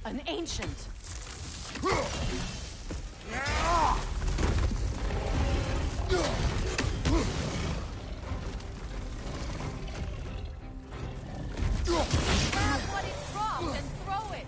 An ancient. Grab what it dropped and throw it.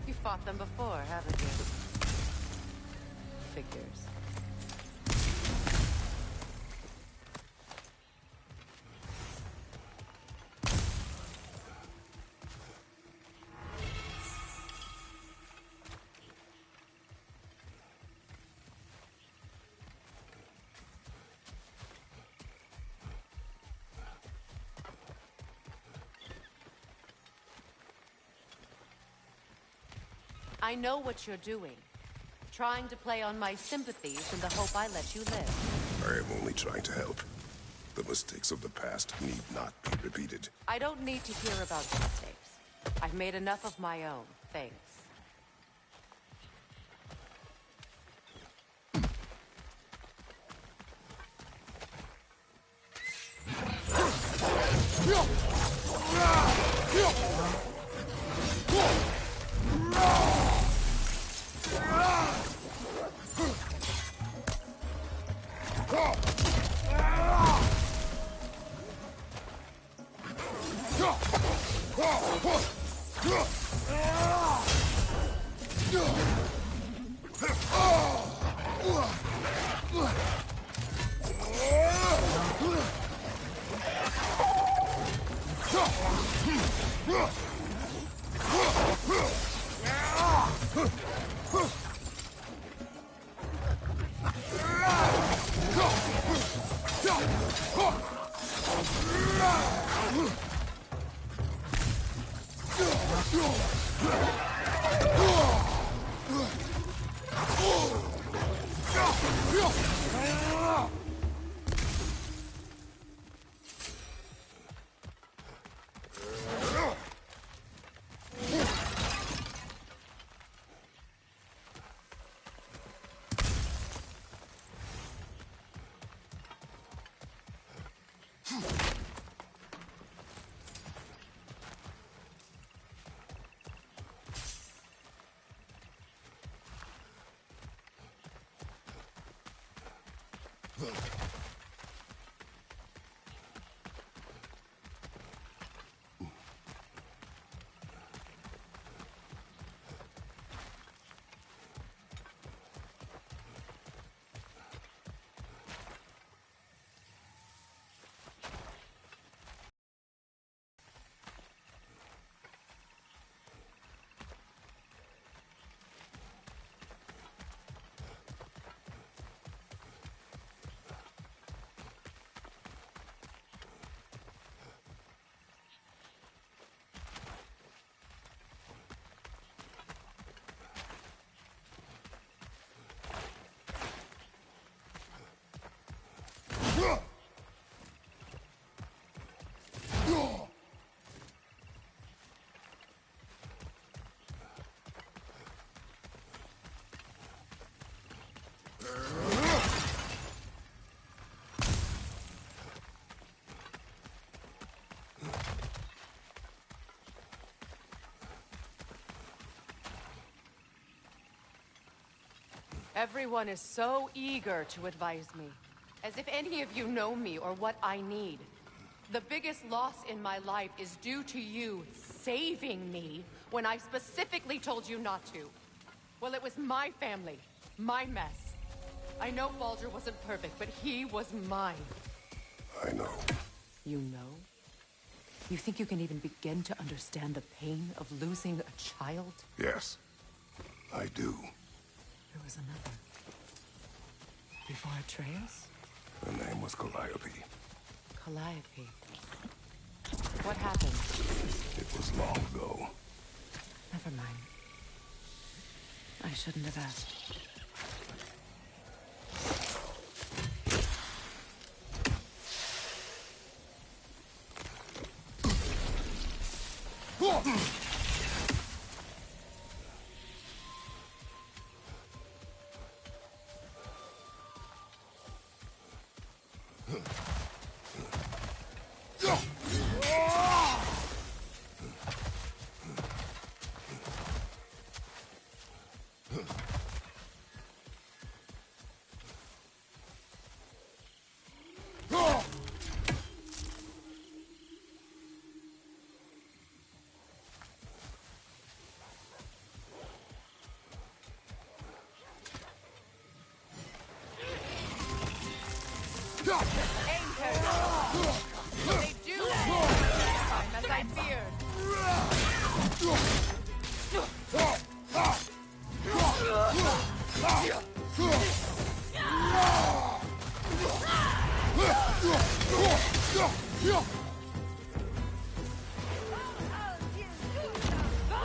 You fought them before, haven't you? Figures. I know what you're doing. Trying to play on my sympathies in the hope I let you live. I am only trying to help. The mistakes of the past need not be repeated. I don't need to hear about your mistakes. I've made enough of my own, thanks. Everyone is so eager to advise me, as if any of you know me or what I need. The biggest loss in my life is due to you saving me when I specifically told you not to. Well, it was my family, my mess. I know Baldur wasn't perfect, but he was mine. I know. You know? You think you can even begin to understand the pain of losing a child? Yes, I do. There was another. Before Atreus? Her name was Calliope. Calliope. What happened? It was long ago. Never mind. I shouldn't have asked. They do as I feared.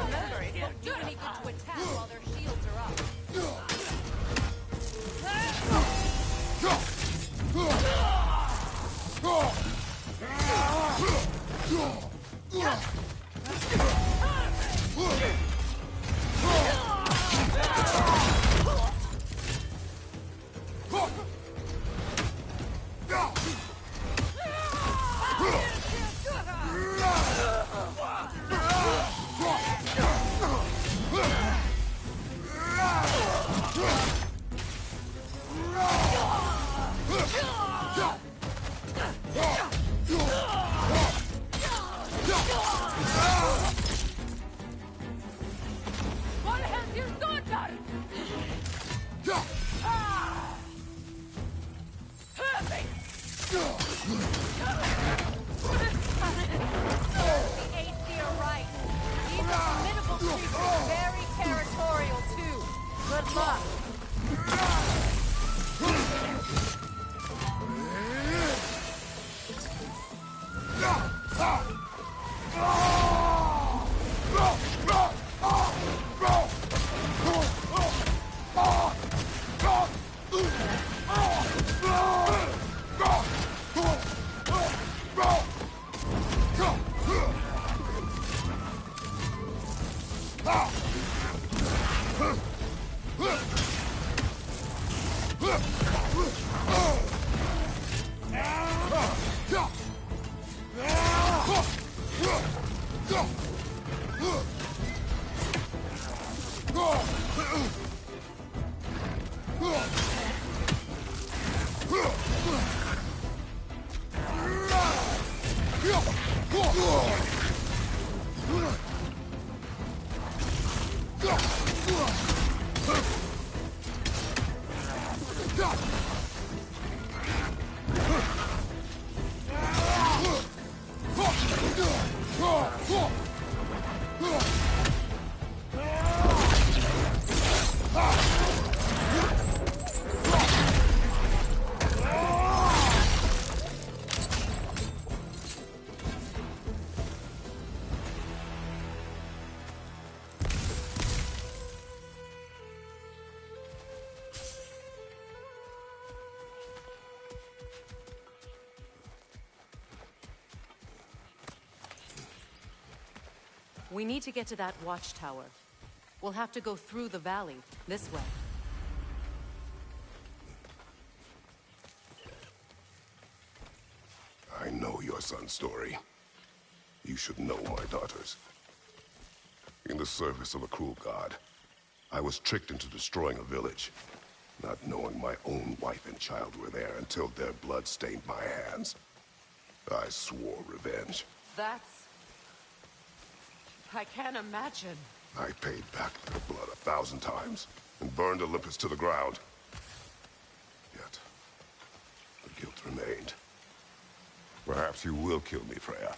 Remember, it won't do any good to attack while their shields are up. What has your sword done? Perfect! The AC are right. These are formidable creatures, very territorial too. Good luck. We need to get to that watchtower. We'll have to go through the valley, this way. I know your son's story. You should know my daughters. In the service of a cruel god, I was tricked into destroying a village, not knowing my own wife and child were there until their blood stained my hands. I swore revenge. I can't imagine. I paid back their blood 1,000 times and burned Olympus to the ground. Yet, the guilt remained. Perhaps you will kill me, Freya.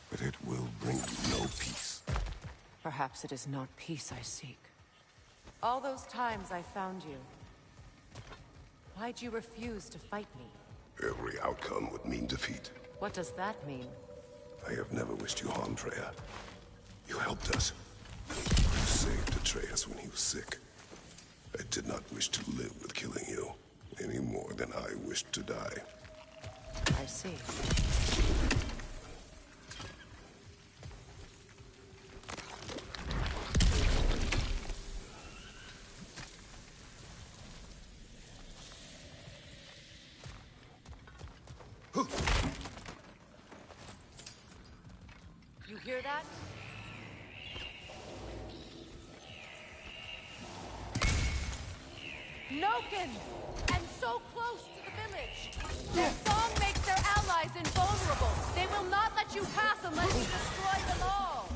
But it will bring you no peace. Perhaps it is not peace I seek. All those times I found you, why'd you refuse to fight me? Every outcome would mean defeat. What does that mean? I have never wished you harm, Freya. You helped us. You saved Atreus when he was sick. I did not wish to live with killing you, any more than I wished to die. I see. You hear that? Noken! And so close to the village! Their song makes their allies invulnerable! They will not let you pass unless you destroy them all!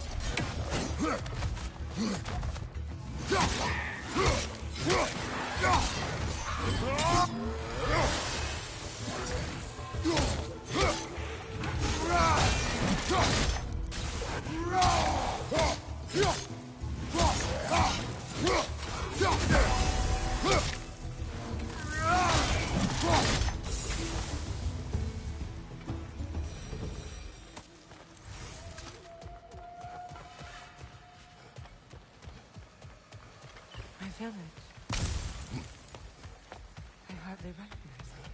My village. I hardly recognize it.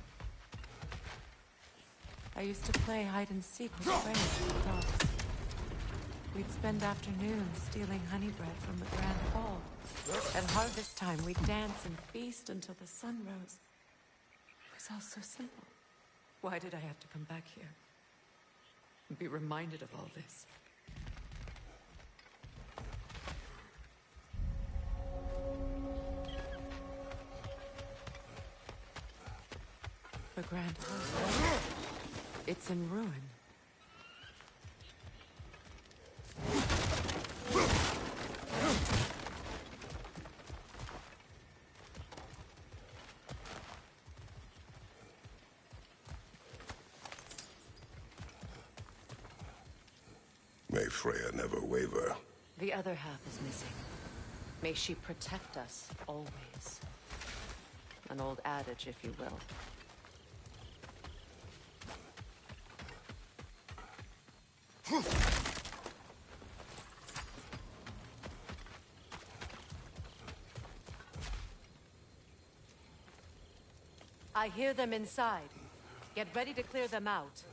I used to play hide and seek with friends and dogs. We'd spend afternoons stealing honey bread from the Grand Hall. At harvest time, we'd dance and feast until the sun rose. It was all so simple. Why did I have to come back here? And be reminded of all this? The Grand Hall. It's in ruin. May Freya never waver. The other half is missing. May she protect us always. An old adage, if you will. I hear them inside. Get ready to clear them out.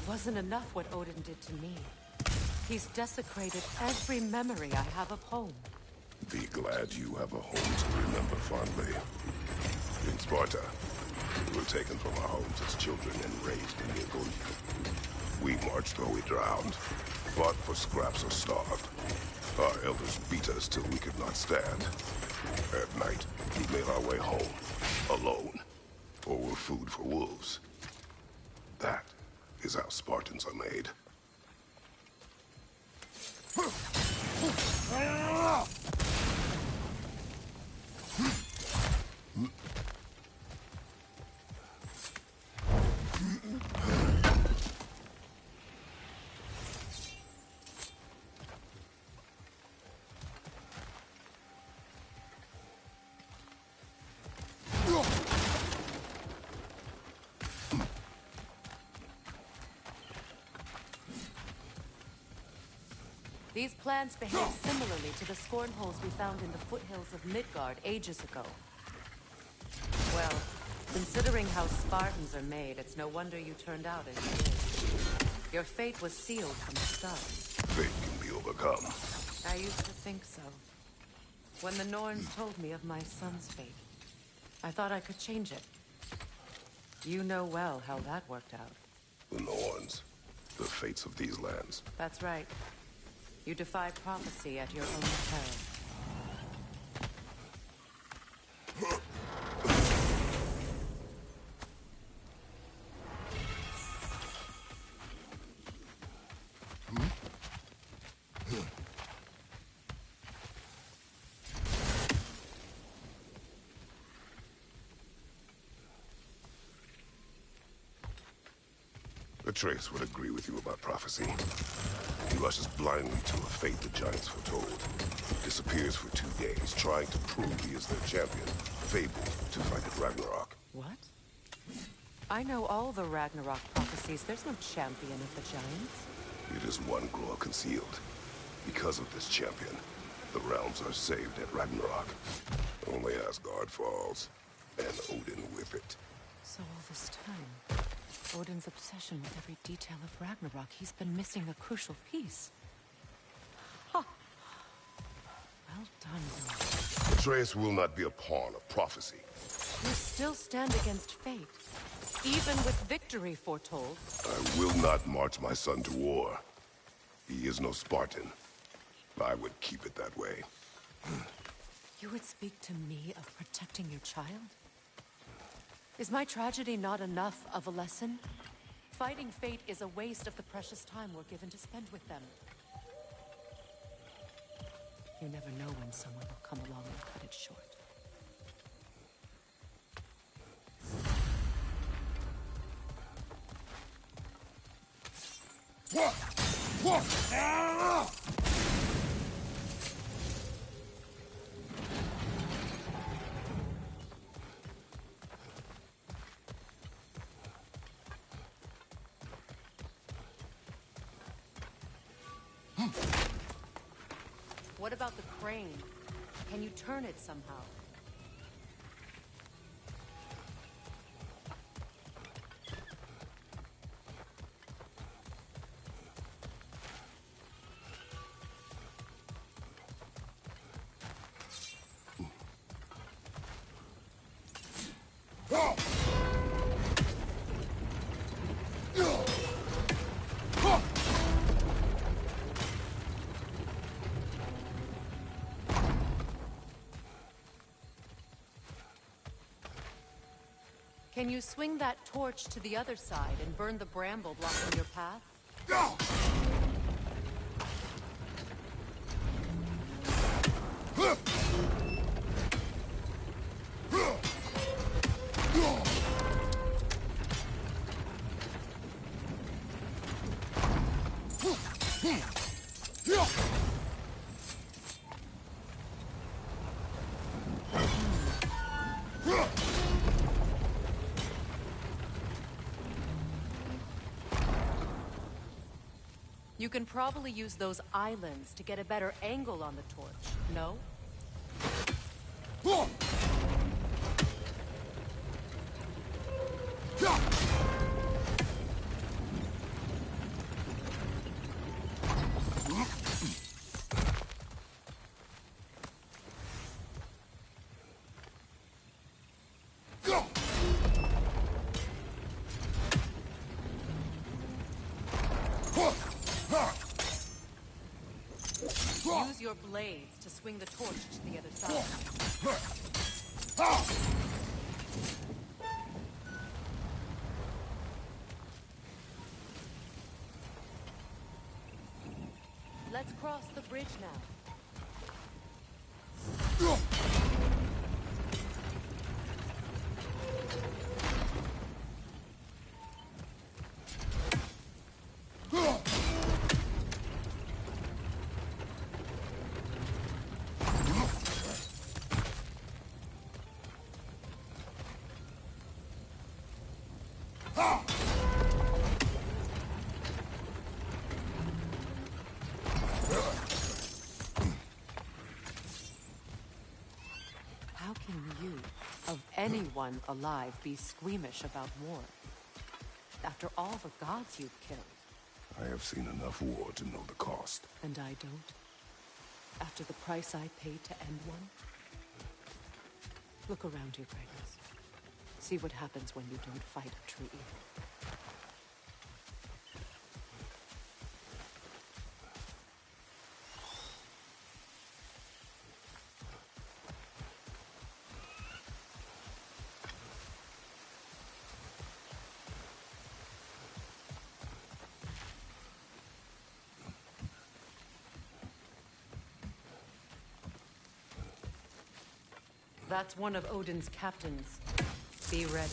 wasn't enough what Odin did to me. He's desecrated every memory I have of home. Be glad you have a home to remember fondly. In Sparta, we were taken from our homes as children and raised in the Gold. We marched or we drowned, fought for scraps or starved. Our elders beat us till we could not stand. At night, we made our way home, alone, or were food for wolves. That is how Spartans are made. These plants behave similarly to the scorn holes we found in the foothills of Midgard ages ago. Well, considering how Spartans are made, it's no wonder you turned out as you did. Your fate was sealed from the start. Fate can be overcome. I used to think so. When the Norns told me of my son's fate, I thought I could change it. You know well how that worked out. The Norns, the fates of these lands. That's right. You defied prophecy at your own peril. Atreus would agree with you about prophecy. He rushes blindly to a fate the giants foretold. Disappears for 2 days, trying to prove he is their champion, fabled to fight at Ragnarok. What? I know all the Ragnarok prophecies. There's no champion of the giants. It is one grow concealed. Because of this champion, the realms are saved at Ragnarok. Only Asgard falls, and Odin with it. So all this time, Odin's obsession with every detail of Ragnarok, he's been missing a crucial piece. Ha! Well done, Lord. Atreus will not be a pawn of prophecy. You still stand against fate, even with victory foretold. I will not march my son to war. He is no Spartan. I would keep it that way. You would speak to me of protecting your child? Is my tragedy not enough of a lesson? Fighting fate is a waste of the precious time we're given to spend with them. You never know when someone will come along and cut it short. What about the crane? Can you turn it somehow? Can you swing that torch to the other side and burn the bramble blocking your path? You can probably use those islands to get a better angle on the torch, no? use your blades to swing the torch to the other side. Let's cross the bridge now. How can you, of anyone alive, be squeamish about war? After all the gods you've killed. I have seen enough war to know the cost. And I don't? After the price I paid to end one? Look around you, Kratos. See what happens when you don't fight a true evil. That's one of Odin's captains. Be ready.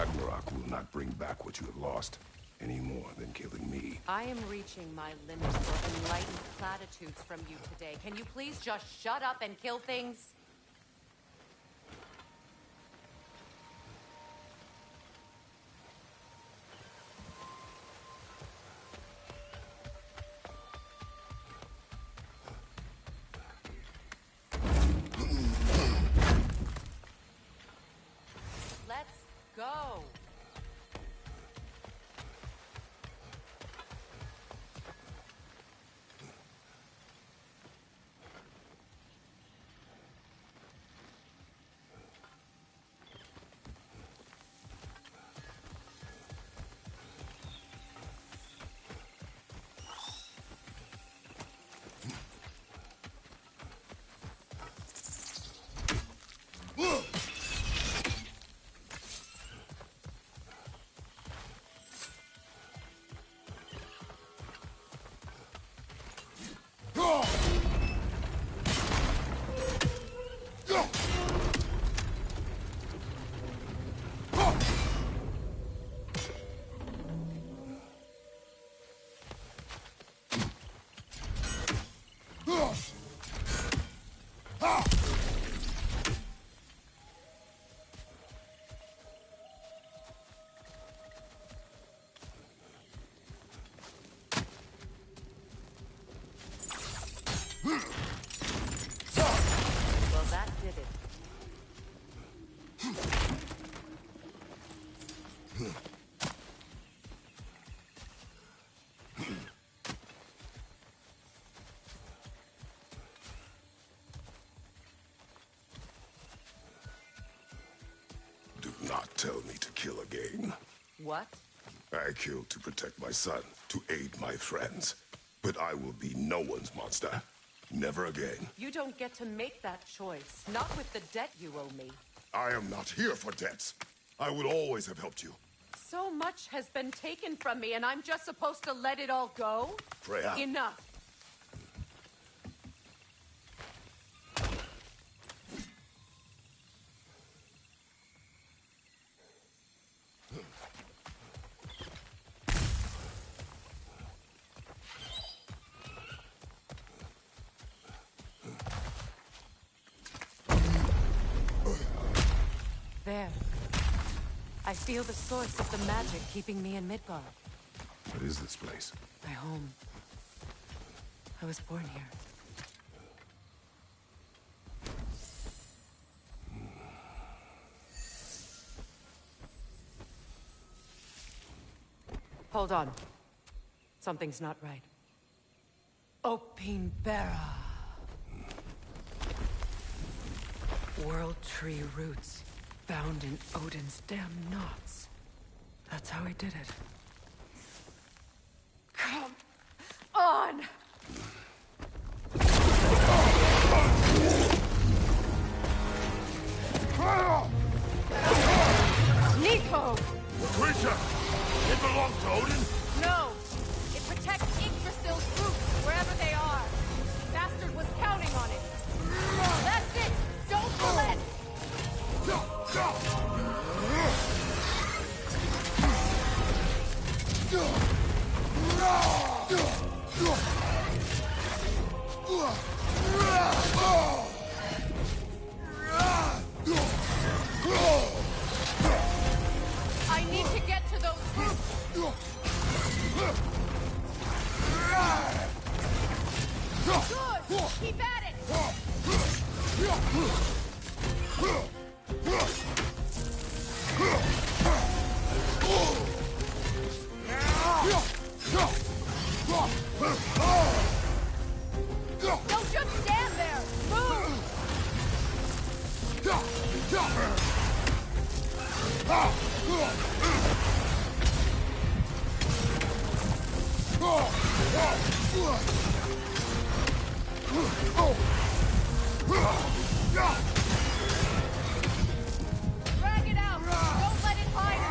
Ragnarok will not bring back what you have lost, any more than killing me. I am reaching my limit for enlightened platitudes from you today. Can you please just shut up and kill things? Let's go! tell me to kill again. What? I killed to protect my son, to aid my friends. But I will be no one's monster. Never again. You don't get to make that choice. Not with the debt you owe me. I am not here for debts. I would always have helped you. So much has been taken from me, and I'm just supposed to let it all go? Freya. Enough. There. I feel the source of the magic keeping me in Midgard. What is this place? My home. I was born here. Hold on. Something's not right. Opinbera. World tree roots. Bound in Odin's damn knots. That's how he did it. Come on! Nico! Creature! It belongs to Odin? No! It protects Yggdrasil's roots, wherever they are. Bastard was counting on it. That's it! Don't relent! I need to get to those roots. Good! Keep at it! Don't just stand there! Move! Drag it out! Don't let it hide!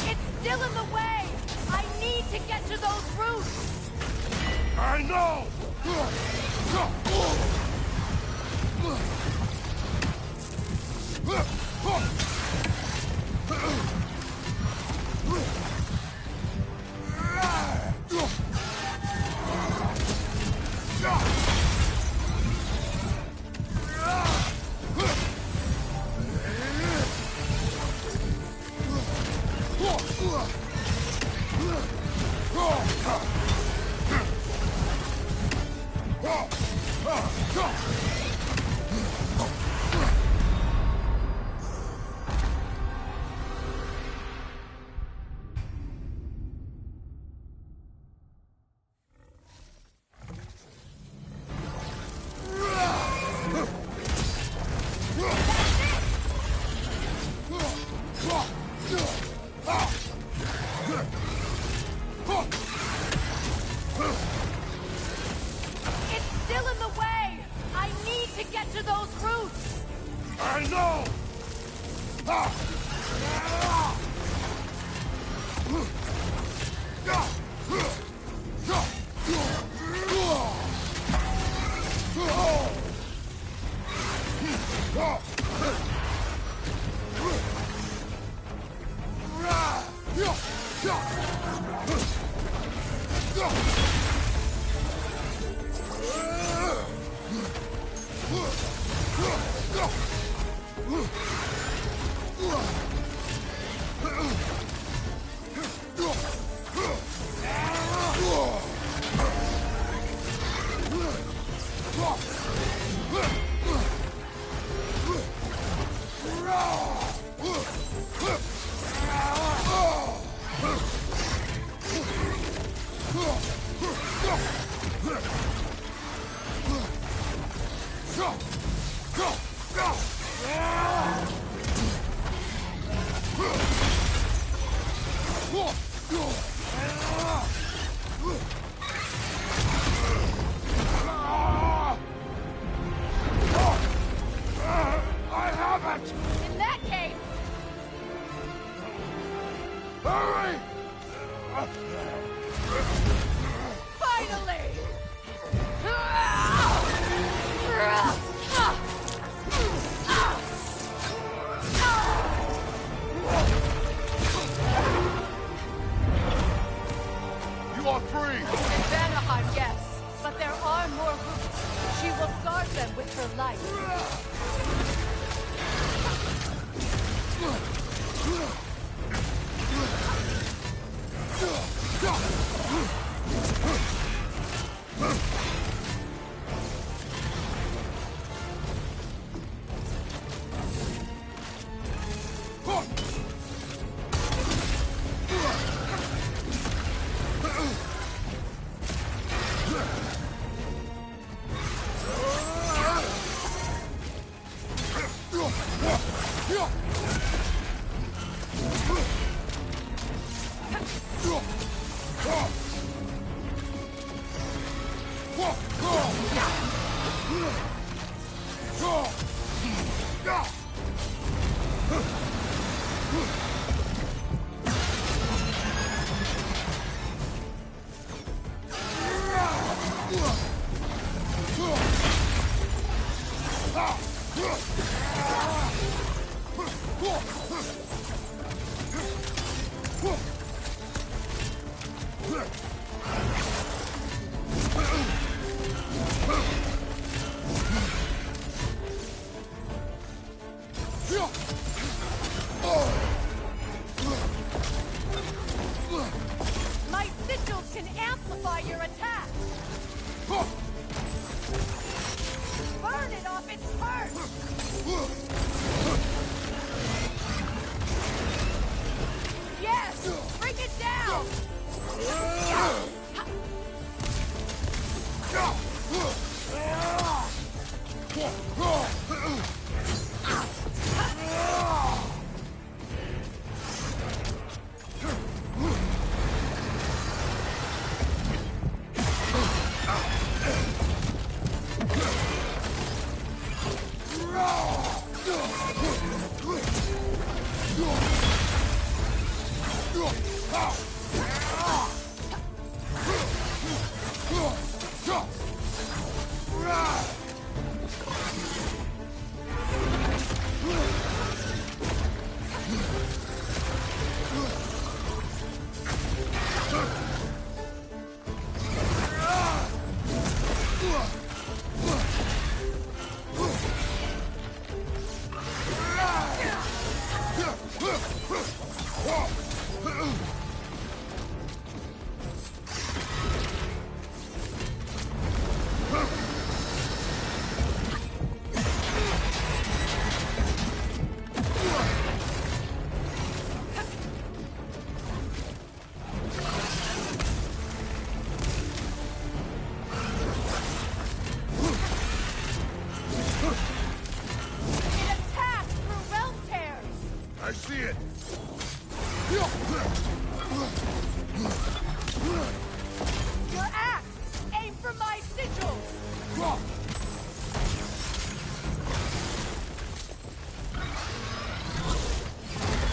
It's still in the way! I need to get to those roots! I know! It's still in the way! I need to get to those roots! I know! I have it! In that case, Hurry! finally! You are free! In Vanaheim, yes, but there are more routes. She will guard them with her life. My sigils can amplify your attack! Burn it off its perch! Yes! Bring it down! I see it! Your axe! Aim for my sigils!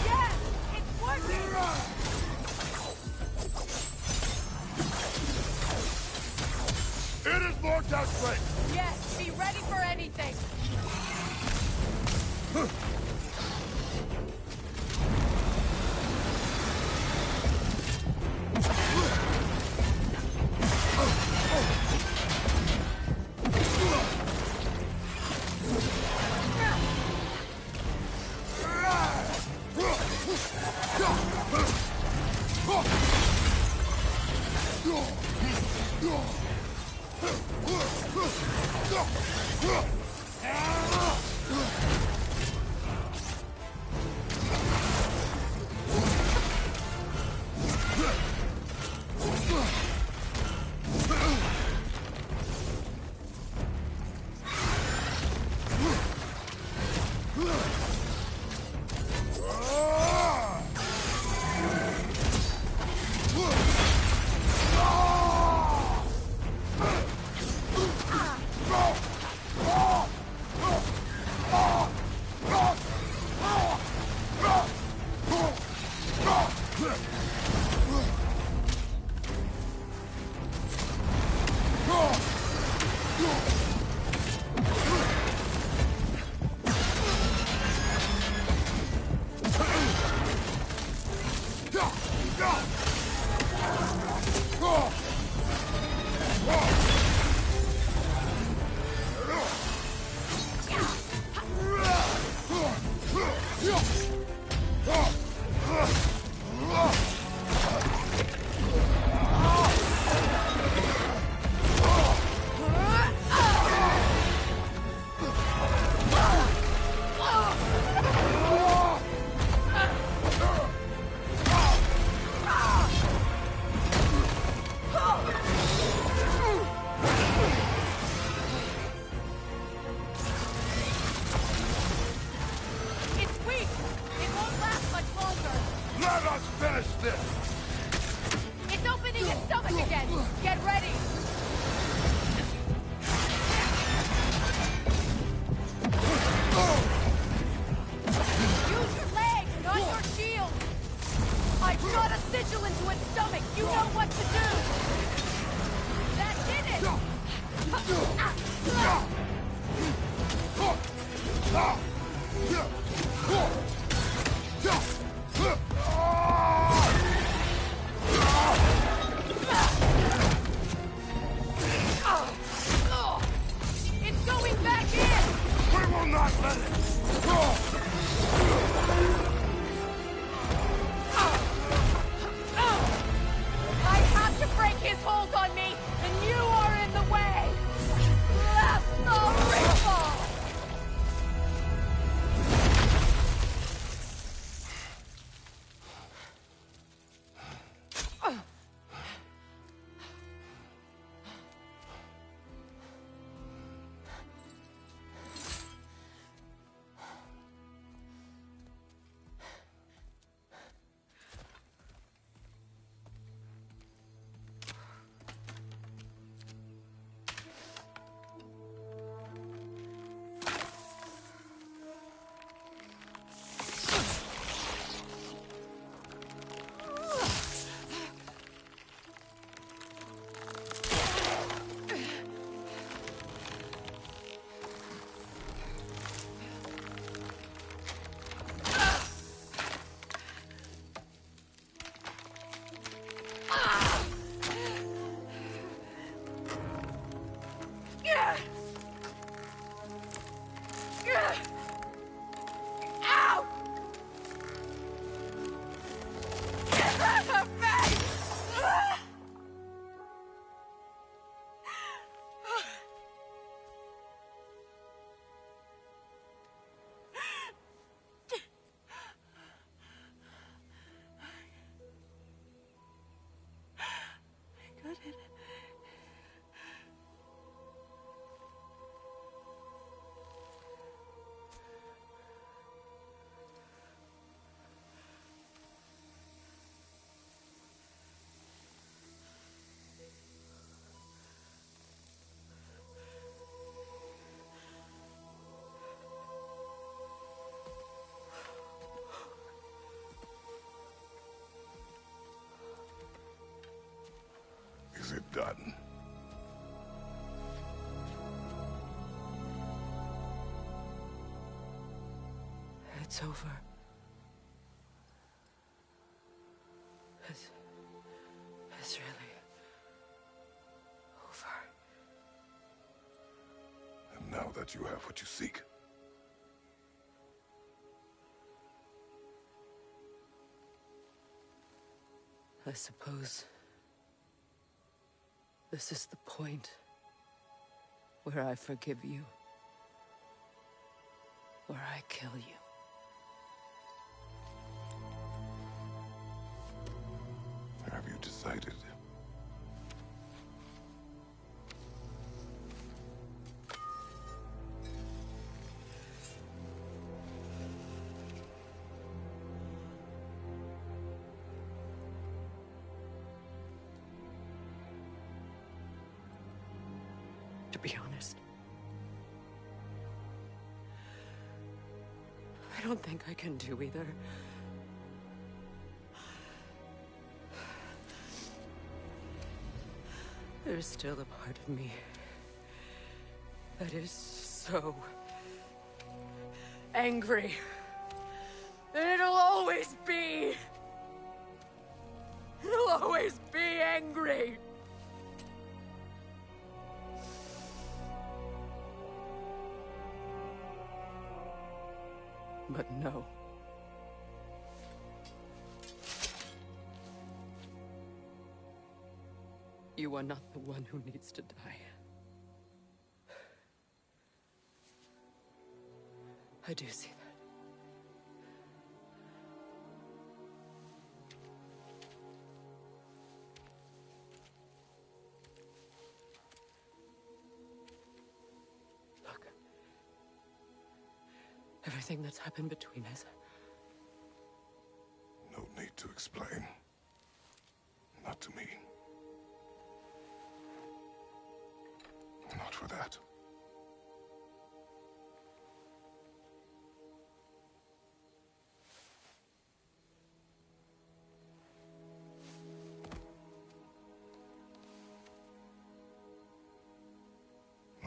Yes! It's working! It is Vortex strength! Yes, be ready for anything! done. It's over. It's really over. And now that you have what you seek, I suppose this is the point where I forgive you, where I kill you. have you decided? To be honest, I don't think I can do either. There's still a part of me that is so angry. And it'll always be. It'll always be angry. But no. You are not the one who needs to die. I do see that. Look. Everything that's happened between us. No need to explain. Not to me. Not for that.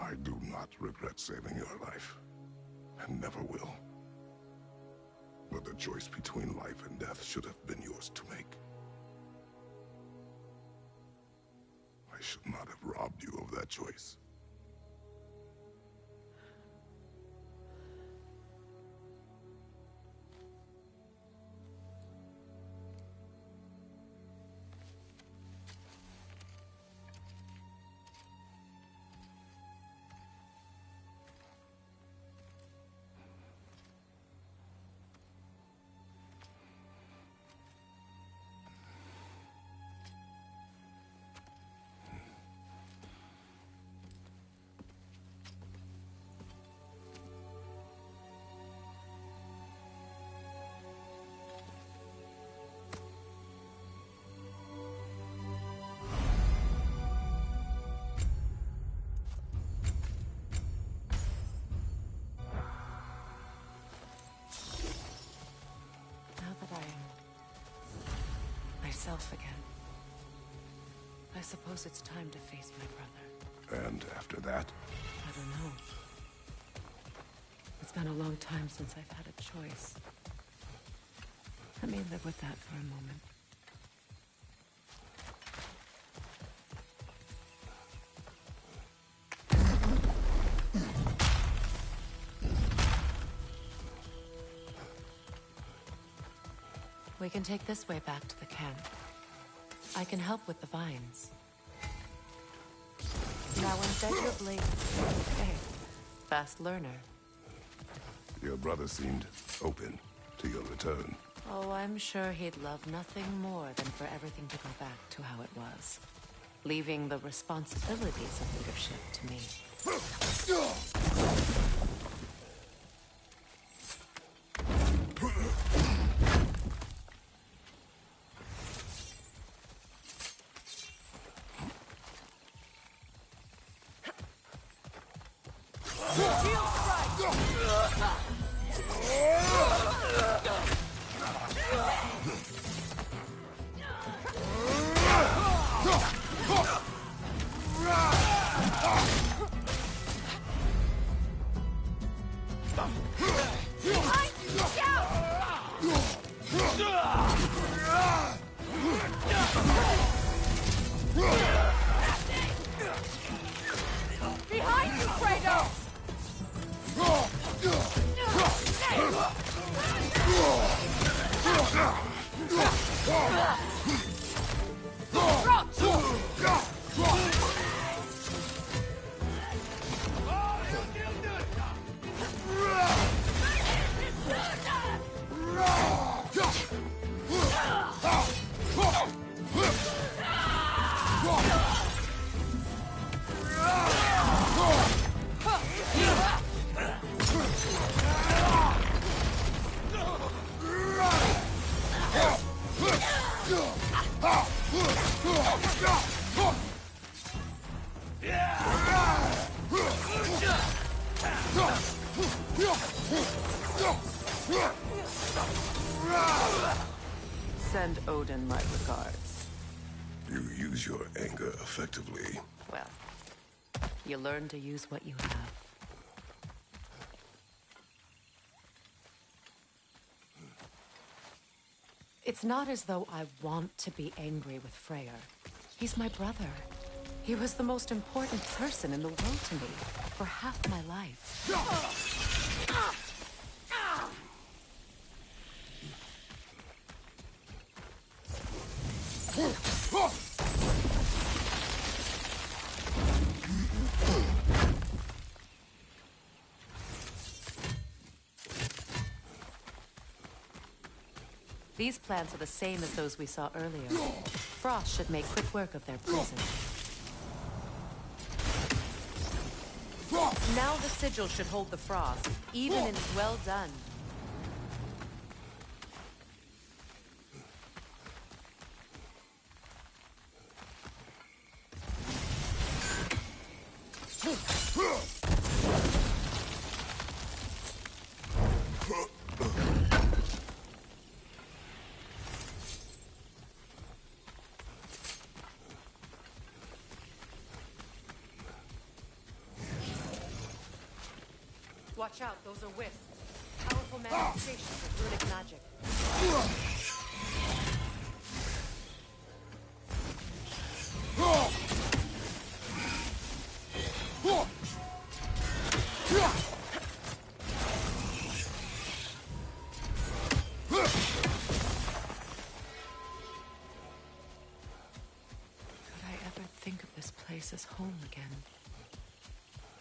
I do not regret saving your life, and never will. But the choice between life and death should have been yours to make. I should not have robbed you of that choice. Again. I suppose it's time to face my brother. And after that? I don't know. It's been a long time since I've had a choice. Let me live with that for a moment. We can take this way back to the camp. I can help with the vines. Now embed your blade. Okay. Fast learner. Your brother seemed open to your return. Oh, I'm sure he'd love nothing more than for everything to go back to how it was. Leaving the responsibilities of leadership to me. Behind you! Down! Behind you, Kratos! Send Odin my regards. You use your anger effectively. Well, you learn to use what you have. It's not as though I want to be angry with Freyr. He's my brother. He was the most important person in the world to me for half my life. These plants are the same as those we saw earlier. Frost should make quick work of their prison. Now the sigil should hold the frost, even in its well done. Watch out, those are wisps. Powerful manifestations of runic magic. Could I ever think of this place as home again?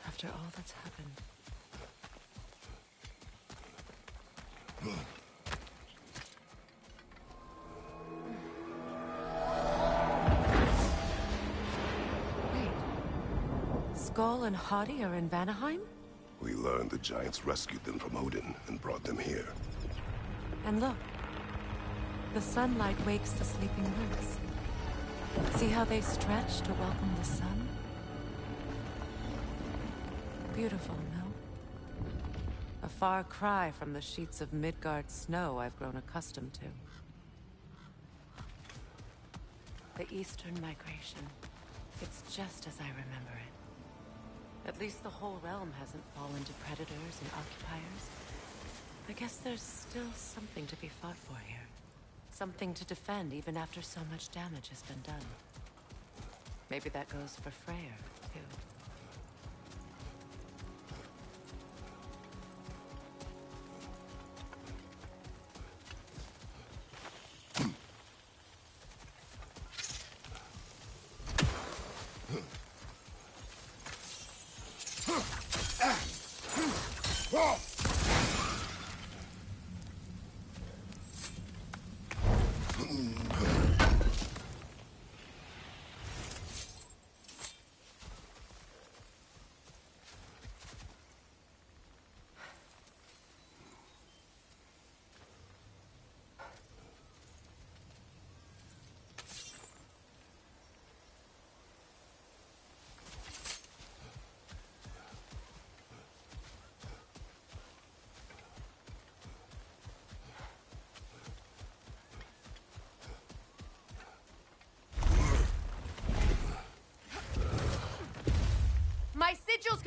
After all that's happened. Wait. Skull and Hati are in Vanaheim? We learned the giants rescued them from Odin and brought them here. And look. The sunlight wakes the sleeping woods. See how they stretch to welcome the sun? Beautiful, no? A far cry from the sheets of Midgard snow I've grown accustomed to. The Eastern migration. It's just as I remember it. At least the whole realm hasn't fallen to predators and occupiers. I guess there's still something to be fought for here. Something to defend even after so much damage has been done. Maybe that goes for Freyr, too.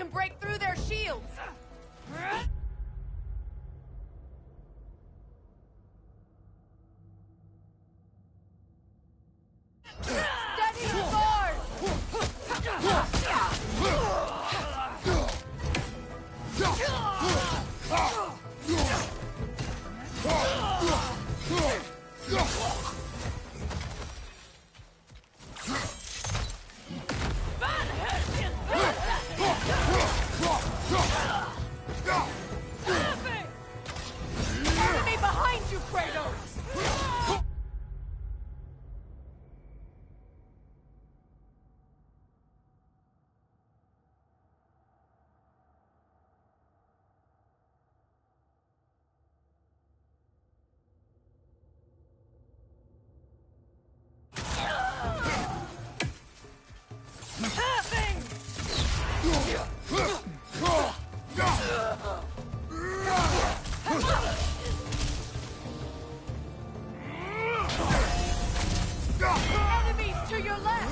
can break through their shields! Steady your sword! Enemy behind you, Kratos! Enemies to your left!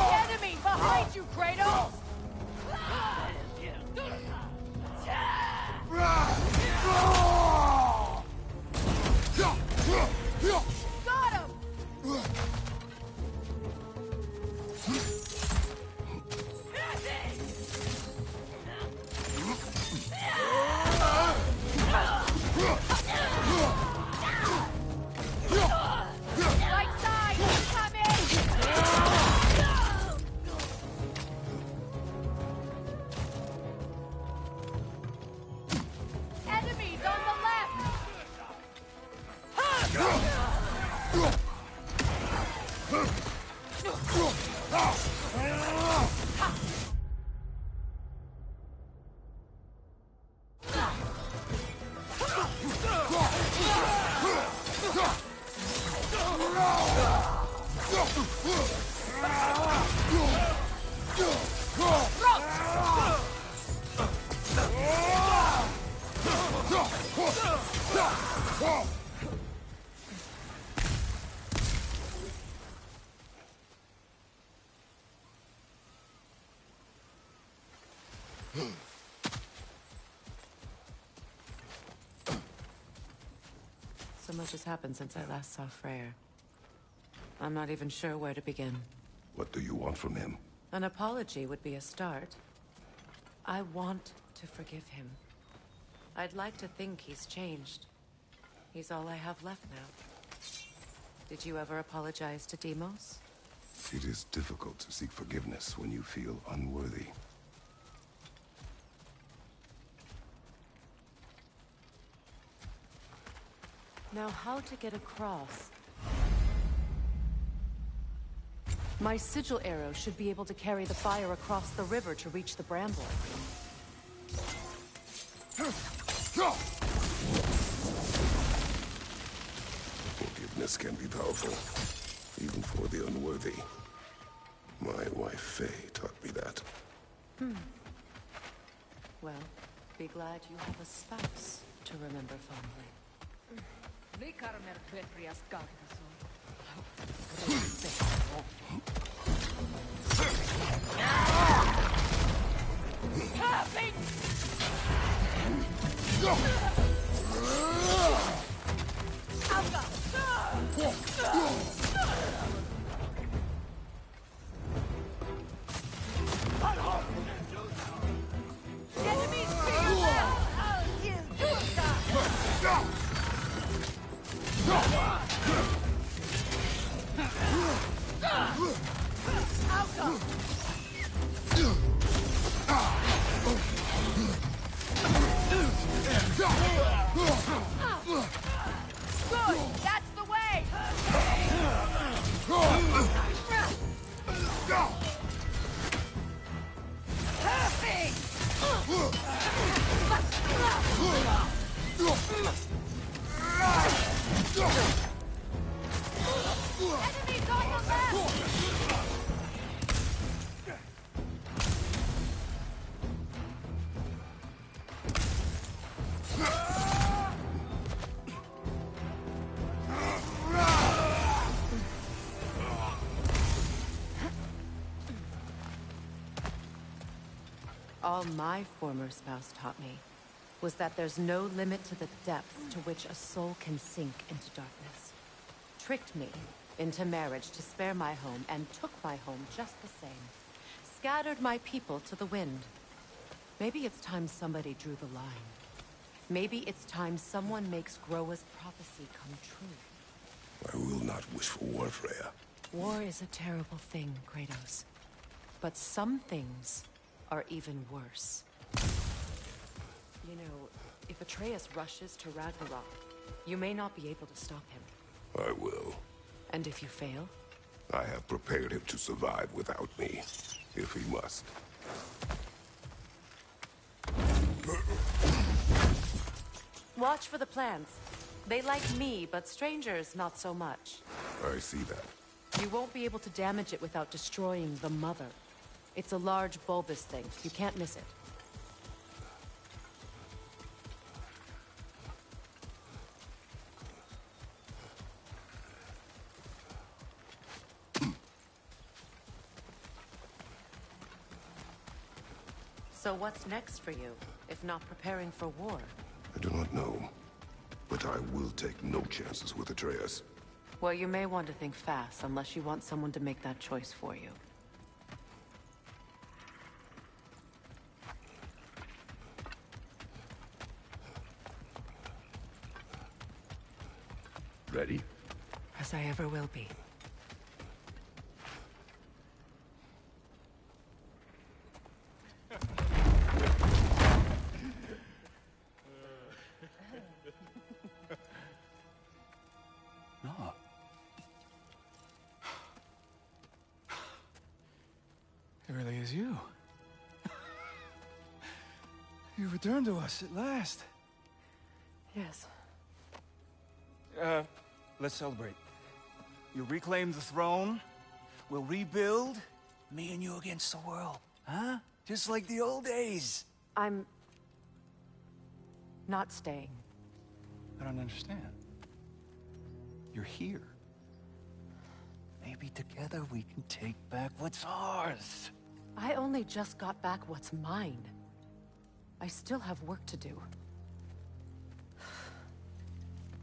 Enemy behind you, Kratos! Got him! Right side, coming! Enemies on the left! So much has happened since I last saw Freyr. I'm not even sure where to begin. What do you want from him? An apology would be a start. I want to forgive him. I'd like to think he's changed. He's all I have left now. Did you ever apologize to Deimos? It is difficult to seek forgiveness when you feel unworthy. Now, how to get across? My sigil arrow should be able to carry the fire across the river to reach the bramble. Forgiveness can be powerful, even for the unworthy. My wife Faye taught me that. Well, be glad you have a spouse to remember fondly. Enemies to your left! All my former spouse taught me was that there's no limit to the depths to which a soul can sink into darkness. Tricked me into marriage to spare my home and took my home just the same. Scattered my people to the wind. Maybe it's time somebody drew the line. Maybe it's time someone makes Groa's prophecy come true. I will not wish for war, Freya. War is a terrible thing, Kratos. But some things are even worse. You know, if Atreus rushes to Ragnarok, you may not be able to stop him. I will. And if you fail? I have prepared him to survive without me, if he must. Watch for the plants. They like me, but strangers not so much. I see that. You won't be able to damage it without destroying the mother. It's a large bulbous thing. You can't miss it. So what's next for you, if not preparing for war? I do not know, but I will take no chances with Atreus. Well, you may want to think fast, unless you want someone to make that choice for you. Ready? As I ever will be. No. It really is you. You returned to us at last. Yes. Let's celebrate. You reclaim the throne. We'll rebuild. Me and you against the world. Huh? Just like the old days. I'm... not staying. I don't understand. You're here. Maybe together we can take back what's ours. I only just got back what's mine. I still have work to do.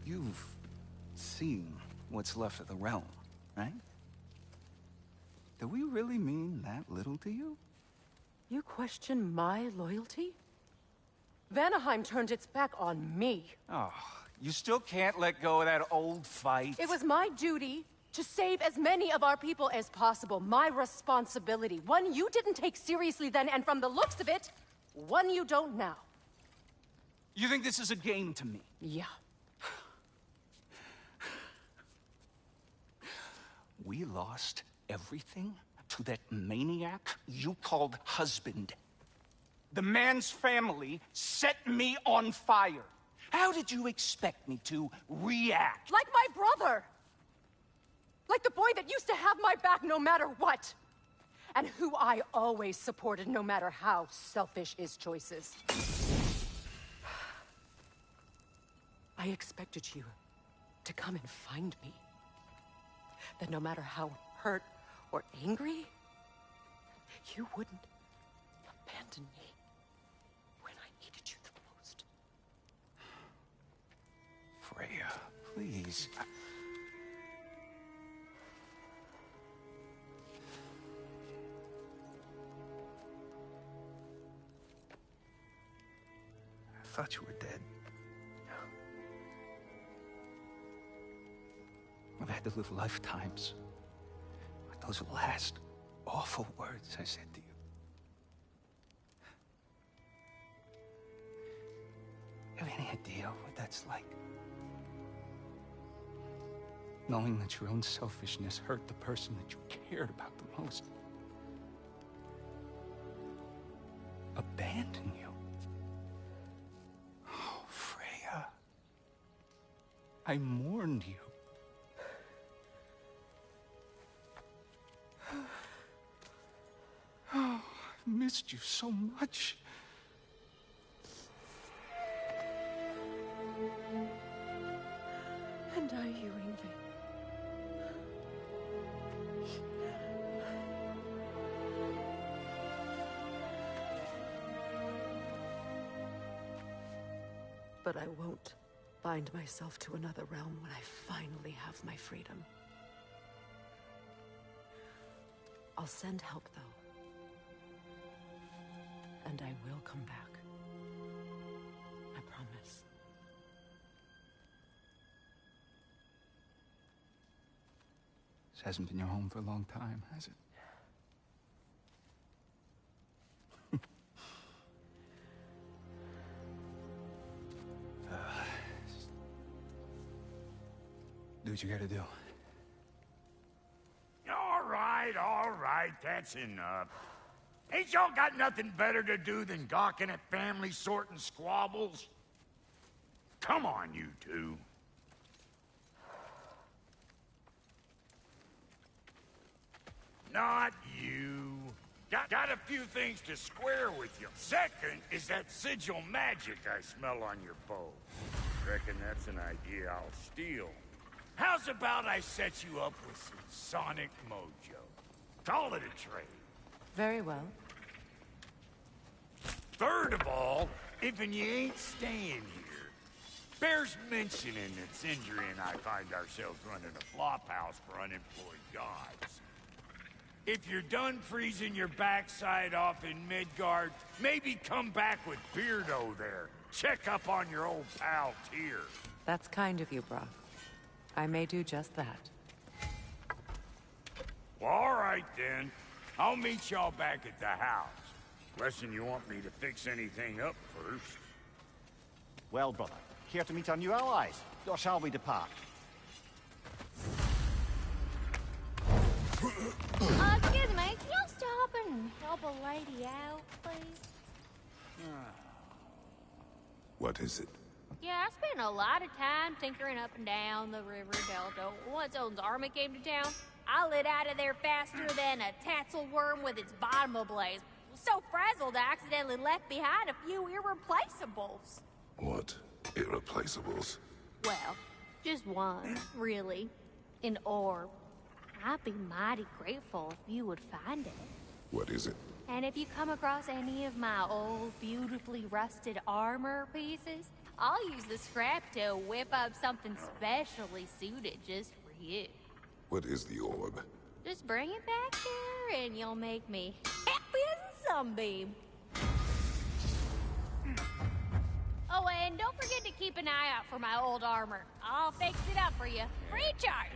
You've seen what's left of the realm, right? Do we really mean that little to you? You question my loyalty? Vanaheim turned its back on me. Oh, you still can't let go of that old fight? It was my duty to save as many of our people as possible. My responsibility. One you didn't take seriously then, and from the looks of it, one you don't now. You think this is a game to me? Yeah. We lost everything to that maniac you called husband. The man's family set me on fire. How did you expect me to react? Like my brother! Like the boy that used to have my back no matter what! And who I always supported no matter how selfish his choices. I expected you to come and find me. That no matter how hurt or angry, you wouldn't abandon me when I needed you the most. Freya, please. I thought you were dead. I've had to live lifetimes with those last awful words I said to you. You have any idea what that's like? Knowing that your own selfishness hurt the person that you cared about the most. Abandon you. Oh, Freya. I mourned you. Oh, I've missed you so much. And I, you, Ingrid. But I won't bind myself to another realm when I finally have my freedom. I'll send help, though. And I will come back. I promise. This hasn't been your home for a long time, has it? Do what you gotta do. All right, that's enough. Ain't y'all got nothing better to do than gawking at family sorting squabbles? Come on, you two. Not you. Got a few things to square with you. Second is that sigil magic I smell on your bow. Reckon that's an idea I'll steal. How's about I set you up with some sonic mojo? Call it a trade. Very well. Third of all, if you ain't staying here, bears mentioning that Sindri and I find ourselves running a flop house for unemployed gods. If you're done freezing your backside off in Midgard, maybe come back with Beardo there. Check up on your old pal Tyr. That's kind of you, Brock. I may do just that. Well, all right then. I'll meet y'all back at the house. Guessing you want me to fix anything up first. Well, brother, care to meet our new allies? Or shall we depart? Excuse me, can you stop and help a lady out, please? What is it? Yeah, I spent a lot of time tinkering up and down the river delta. Once Odin's army came to town, I lit out of there faster than a tassel worm with its bottom ablaze. So frazzled I accidentally left behind a few irreplaceables. What? Irreplaceables? Well, just one, really. An orb. I'd be mighty grateful if you would find it. What is it? And if you come across any of my old, beautifully rusted armor pieces, I'll use the scrap to whip up something specially suited just for you. What is the orb? Just bring it back here and you'll make me happy as a sunbeam. Oh, and don't forget to keep an eye out for my old armor. I'll fix it up for you, free charge.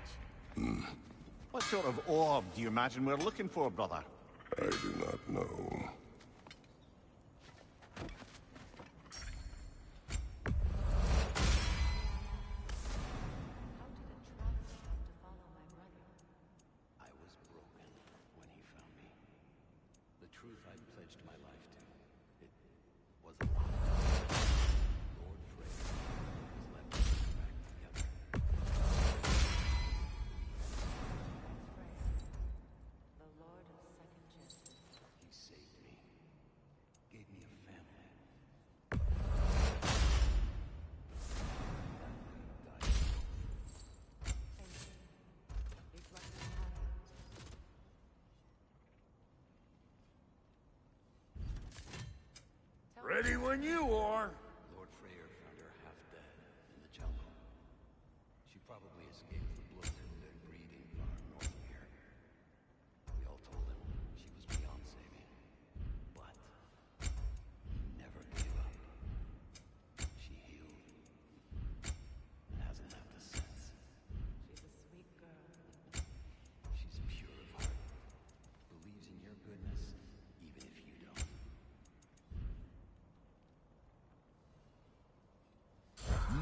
What sort of orb do you imagine we're looking for, brother? I do not know. I was broken when he found me. The truth I pledged my life to, it was a lie. Lord Frey has left us back together. The Lord of Second Chances. He saved me, gave me a family. Ready when you are. Lord Freyr found her half dead in the jungle. She probably escaped the blood-and breeding far north of here. We all told him she was beyond saving. But he never gave up. She healed. And hasn't left us since. She's a sweet girl. She's pure of heart. Believes in your goodness, even if you don't.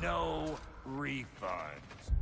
No refunds.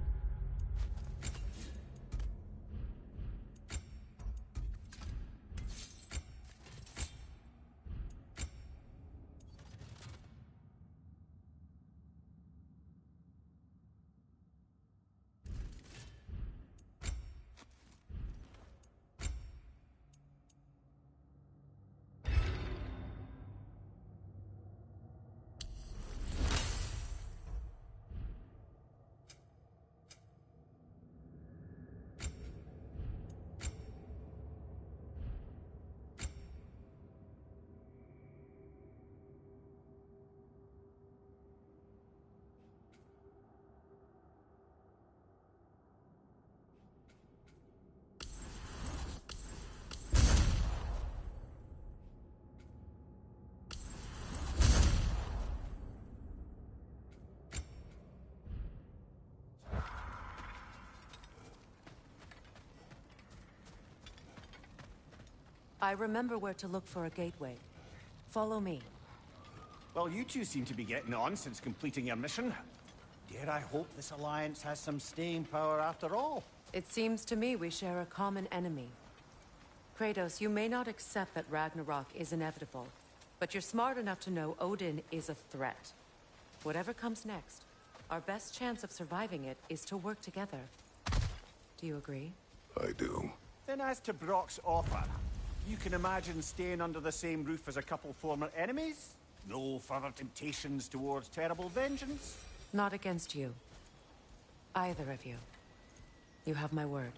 I remember where to look for a gateway. Follow me. Well, you two seem to be getting on since completing your mission. Dare I hope this alliance has some staying power after all? It seems to me we share a common enemy. Kratos, you may not accept that Ragnarok is inevitable, but you're smart enough to know Odin is a threat. Whatever comes next, our best chance of surviving it is to work together. Do you agree? I do. Then as to Brock's offer, you can imagine staying under the same roof as a couple former enemies? No further temptations towards terrible vengeance? Not against you. Either of you. You have my word.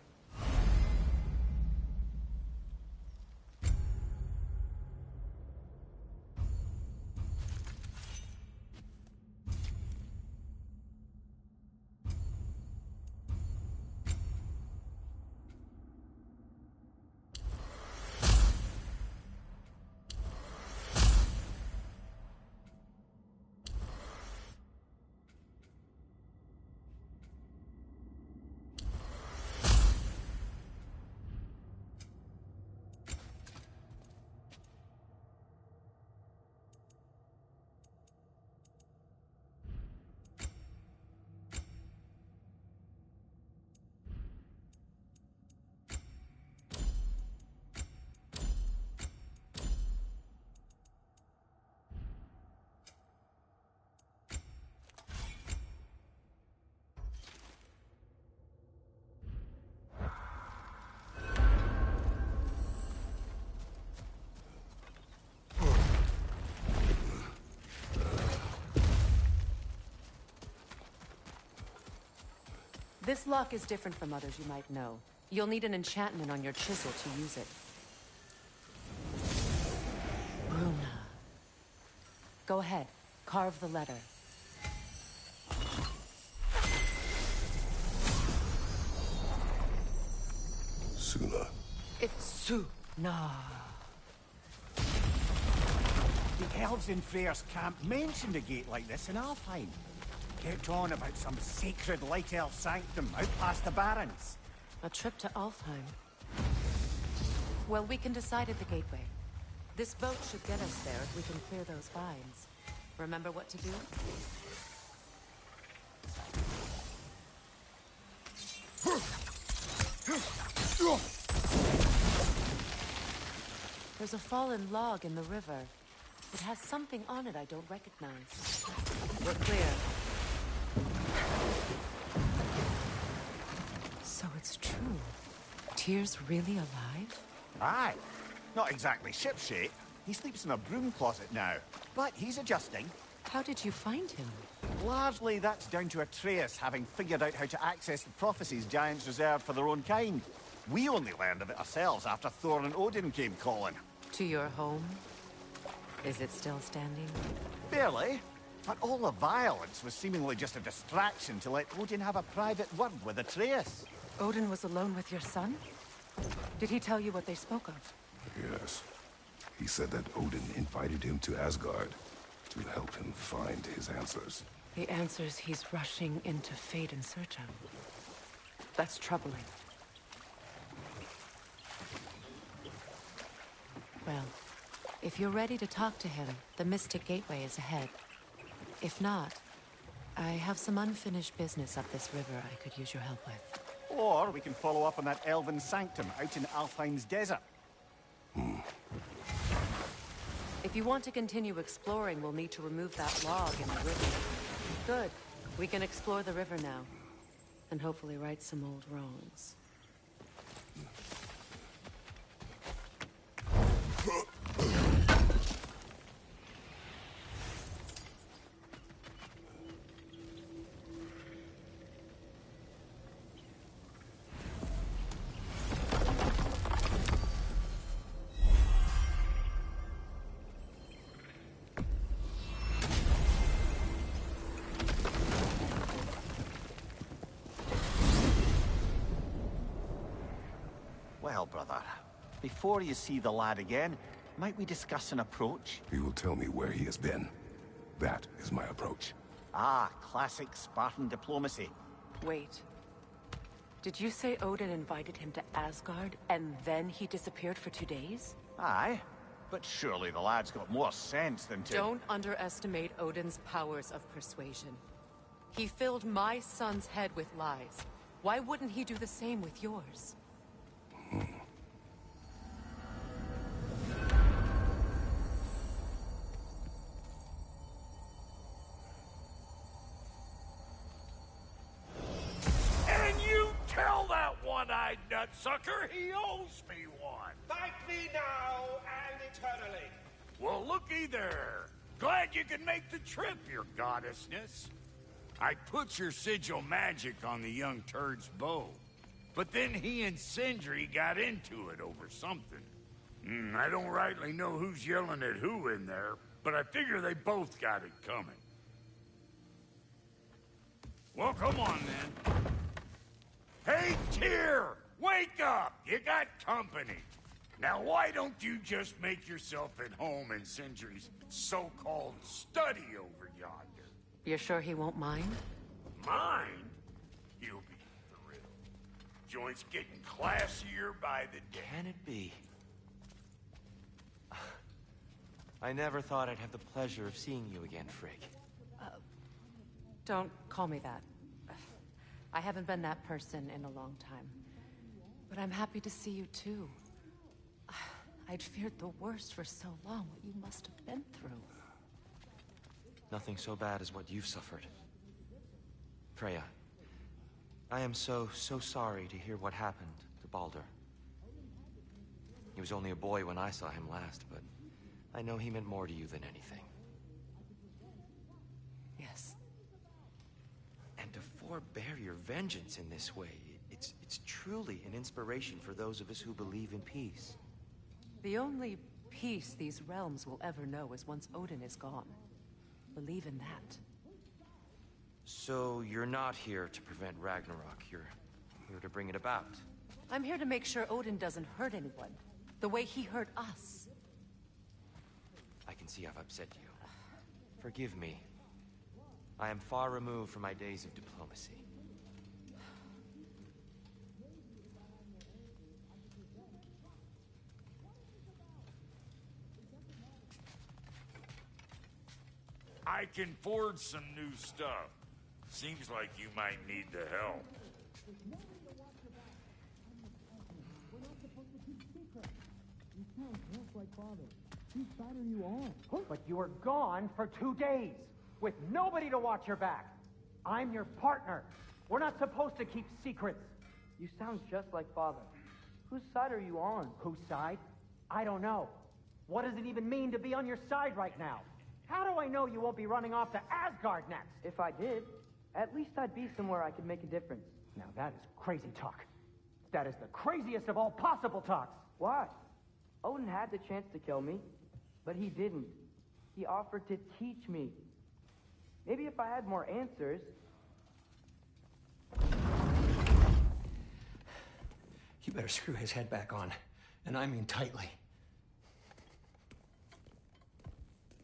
This lock is different from others you might know. You'll need an enchantment on your chisel to use it. Runa. Go ahead. Carve the letter. Suna. It's Suna. The elves in Freyr's camp mentioned a gate like this in Alfheim. Kept on about some sacred light elf sanctum out past the Barrens. A trip to Alfheim. Well, we can decide at the gateway. This boat should get us there if we can clear those vines. Remember what to do? There's a fallen log in the river. It has something on it I don't recognize. We're clear. So it's true. Tyr's really alive? Aye. Not exactly shipshape. He sleeps in a broom closet now. But he's adjusting. How did you find him? Largely that's down to Atreus having figured out how to access the prophecies giants reserved for their own kind. We only learned of it ourselves after Thor and Odin came calling. To your home? Is it still standing? Barely. But all the violence was seemingly just a distraction to let Odin have a private word with Atreus. Odin was alone with your son? Did he tell you what they spoke of? Yes. He said that Odin invited him to Asgard to help him find his answers. The answers he's rushing into fate in search of. That's troubling. Well, if you're ready to talk to him, the Mystic Gateway is ahead. If not, I have some unfinished business up this river I could use your help with. Or we can follow up on that elven sanctum out in Alfheim's desert. If you want to continue exploring, we'll need to remove that log in the river. Good. We can explore the river now. And hopefully right some old wrongs. Well, brother, before you see the lad again, might we discuss an approach? He will tell me where he has been. That is my approach. Ah, classic Spartan diplomacy. Wait. Did you say Odin invited him to Asgard, and then he disappeared for 2 days? Aye, but surely the lad's got more sense than to... Don't underestimate Odin's powers of persuasion. He filled my son's head with lies. Why wouldn't he do the same with yours? And you tell that one-eyed nutsucker he owes me one. Fight me now and eternally. Well, looky there. Glad you could make the trip, your goddessness. I put your sigil magic on the young turd's bow. But then he and Sindri got into it over something. I don't rightly know who's yelling at who in there, but I figure they both got it coming. Well, come on, then. Hey, Tyr! Wake up! You got company. Now, why don't you just make yourself at home in Sindri's so-called study over yonder? You're sure he won't mind? Mind? You'll be thrilled. Joint's getting classier by the day. Can it be? I never thought I'd have the pleasure of seeing you again, Frigg. Don't call me that. I haven't been that person in a long time. But I'm happy to see you too. I'd feared the worst for so long, what you must have been through. Nothing so bad as what you've suffered. Freya, I am so sorry to hear what happened to Baldur. He was only a boy when I saw him last, but I know he meant more to you than anything. Yes. And to forbear your vengeance in this way, it's truly an inspiration for those of us who believe in peace. The only peace these realms will ever know is once Odin is gone. Believe in that. So you're not here to prevent Ragnarok, you're here to bring it about. I'm here to make sure Odin doesn't hurt anyone, the way he hurt us. I can see I've upset you. Forgive me. I am far removed from my days of diplomacy. I can forge some new stuff. Seems like you might need the help. But you were gone for 2 days, with nobody to watch your back. I'm your partner. We're not supposed to keep secrets. You sound just like Father. Whose side are you on? Whose side? I don't know. What does it even mean to be on your side right now? How do I know you won't be running off to Asgard next? If I did, at least I'd be somewhere I could make a difference. Now that is crazy talk. That is the craziest of all possible talks. Why? Odin had the chance to kill me, but he didn't. He offered to teach me. Maybe if I had more answers... You better screw his head back on, and I mean tightly.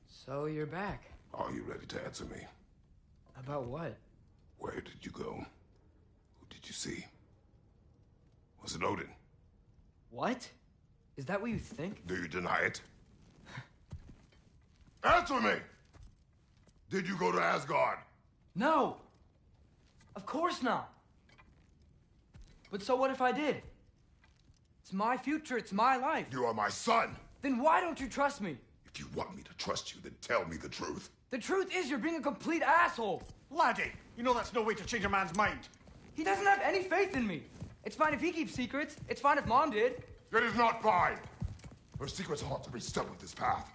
So you're back. Are you ready to answer me? About what? Where did you go? Who did you see? Was it Odin? What? Is that what you think? Do you deny it? Answer me! Did you go to Asgard? No! Of course not! But so what if I did? It's my future, it's my life. You are my son! Then why don't you trust me? If you want me to trust you, then tell me the truth. The truth is you're being a complete asshole! Laddie, you know that's no way to change a man's mind. He doesn't have any faith in me. It's fine if he keeps secrets. It's fine if Mom did. It is not fine! Her secrets ought to be stuck with this path.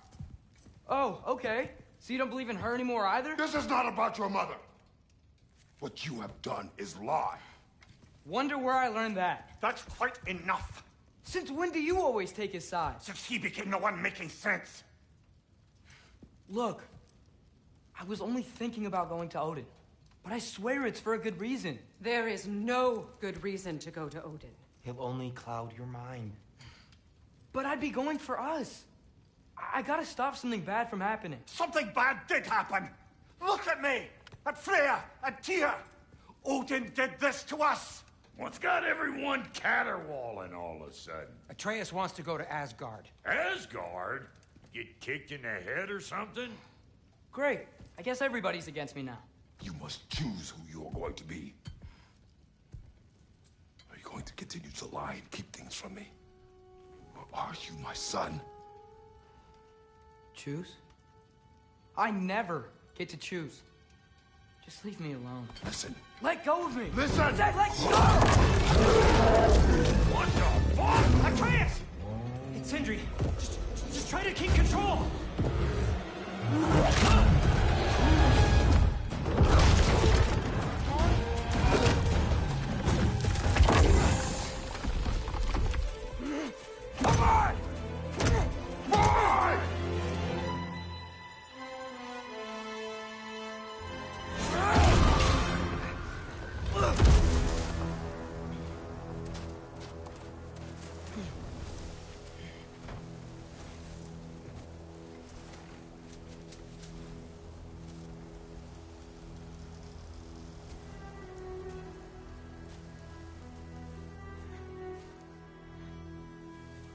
Oh, okay. So you don't believe in her anymore either? This is not about your mother. What you have done is lie. Wonder where I learned that. That's quite enough. Since when do you always take his side? Since he became the one making sense. Look, I was only thinking about going to Odin, but I swear it's for a good reason. There is no good reason to go to Odin. He'll only cloud your mind. But I'd be going for us. I gotta stop something bad from happening. Something bad did happen. Look at me, at Freya, at Tyr. Odin did this to us. What's got everyone caterwauling all of a sudden? Atreus wants to go to Asgard. Asgard? Get kicked in the head or something? Great. I guess everybody's against me now. You must choose who you're going to be. Are you going to continue to lie and keep things from me? Or are you my son? Choose? I never get to choose. Just leave me alone. Listen. Let go of me! Listen! I said let go! What the fuck? Atreus! It's Sindri. Just try to keep control! Come on! Boy!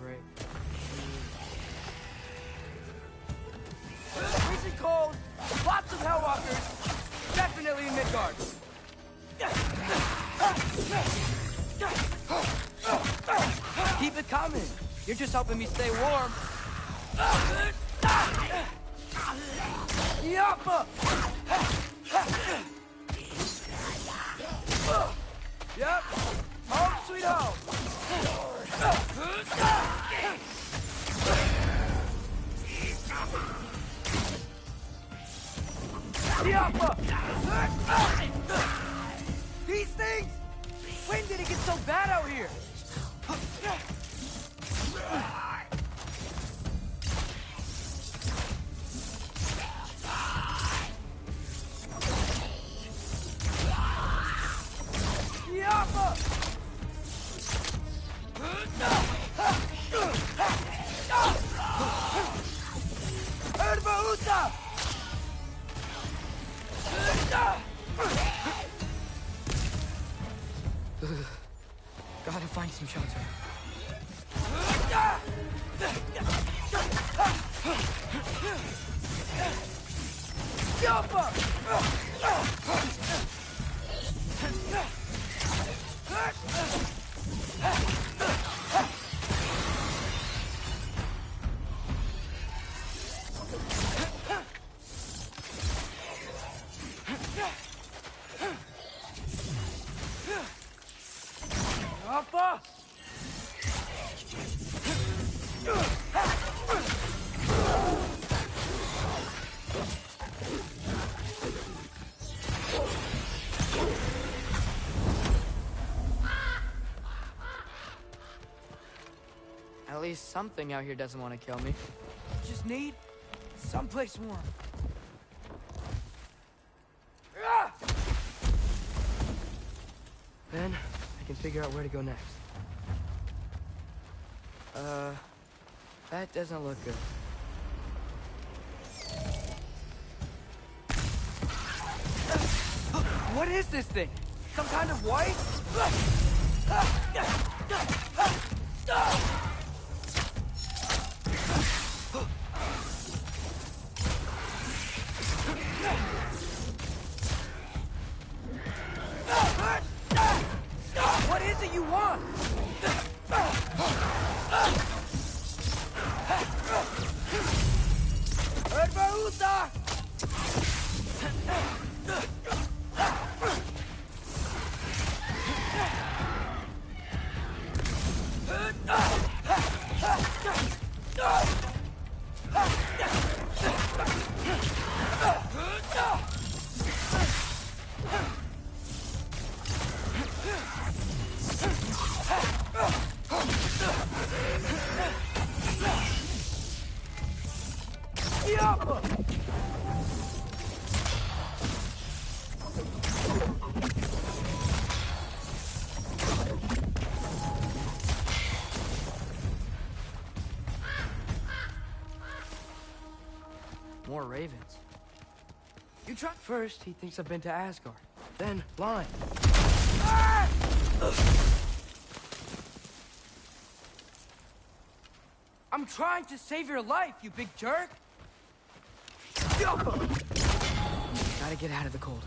Great. Freezing cold, lots of Hellwalkers, definitely in Midgard. Keep it coming. You're just helping me stay warm. Yappa! Yep. Home sweet home. Yappa! These things! When did it get so bad out here? Yappa! Erba Gotta find some shelter. At least something out here doesn't want to kill me. Just need someplace warm. Then I can figure out where to go next. That doesn't look good. What is this thing? Some kind of white? What is it you want? Erbaúta! More ravens. You try first, he thinks I've been to Asgard. Then blind. Ah! I'm trying to save your life, you big jerk! Gotta get out of the cold.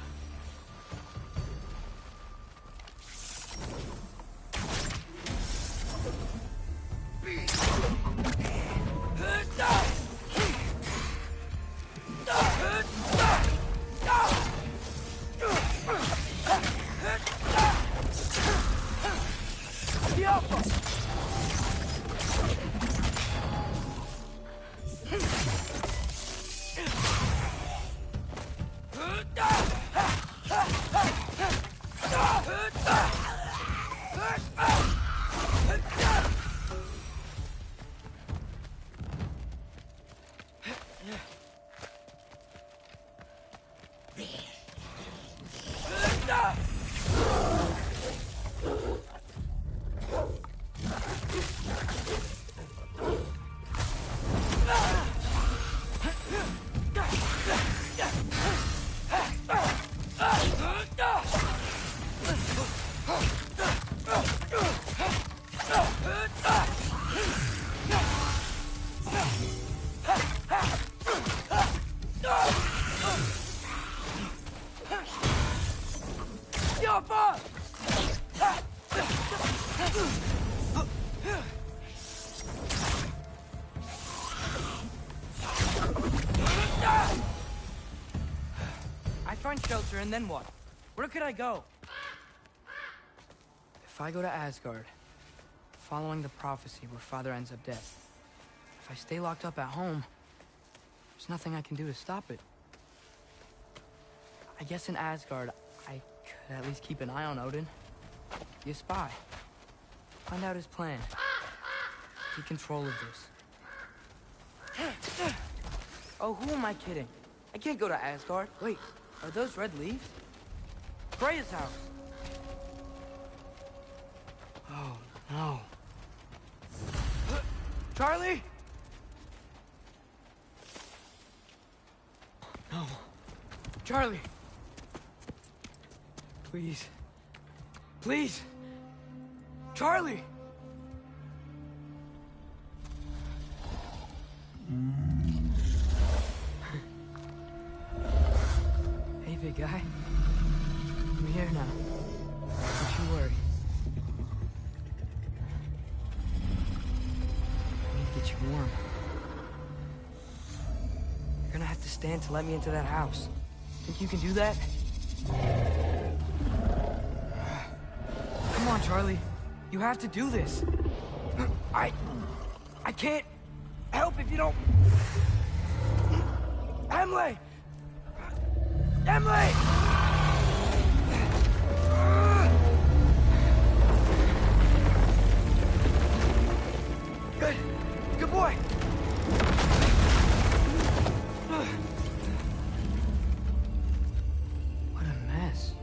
I find shelter, and then what? Where could I go? If I go to Asgard, following the prophecy where Father ends up dead, if I stay locked up at home, there's nothing I can do to stop it. I guess in Asgard, I could at least keep an eye on Odin. Be a spy. Find out his plan. Take control of this. Oh, who am I kidding? I can't go to Asgard. Wait, are those red leaves? Freya's house. Oh, no. Charlie? No. Charlie. Please. Please. Charlie! Hey, big guy. I'm here now. Don't you worry. I need to get you warm. You're gonna have to stand to let me into that house. Think you can do that? Come on, Charlie. You have to do this. I can't help if you don't... Emily! Emily! Good. Good boy. What a mess.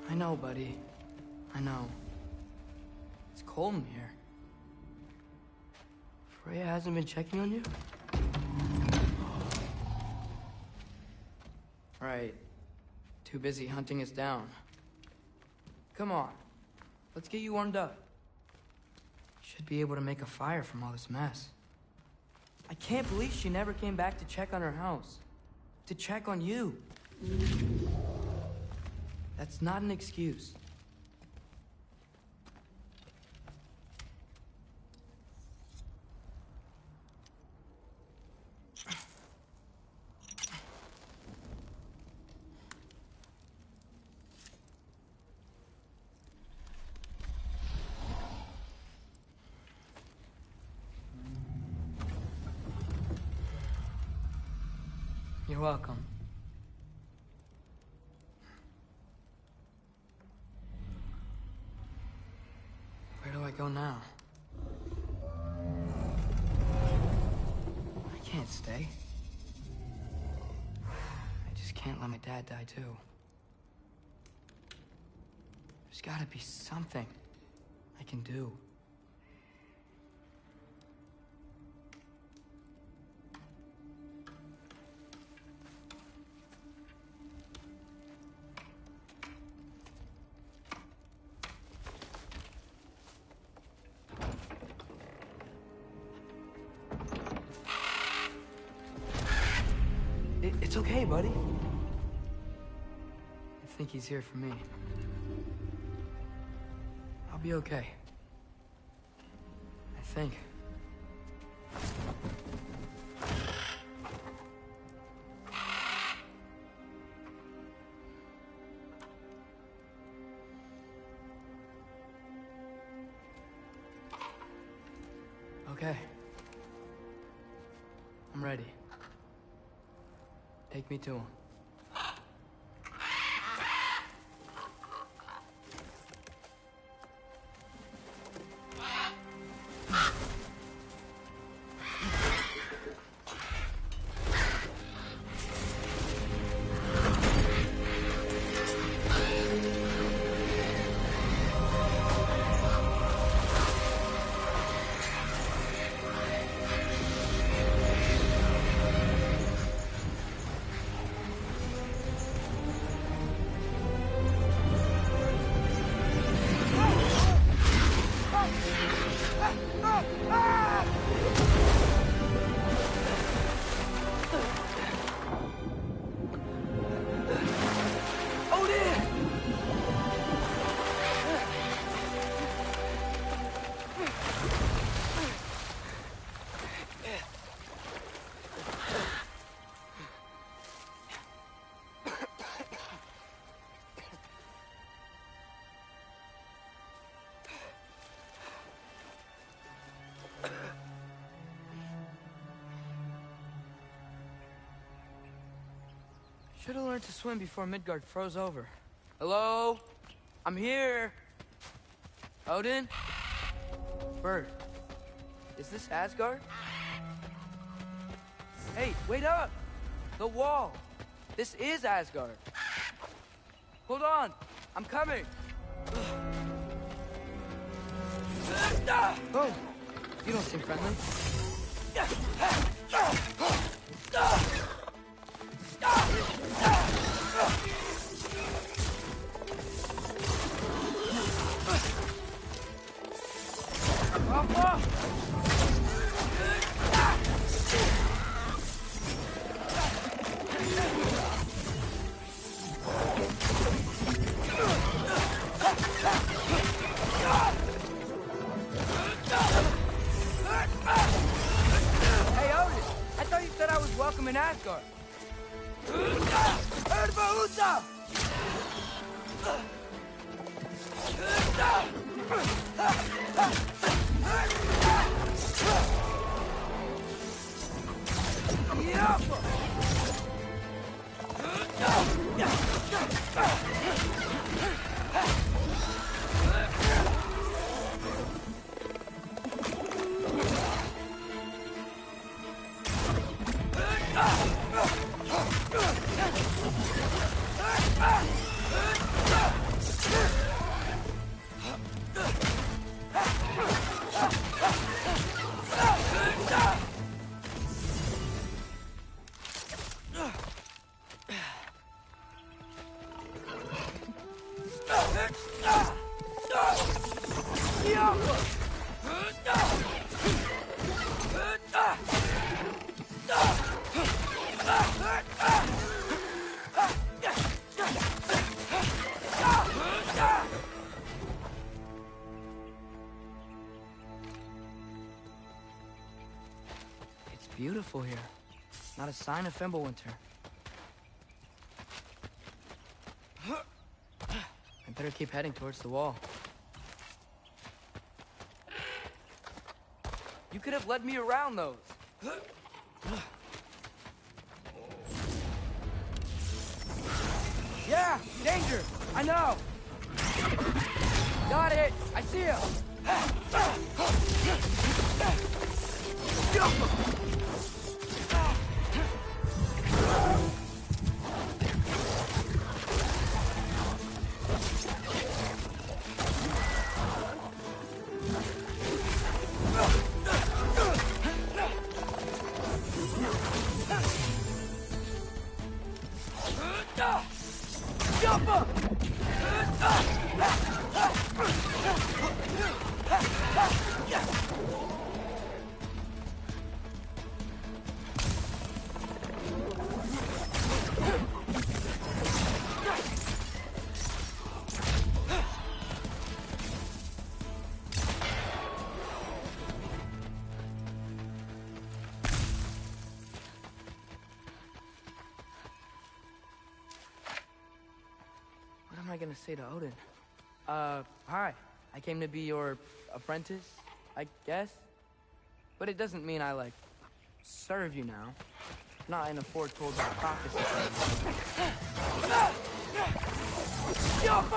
I know, buddy. I know. It's cold in here. Freya hasn't been checking on you? Right. Too busy hunting us down. Come on. Let's get you warmed up. Should be able to make a fire from all this mess. I can't believe she never came back to check on her house. To check on you. That's not an excuse. You're welcome. Where do I go now? I can't stay. I just can't let my dad die too. There's gotta be something I can do. It's okay, buddy. I think he's here for me. I'll be okay. I think. Okay. I'm ready. Take me to him. Should have learned to swim before Midgard froze over. Hello? I'm here. Odin? Bird. Is this Asgard? Hey, wait up! The wall! This is Asgard. Hold on! I'm coming! Oh! You don't seem friendly. Hey, Odin! I thought you said I was welcome in Asgard. It's beautiful here. Not a sign of Fimbulwinter. I better keep heading towards the wall. You could have led me around those. Yeah, danger! I know! Got it! I see him! gonna say to Odin? Hi. I came to be your apprentice, I guess? But it doesn't mean I, like, serve you now. Not in a foretold by prophecy. Jump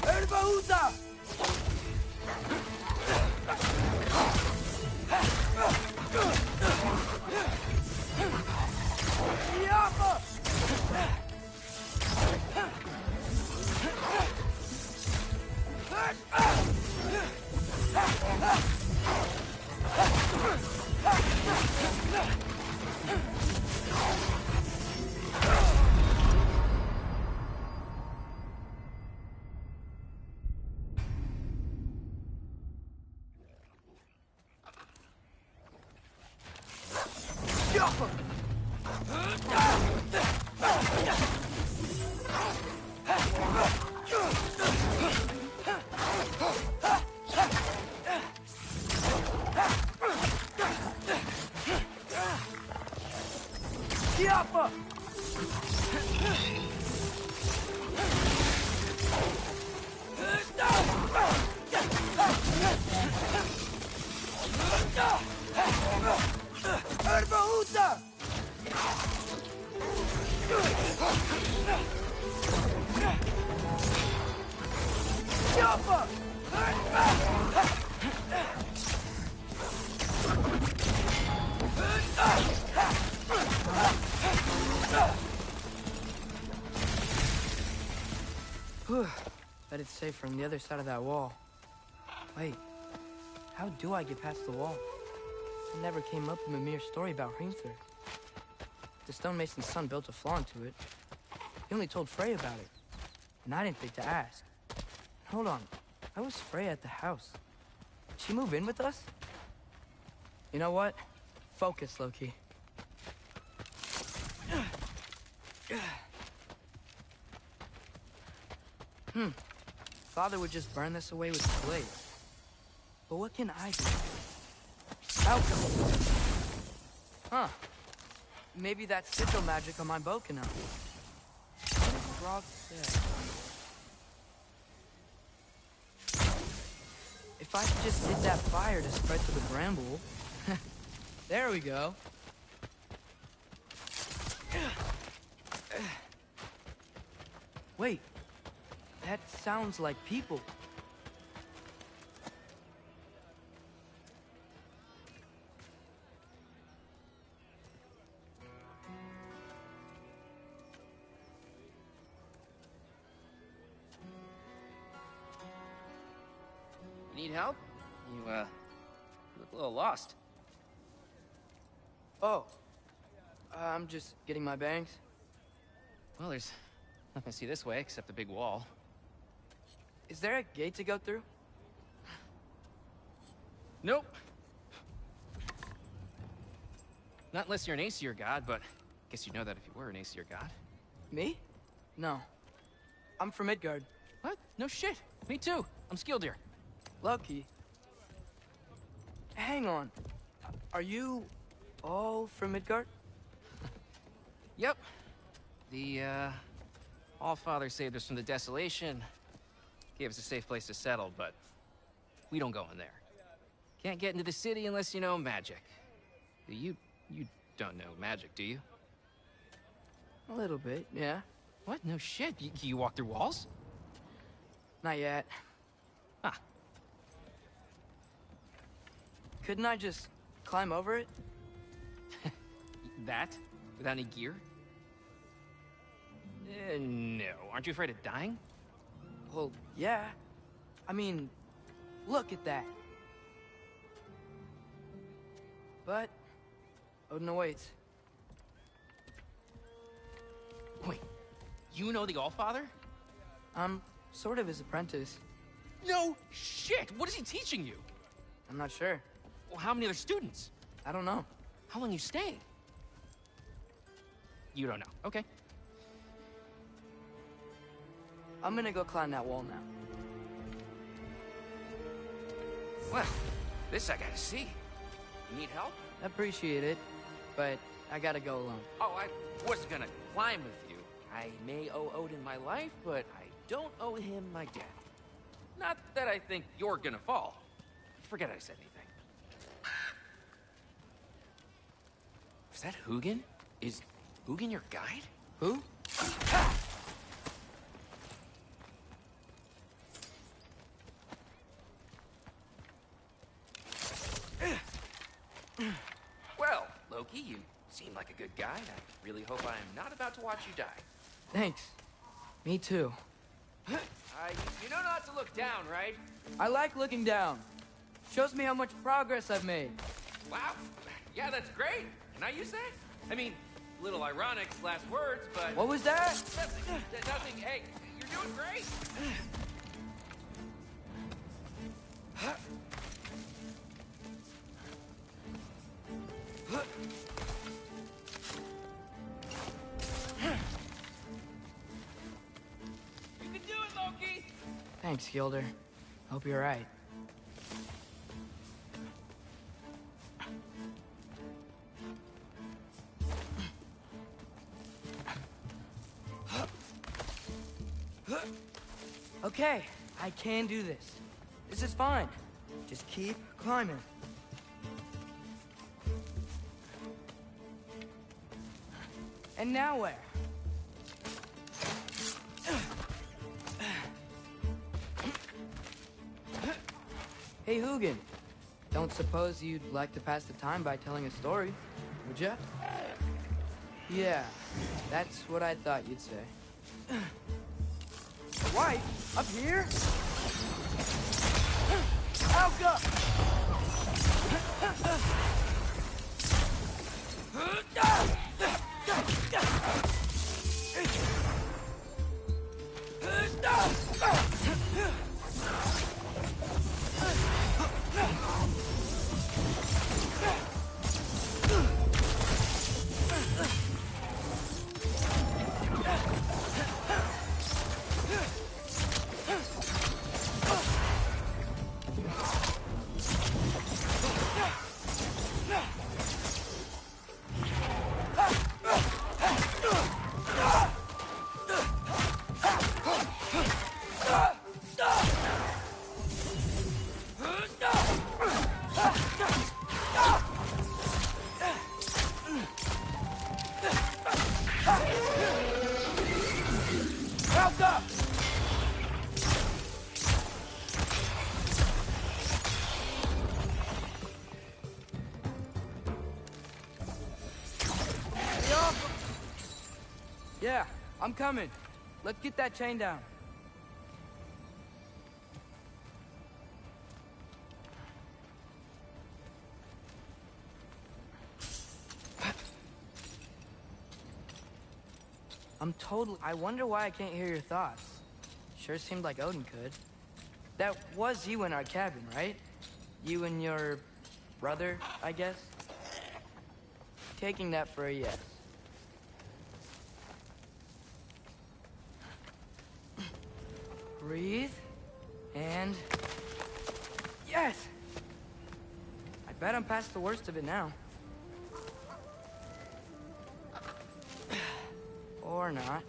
Erbaúta! Bet it's safe from the other side of that wall. Wait, how do I get past the wall? It never came up in Mimir's story about Hrimthur. The stonemason's son built a flaw into it. He only told Freya about it, and I didn't think to ask. Hold on, how was Freya at the house? Did she move in with us? You know what? Focus, Loki. Father would just burn this away with his blade. But what can I do? Alchemy! Huh. Maybe that sigil magic on my bow can help. What does Grog say? If I could just get that fire to spread to the bramble... There we go. Wait. That sounds like people. You need help? You look a little lost. Oh. I'm just getting my bearings. Well, there's nothing to see this way except the big wall. Is there a gate to go through? Nope. Not unless you're an Aesir god, but I guess you'd know that if you were an Aesir god. Me? No. I'm from Midgard. What? No shit. Me too. I'm Skildir. Lucky. Hang on. Are you all from Midgard? Yep. The, Allfather saved us from the desolation. Gave us a safe place to settle, but we don't go in there. Can't get into the city unless you know magic. You don't know magic, do you? A little bit, yeah. What? No shit. You walk through walls? Not yet. Huh. Couldn't I just climb over it? That? Without any gear? No. Aren't you afraid of dying? Well, yeah. I mean, look at that. But Odin awaits. Wait, you know the Allfather? I'm sort of his apprentice. No shit! What is he teaching you? I'm not sure. Well, how many other students? I don't know. How long you stay? You don't know. Okay. I'm gonna go climb that wall now. Well, this I gotta see. You need help? Appreciate it, but I gotta go alone. Oh, I was gonna climb with you. I may owe Odin my life, but I don't owe him my death. Not that I think you're gonna fall. Forget I said anything. Is that Hugin? Is Hugin your guide? Who? Well, Loki, you seem like a good guy. I really hope I am not about to watch you die. Thanks. Me too. You know not to look down, right? I like looking down. Shows me how much progress I've made. Wow. Yeah, that's great. Can I use that? I mean, a little ironic last words, but... What was that? Nothing. Hey, you're doing great. You can do it, Loki! Thanks, Gilder. Hope you're right. Okay, I can do this. This is fine. Just keep climbing. And now where? Hey, Hugin. Don't suppose you'd like to pass the time by telling a story, would ya? Yeah, that's what I thought you'd say. Wife? Up here? Alka! Yeah, I'm coming. Let's get that chain down. I wonder why I can't hear your thoughts. Sure seemed like Odin could. That was you in our cabin, right? You and your brother, I guess? Taking that for a yes. Breathe. And... yes! I bet I'm past the worst of it now. Or not.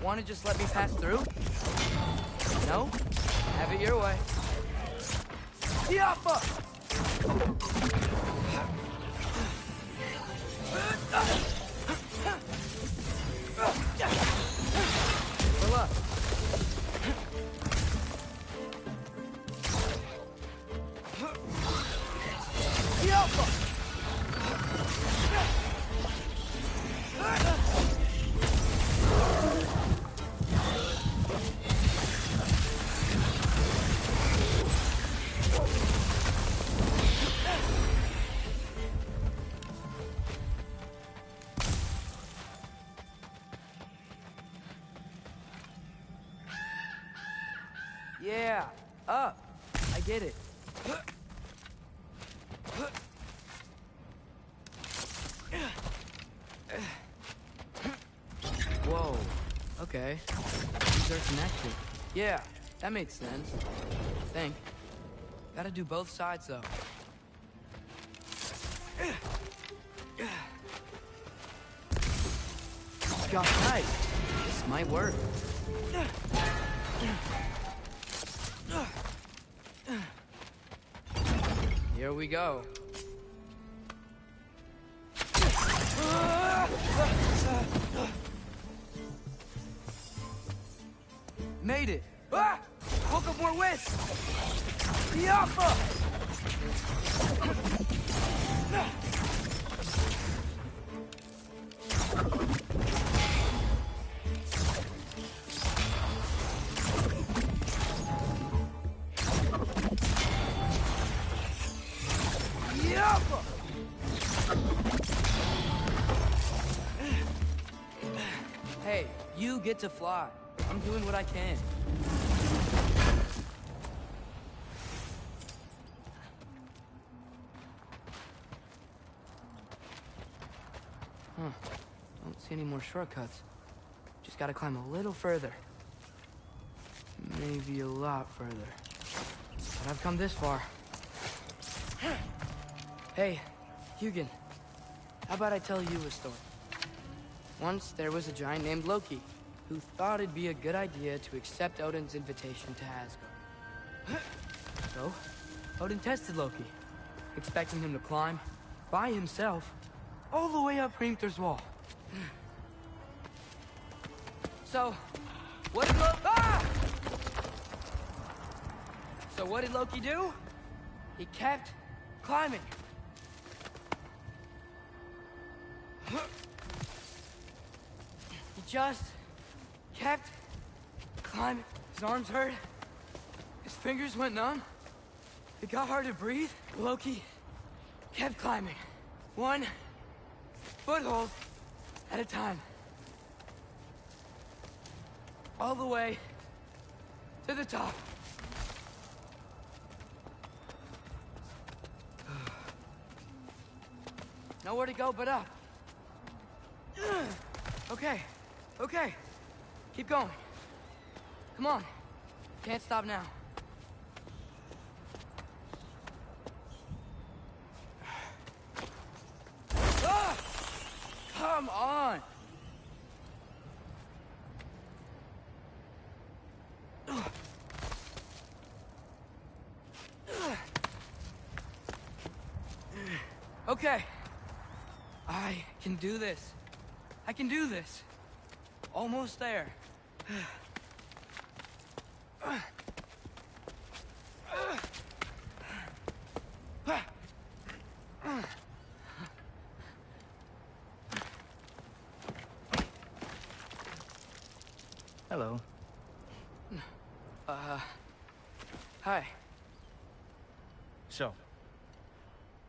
Wanna just let me pass through? No? Have it your way. Tiafa! For luck. Tiafa! Yeah, up. I get it. Okay. These are connected. Yeah, that makes sense. I think. Gotta do both sides, though. Gosh, nice. This might work. Here we go. Made it. Ah! Woke up more whisk. The Alpha! Hey, you get to fly. I'm doing what I can. Huh. Don't see any more shortcuts. Just gotta climb a little further. Maybe a lot further. But I've come this far. Hey, Hugin. How about I tell you a story? Once there was a giant named Loki, who thought it'd be a good idea to accept Odin's invitation to Asgard. So, Odin tested Loki, expecting him to climb, by himself, all the way up Hrimthur's wall. So, what did Loki do? He kept climbing. He just kept climbing. His arms hurt. His fingers went numb. It got hard to breathe. Loki kept climbing. One foothold at a time. All the way to the top. Nowhere to go but up. Okay. Okay. Keep going. Come on. Can't stop now. Ah! Come on! Okay. I can do this. I can do this. Almost there. Hello. Hi. So,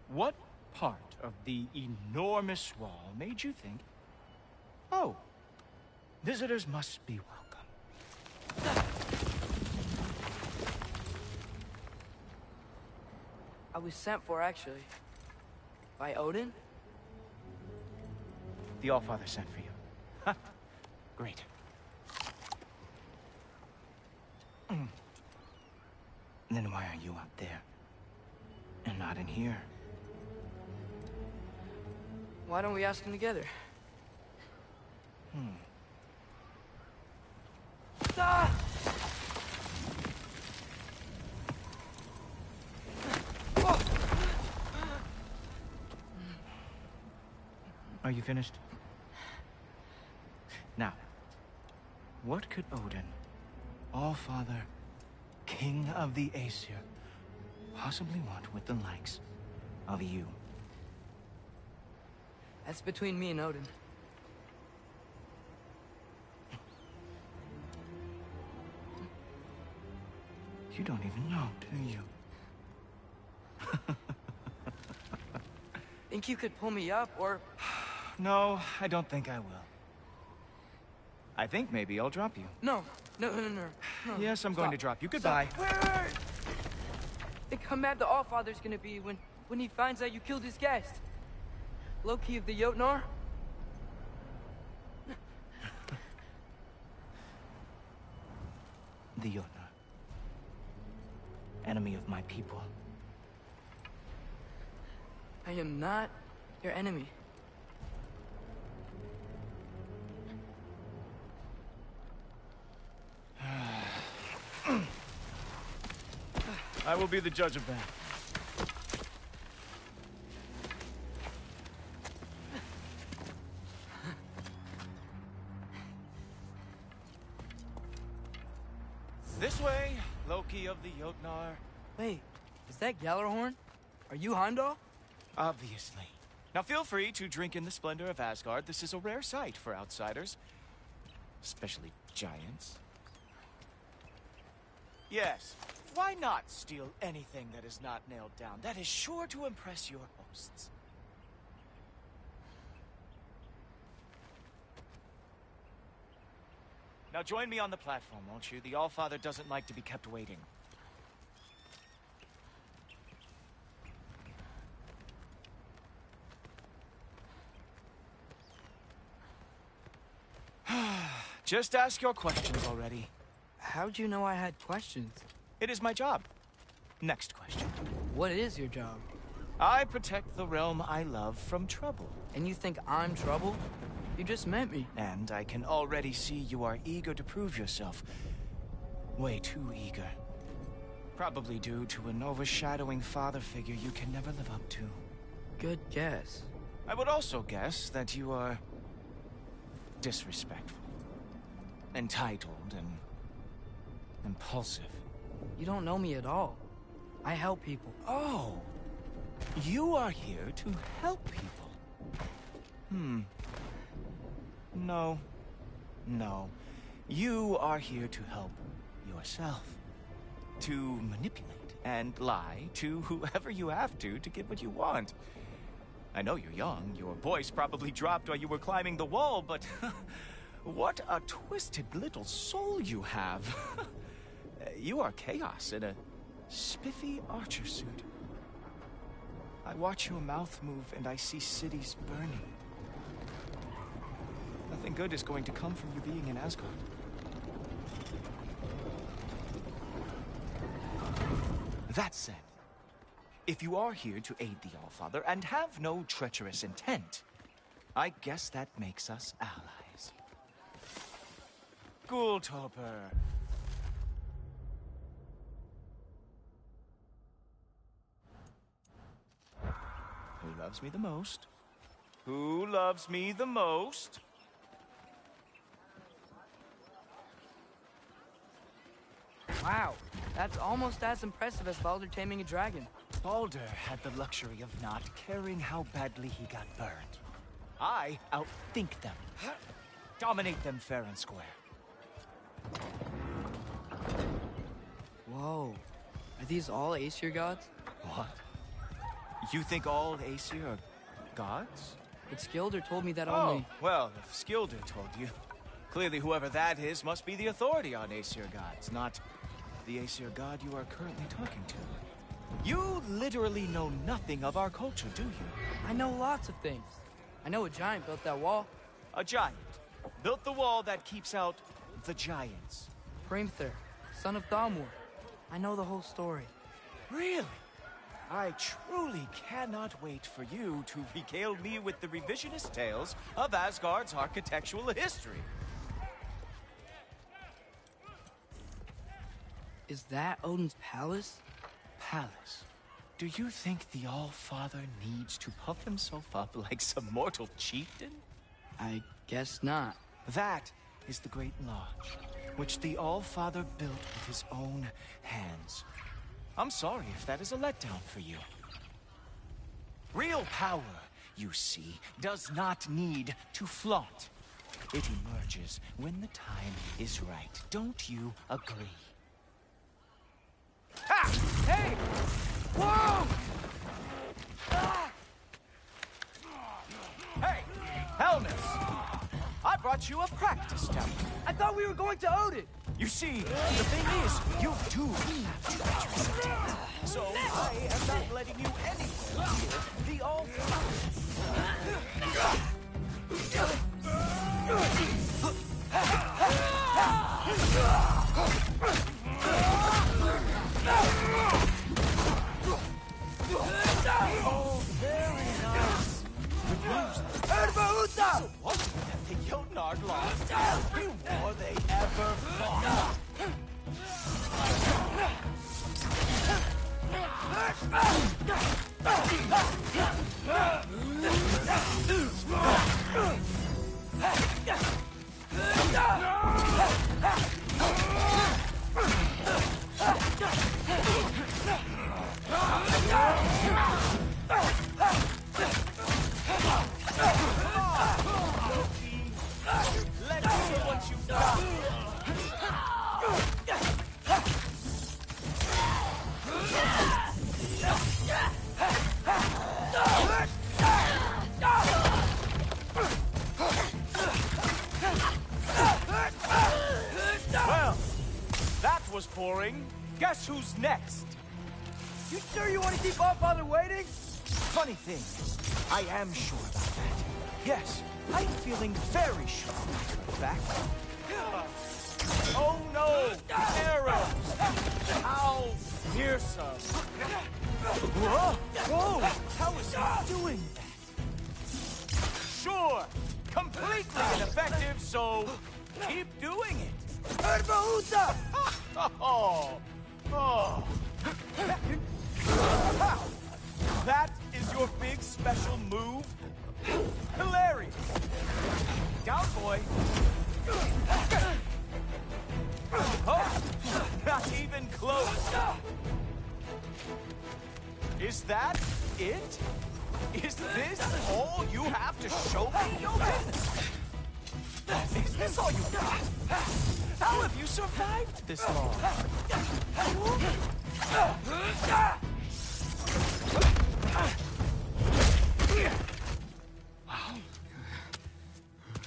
what part of the enormous wall made you think, oh, visitors must be welcome? I was sent for, actually. By Odin? The Allfather sent for you. Huh. Great. Then why are you up there? And not in here? Why don't we ask him together? Ah! Are you finished? Now, what could Odin, Allfather, King of the Aesir, possibly want with the likes of you? That's between me and Odin. You don't even know, do you? Think you could pull me up, or... No, I don't think I will. I think maybe I'll drop you. No. Yes, I'm going to drop you. Goodbye. Wait. Think how mad the Allfather's gonna be when he finds out you killed his guest. Loki of the Jotnar? the Jotnar. Enemy of my people. I am not your enemy. I will be the judge of that. This way, Loki of the Jotnar. Wait, is that Gjallarhorn? Are you Heimdall? Obviously. Now feel free to drink in the splendor of Asgard. This is a rare sight for outsiders. Especially giants. Yes, why not steal anything that is not nailed down? That is sure to impress your hosts. Now join me on the platform, won't you? The Allfather doesn't like to be kept waiting. Just ask your questions already. How'd you know I had questions? It is my job. Next question. What is your job? I protect the realm I love from trouble. And you think I'm trouble? You just met me. And I can already see you are eager to prove yourself. Way too eager. Probably due to an overshadowing father figure you can never live up to. Good guess. I would also guess that you are disrespectful, entitled, and impulsive. You don't know me at all. I help people. Oh, you are here to help people. No. No. You are here to help yourself. To manipulate and lie to whoever you have to get what you want. I know you're young. Your voice probably dropped while you were climbing the wall, but what a twisted little soul you have. You are chaos in a spiffy archer suit. I watch your mouth move and I see cities burning. Nothing good is going to come from you being in Asgard. That said, if you are here to aid the Allfather and have no treacherous intent, I guess that makes us allies. Ghoultoper. Who loves me the most? Who loves me the most? Wow, that's almost as impressive as Baldur taming a dragon. Baldur had the luxury of not caring how badly he got burned. I outthink them. Dominate them fair and square. Whoa. Are these all Aesir gods? What? You think all Aesir are gods? But Skilder told me that Oh, only... well, if Skilder told you, clearly whoever that is must be the authority on Aesir gods, not the Aesir god you are currently talking to. You literally know nothing of our culture, do you? I know lots of things. I know a giant built that wall. A giant built the wall that keeps out the giants. Hrimthur, son of Thalmor. I know the whole story. Really? I truly cannot wait for you to regale me with the revisionist tales of Asgard's architectural history. Is that Odin's palace? Palace? Do you think the All-Father needs to puff himself up like some mortal chieftain? I guess not. That is the Great Lodge, which the All-Father built with his own hands. I'm sorry if that is a letdown for you. Real power, you see, does not need to flaunt. It emerges when the time is right. Don't you agree? Ha! Hey! Whoa! Ah! Hey, Helmus! I brought you a practice down. I thought we were going to Odin! You see, the thing is, you do have treacherous intent. So I am not letting you anywhere near the All-Father. Guess who's next? You sure you want to keep our father waiting? Funny thing, I am sure about that. Yes, I'm feeling very sure, in fact. Oh no! Arrows! How fearsome! Whoa! Whoa! How is he doing that? Sure! Completely ineffective, so keep doing it! Herbahuta! Oh! Oh! That is your big special move? Hilarious! Down, boy! Oh! Not even close! Is that it? Is this all you have to show me, Jotun? Is this all you got? How have you survived this long? Wow.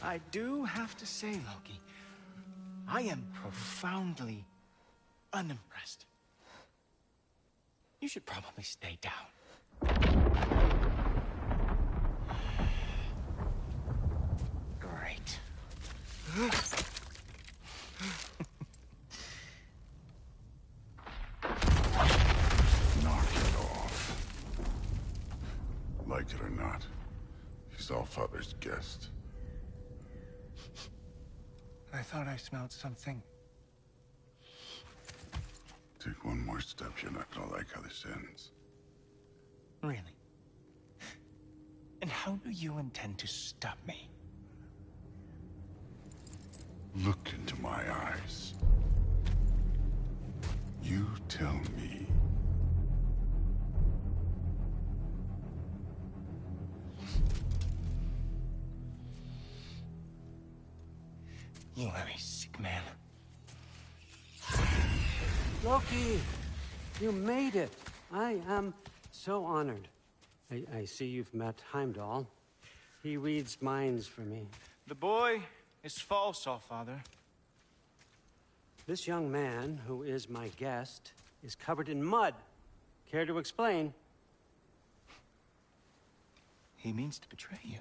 I do have to say, Loki, I am profoundly unimpressed. You should probably stay down. Great. Knock it off. Like it or not, he's Allfather's guest. I thought I smelled something. Take one more step, you're not gonna like how this ends. Really? And how do you intend to stop me? Look into my eyes. You tell me. You are a sick man. Loki, you made it. I am so honored. I see you've met Heimdall. He reads minds for me. The boy is false, Allfather. This young man, who is my guest, is covered in mud. Care to explain? He means to betray you.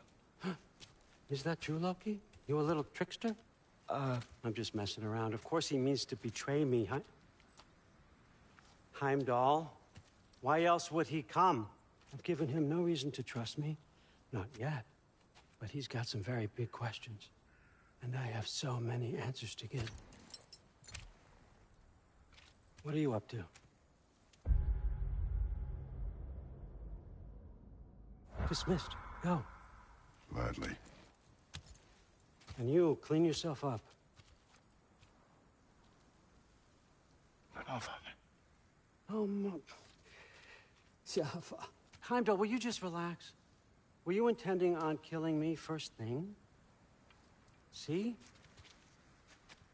Is that true, Loki? You a little trickster? I'm just messing around. Of course he means to betray me, huh? Heimdall? Why else would he come? I've given him no reason to trust me. Not yet. But he's got some very big questions. And I have so many answers to give. What are you up to? Dismissed. Go. Gladly. And you, clean yourself up. But Allfather. Oh, Jaffa. Heimdall, will you just relax? Were you intending on killing me first thing? See?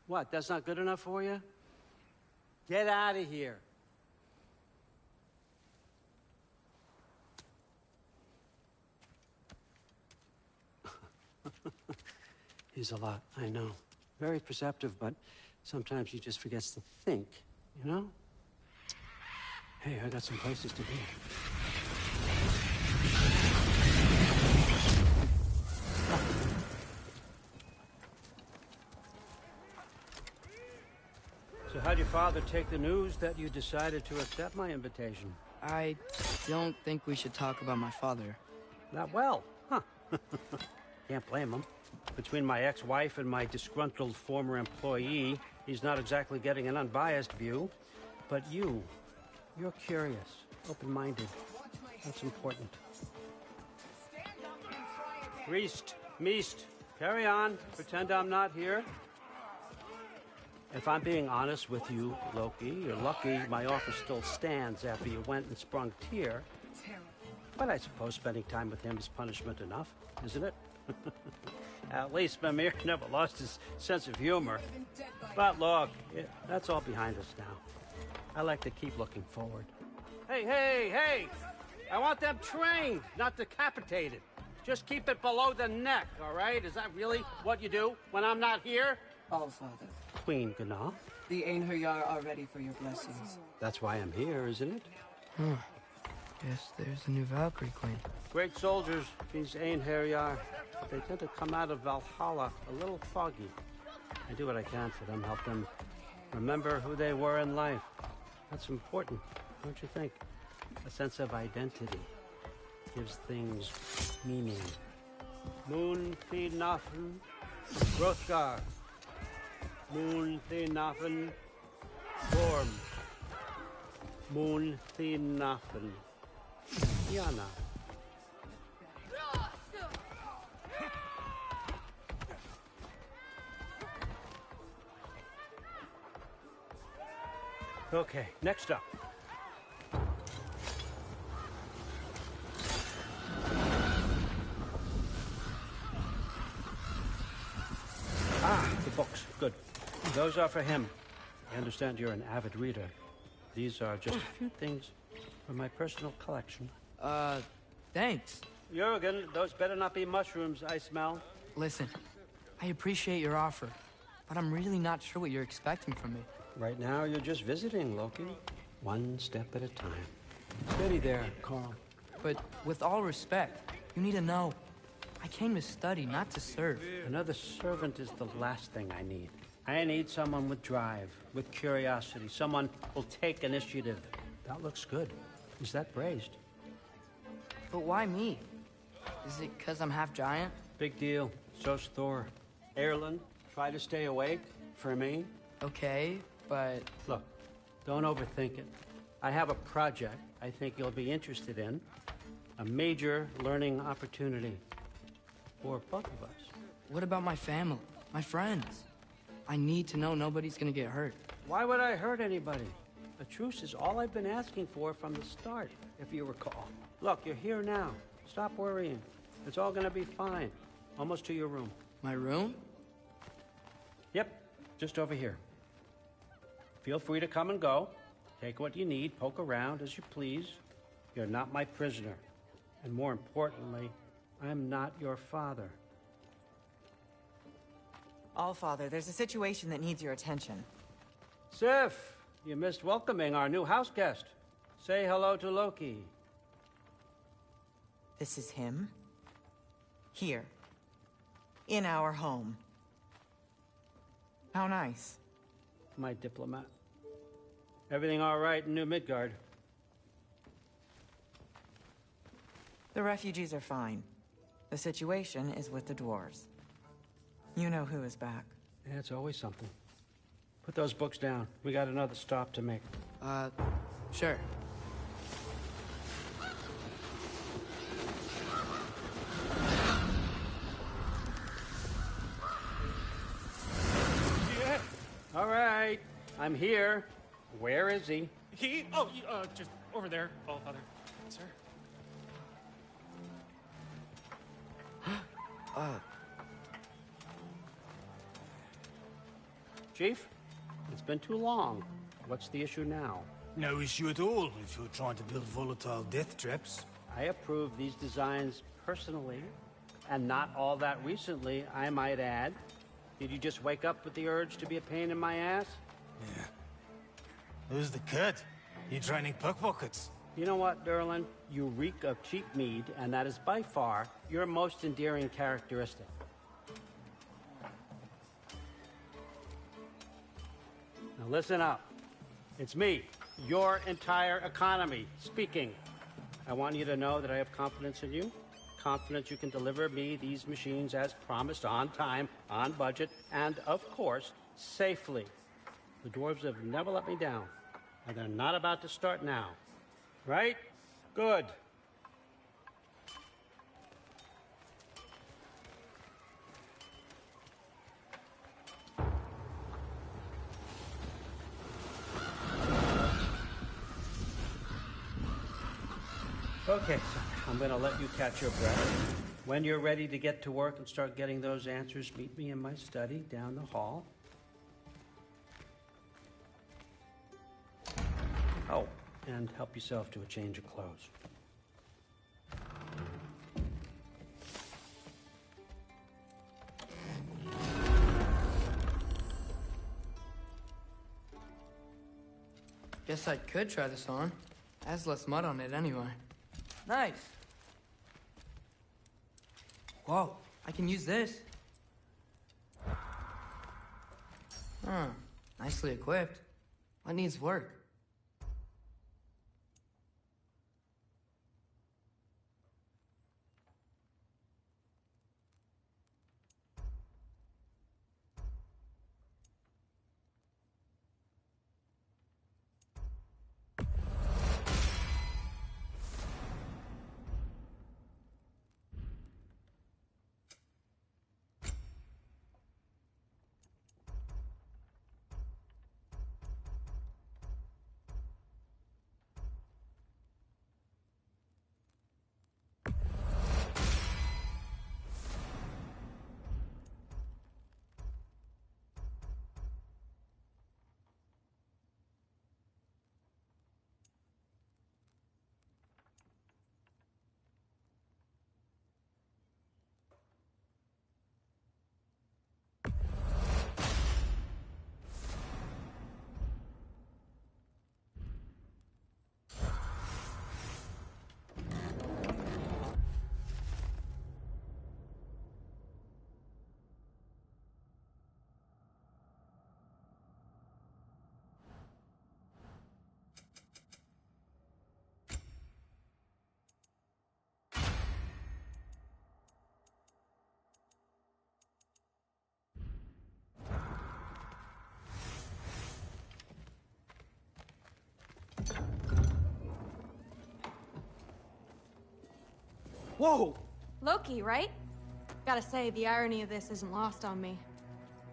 What, that's not good enough for you? Get out of here. He's a lot, I know. Very perceptive, but sometimes he just forgets to think, you know? Hey, I got some places to be. So how'd your father take the news that you decided to accept my invitation? I don't think we should talk about my father. Not well, huh? Can't blame him. Between my ex-wife and my disgruntled former employee, he's not exactly getting an unbiased view. But you're curious, open-minded. That's important. Priest, Meest, carry on. Pretend I'm not here. If I'm being honest with you, Loki, you're lucky my offer still stands after you went and sprung Tyr. But I suppose spending time with him is punishment enough, isn't it? At least Mimir never lost his sense of humor. But look, that's all behind us now. I like to keep looking forward. Hey! I want them trained, not decapitated. Just keep it below the neck, all right? Is that really what you do when I'm not here? All Father. Queen Gná. The Einherjar are ready for your blessings. That's why I'm here, isn't it? Guess there's a new Valkyrie Queen. Great soldiers, these Einherjar. But they tend to come out of Valhalla a little foggy. I do what I can for them, help them remember who they were in life. That's important, don't you think? A sense of identity gives things meaning. Moon Thinafen, Hrothgar. Moon Thinafen, Gorm. Moon Thinafen, Yana. Okay, next up. The books. Good. Those are for him. I understand you're an avid reader. These are just a few things from my personal collection. Thanks. Jurgen, those better not be mushrooms I smell. Listen, I appreciate your offer, but I'm really not sure what you're expecting from me. Right now, you're just visiting, Loki. One step at a time. Steady there, Carl. But with all respect, you need to know, I came to study, not to serve. Another servant is the last thing I need. I need someone with drive, with curiosity, someone who'll take initiative. That looks good. Is that braised? But why me? Is it because I'm half giant? Big deal. So's Thor. Erlen, try to stay awake for me. Okay, but... Look, don't overthink it. I have a project I think you'll be interested in. A major learning opportunity for both of us. What about my family? My friends? I need to know nobody's gonna get hurt. Why would I hurt anybody? A truce is all I've been asking for from the start, if you recall. Look, you're here now. Stop worrying. It's all gonna be fine. Almost to your room. My room? Yep, just over here. Feel free to come and go. Take what you need, poke around as you please. You're not my prisoner. And more importantly, I'm not your father. Allfather, there's a situation that needs your attention. Sif, you missed welcoming our new house guest. Say hello to Loki. This is him? Here. In our home. How nice. My diplomat. Everything all right in New Midgard? The refugees are fine. The situation is with the dwarves. You know who is back. Yeah, it's always something. Put those books down. We got another stop to make. Sure. Yeah. All right. I'm here. Where is he? Just over there, Allfather. Sir? Chief, it's been too long. What's the issue now? No issue at all if you're trying to build volatile death traps. I approve these designs personally, and not all that recently, I might add. Did you just wake up with the urge to be a pain in my ass? Yeah. Who's the kid? You training pickpockets? You know what, Derlin? You reek of cheap mead, and that is by far your most endearing characteristic. Now listen up. It's me, your entire economy, speaking. I want you to know that I have confidence in you. Confidence you can deliver me these machines as promised, on time, on budget, and, of course, safely. The dwarves have never let me down, and they're not about to start now. Right? Good. Okay, son, I'm gonna let you catch your breath. When you're ready to get to work and start getting those answers, meet me in my study down the hall. Oh, and help yourself to a change of clothes. Guess I could try this on. Has less mud on it anyway. Nice. Whoa, I can use this. Huh, nicely equipped. What needs work? Whoa! Loki, right? Gotta say, the irony of this isn't lost on me.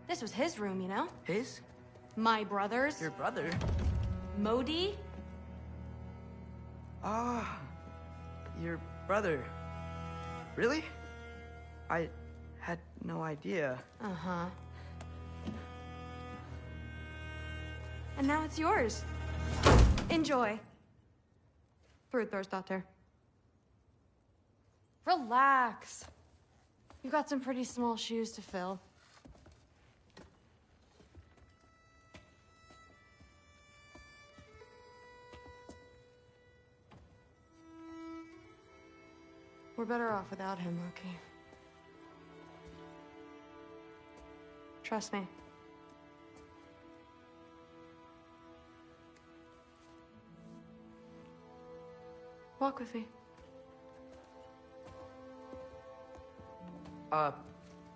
This was his room, you know? His? My brother's. Your brother? Modi? Ah, your brother. Really? I had no idea. Uh-huh. And now it's yours. Enjoy. Daughter. Relax. You've got some pretty small shoes to fill. We're better off without him, Loki. Trust me. Walk with me.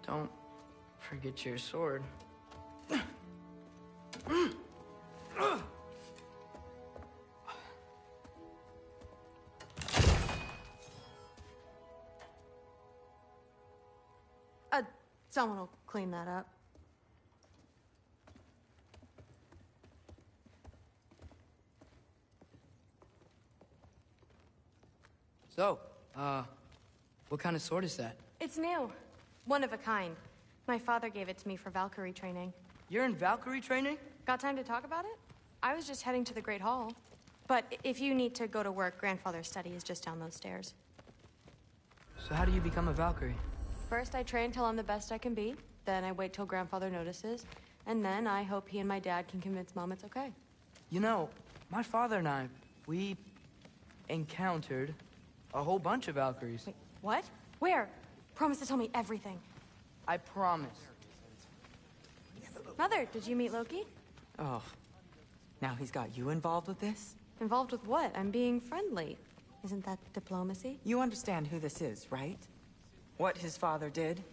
Don't forget your sword. Someone will clean that up. So, what kind of sword is that? It's new. One of a kind. My father gave it to me for Valkyrie training. You're in Valkyrie training? Got time to talk about it? I was just heading to the Great Hall. But if you need to go to work, Grandfather's study is just down those stairs. So how do you become a Valkyrie? First, I train till I'm the best I can be. Then I wait till Grandfather notices. And then I hope he and my dad can convince Mom it's okay. You know, my father and I, we encountered a whole bunch of Valkyries. Wait, what? Where? Promise to tell me everything. I promise. Mother, did you meet Loki? Oh. Now he's got you involved with this? Involved with what? I'm being friendly. Isn't that diplomacy? You understand who this is, right? What his father did?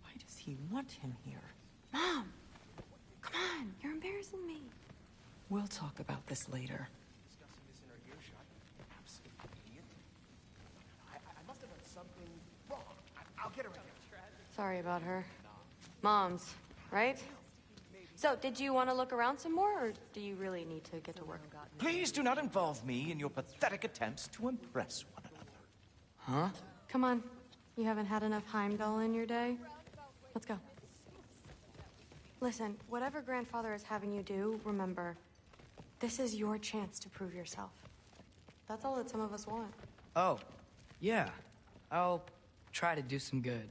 Why does he want him here? Mom! Come on, you're embarrassing me. We'll talk about this later. I must have done something wrong. I'll get her in there. Sorry about her. Moms, right? So, did you want to look around some more, or do you really need to get to work? Please do not involve me in your pathetic attempts to impress one another. Huh? Come on. You haven't had enough Heimdall in your day? Let's go. Listen, whatever Grandfather is having you do, remember, this is your chance to prove yourself. That's all that some of us want. Oh, yeah. I'll try to do some good.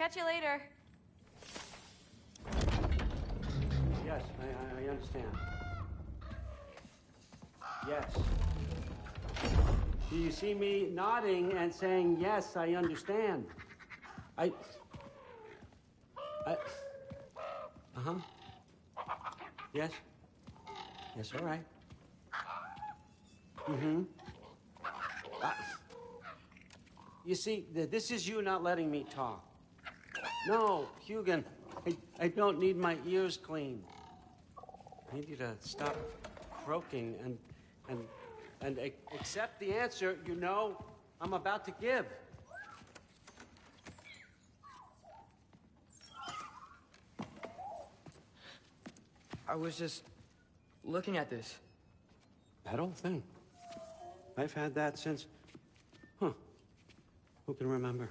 Catch you later. Yes, I understand. Yes. Do you see me nodding and saying, yes, I understand? Uh-huh. Yes? Yes, all right. Mm-hmm. You see, this is you not letting me talk. No, Hugin, I don't need my ears cleaned. I need you to stop croaking and accept the answer you know I'm about to give. I was just looking at this. That old thing. I've had that since... Who can remember?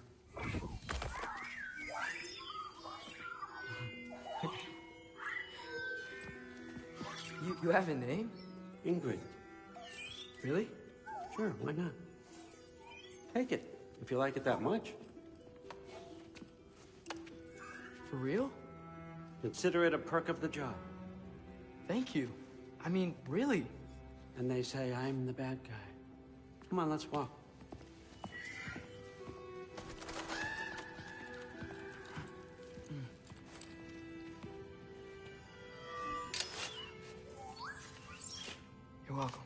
You have a name? Ingrid. Really? Sure, why not? Take it, if you like it that much. For real? Consider it a perk of the job. Thank you. I mean, really. And they say I'm the bad guy. Come on, let's walk. You're welcome.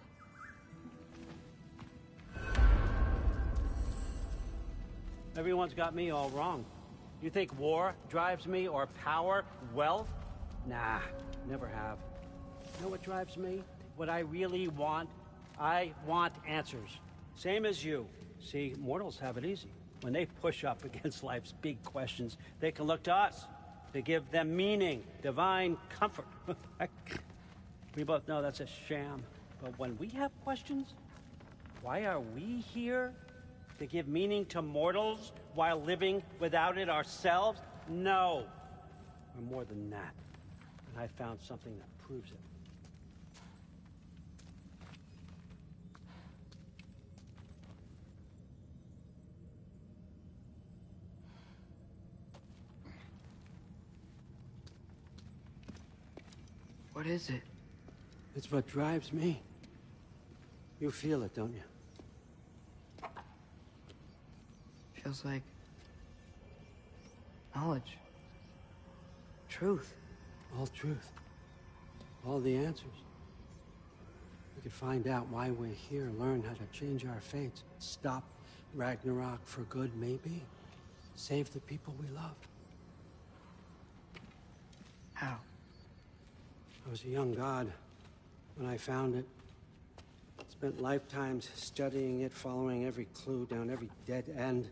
Everyone's got me all wrong. You think war drives me, or power, wealth? Nah, never have. You know what drives me? What I really want? I want answers. Same as you. See, mortals have it easy. When they push up against life's big questions, they can look to us to give them meaning, divine comfort. We both know that's a sham. But when we have questions, why are we here? To give meaning to mortals while living without it ourselves? No. We're more than that. And I found something that proves it. What is it? It's what drives me. You feel it, don't you? Feels like knowledge. Truth. All truth. All the answers. We could find out why we're here, learn how to change our fates, stop Ragnarok for good, maybe. Save the people we love. How? I was a young god when I found it. Spent lifetimes studying it, following every clue down every dead end,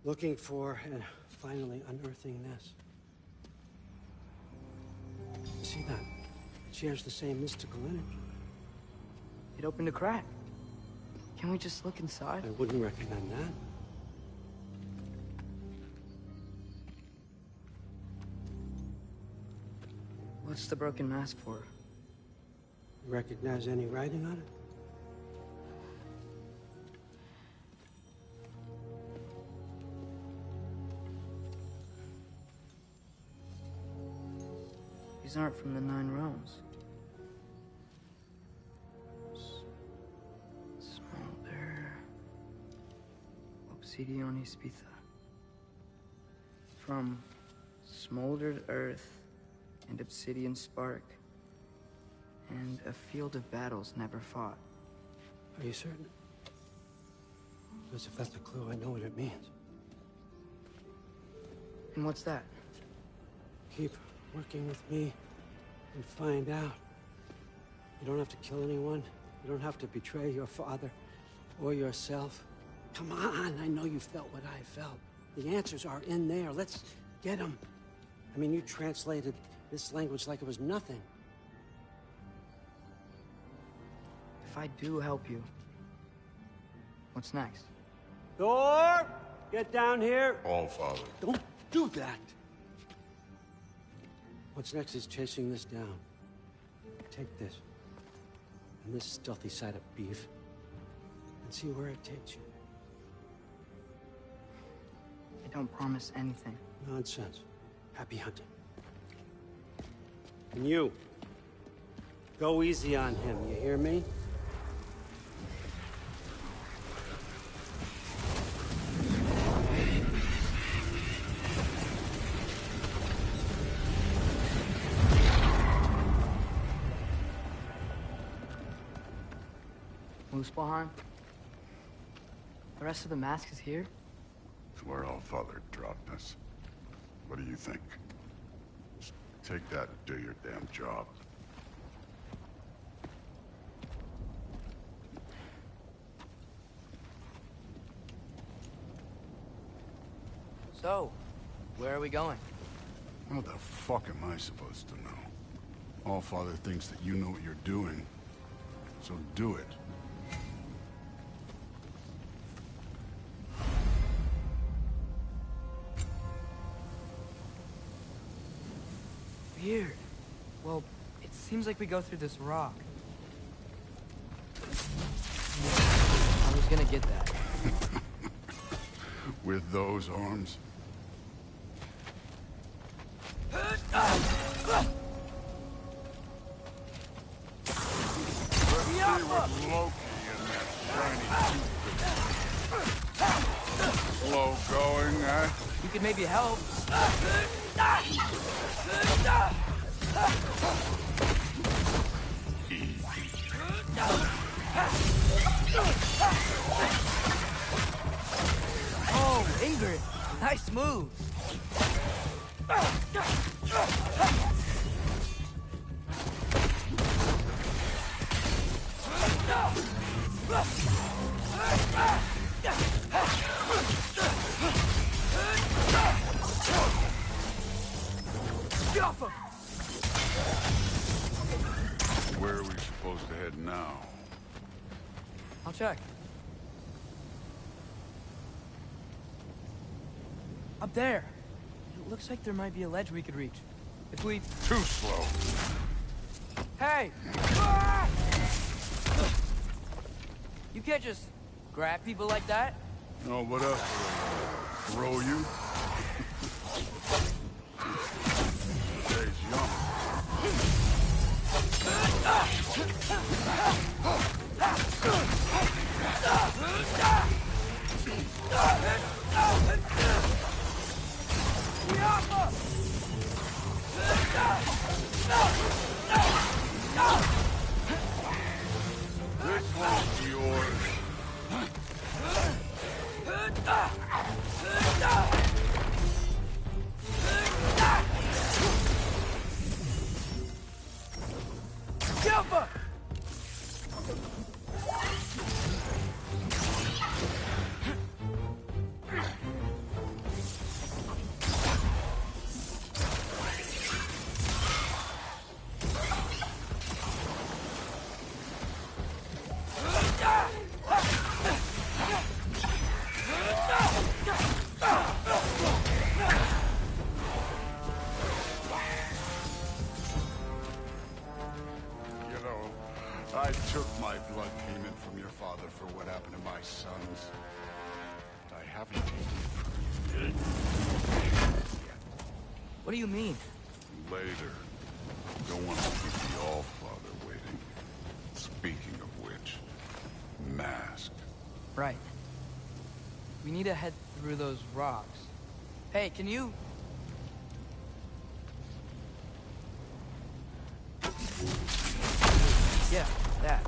looking for and finally unearthing this. See that? It shares the same mystical energy. It opened a crack. Can we just look inside? I wouldn't recommend that. What's the broken mask for? You recognize any writing on it? These aren't from the Nine Realms. Smolder. Obsidion Ispitha. From smoldered earth and obsidian spark, and a field of battles never fought. Are you certain? Because if that's a clue, I know what it means. And what's that? Keep working with me and find out. You don't have to kill anyone. You don't have to betray your father or yourself. Come on, I know you felt what I felt. The answers are in there. Let's get them. I mean, you translated this language like it was nothing. If I do help you, what's next? Thor! Get down here! All, Father. Don't do that! What's next is chasing this down. Take this, and this stealthy side of beef, and see where it takes you. I don't promise anything. Nonsense. Happy hunting. And you, go easy on him, you hear me? Muspelheim? The rest of the mask is here? It's where Allfather dropped us. What do you think? Just take that and do your damn job. So, where are we going? What the fuck am I supposed to know? Allfather thinks that you know what you're doing, so do it. Weird. Well, it seems like we go through this rock. I was gonna get that. With those arms? See with Loki and that shiny toothpick. Slow going, eh? You could maybe help. Oh, Ingrid, nice move. Where are we supposed to head now? I'll check. Up there. It looks like there might be a ledge we could reach. If we... Too slow. Hey! You can't just grab people like that. No, what else? Throw you? Today's young. This one's yours. I took my blood payment from your father for what happened to my sons. But I haven't taken it from you. What do you mean? Later. Don't want to keep the Allfather waiting. Speaking of which, mask. Right. We need to head through those rocks. Hey, can you... Yeah, that.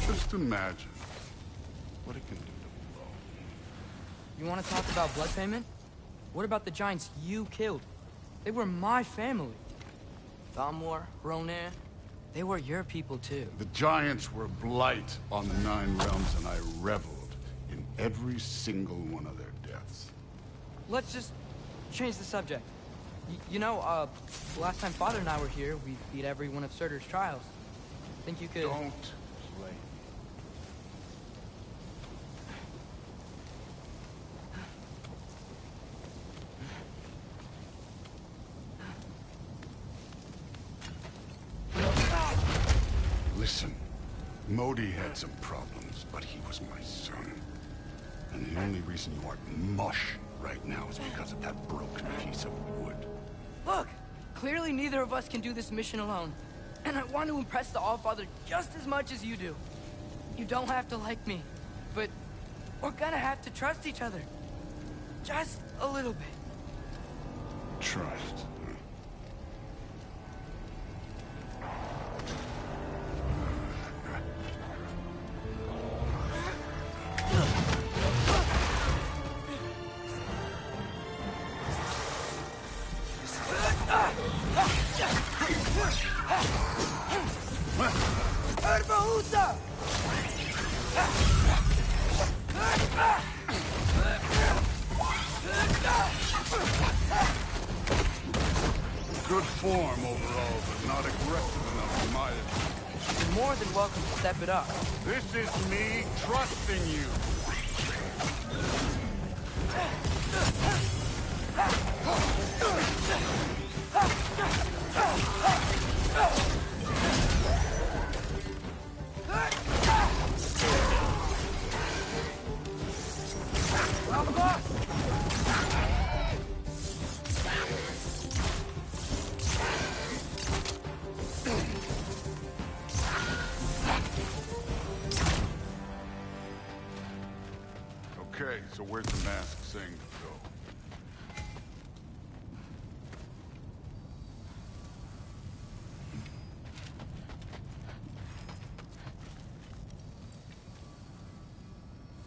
Just imagine what it can do to blow. You want to talk about blood payment? What about the giants you killed? They were my family. Thamur, Ronan, they were your people too. The giants were blight on the Nine Realms, and I reveled in every single one of their deaths. Let's just change the subject. You know, last time Father and I were here, we beat every one of Surtur's trials. Think you could... Don't play. Listen, Modi had some problems, but he was my son. And the only reason you aren't mush right now is because of that broken piece of wood. Look! Clearly neither of us can do this mission alone. And I want to impress the Allfather just as much as you do. You don't have to like me, but we're gonna have to trust each other. Just a little bit. Trust. Good form overall, but not aggressive enough in my opinion. You're more than welcome to step it up. This is me trusting you. Okay, so where's the mask saying to go?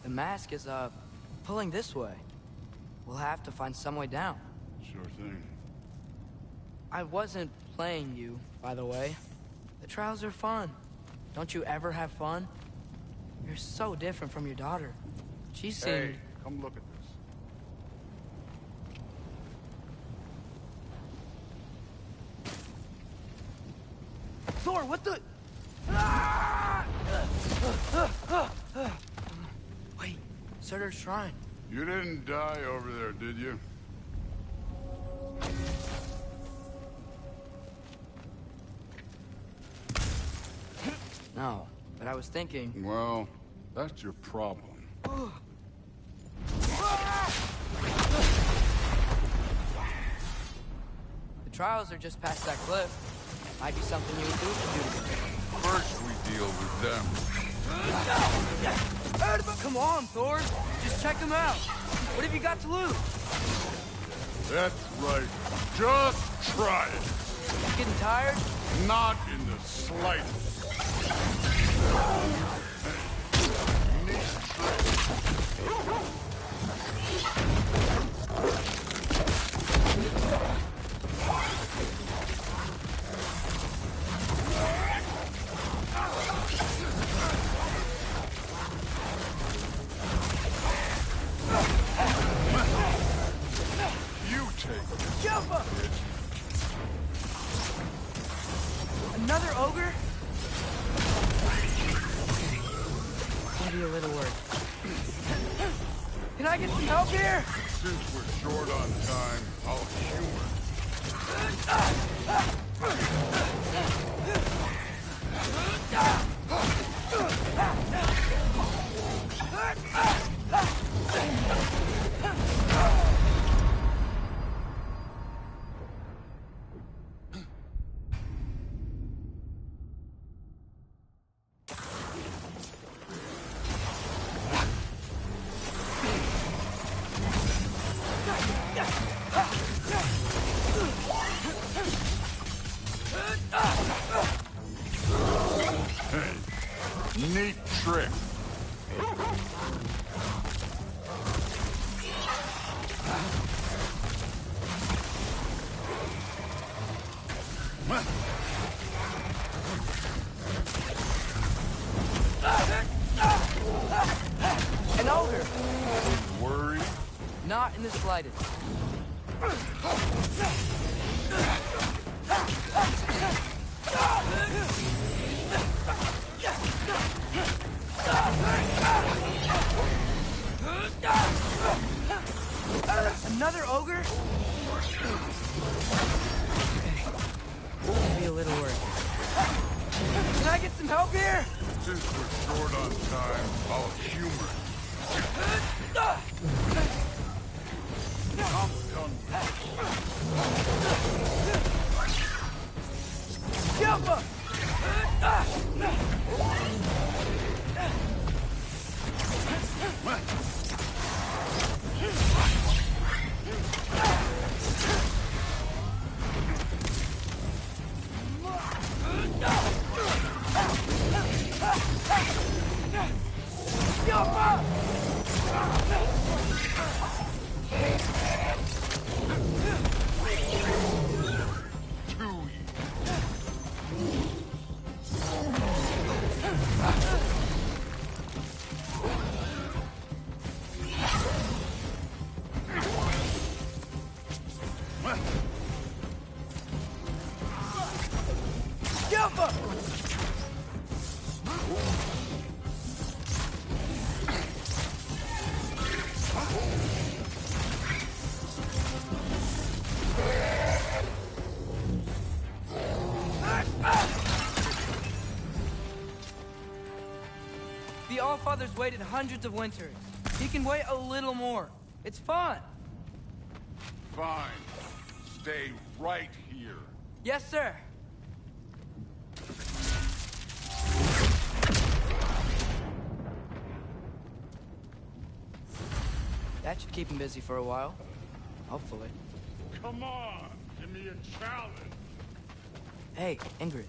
The mask is, pulling this way. We'll have to find some way down. Sure thing. I wasn't playing you, by the way. The trials are fun. Don't you ever have fun? You're so different from your daughter. She seemed... Hey, come look at this. Thor, what the... Wait, Surtur's shrine. You didn't die over there, did you? No, but I was thinking... Well, that's your problem. The trials are just past that cliff. Might be something you and Duke can do together. First we deal with them. Come on, Thor! Just check them out! What have you got to lose? That's right. Just try it. You getting tired? Not in the slightest. Another ogre? Maybe a little work. Can I get some help here? Since we're short on time, I'll humor. Neat trick. An ogre. Worried? Not in the slightest. Another ogre? Maybe a little work. Can I get some help here? Since we're short on time, I'll humor. father's waited hundreds of winters. He can wait a little more. It's fun. Fine. Stay right here. Yes, sir. That should keep him busy for a while. Hopefully. Come on, give me a challenge. Hey, Ingrid.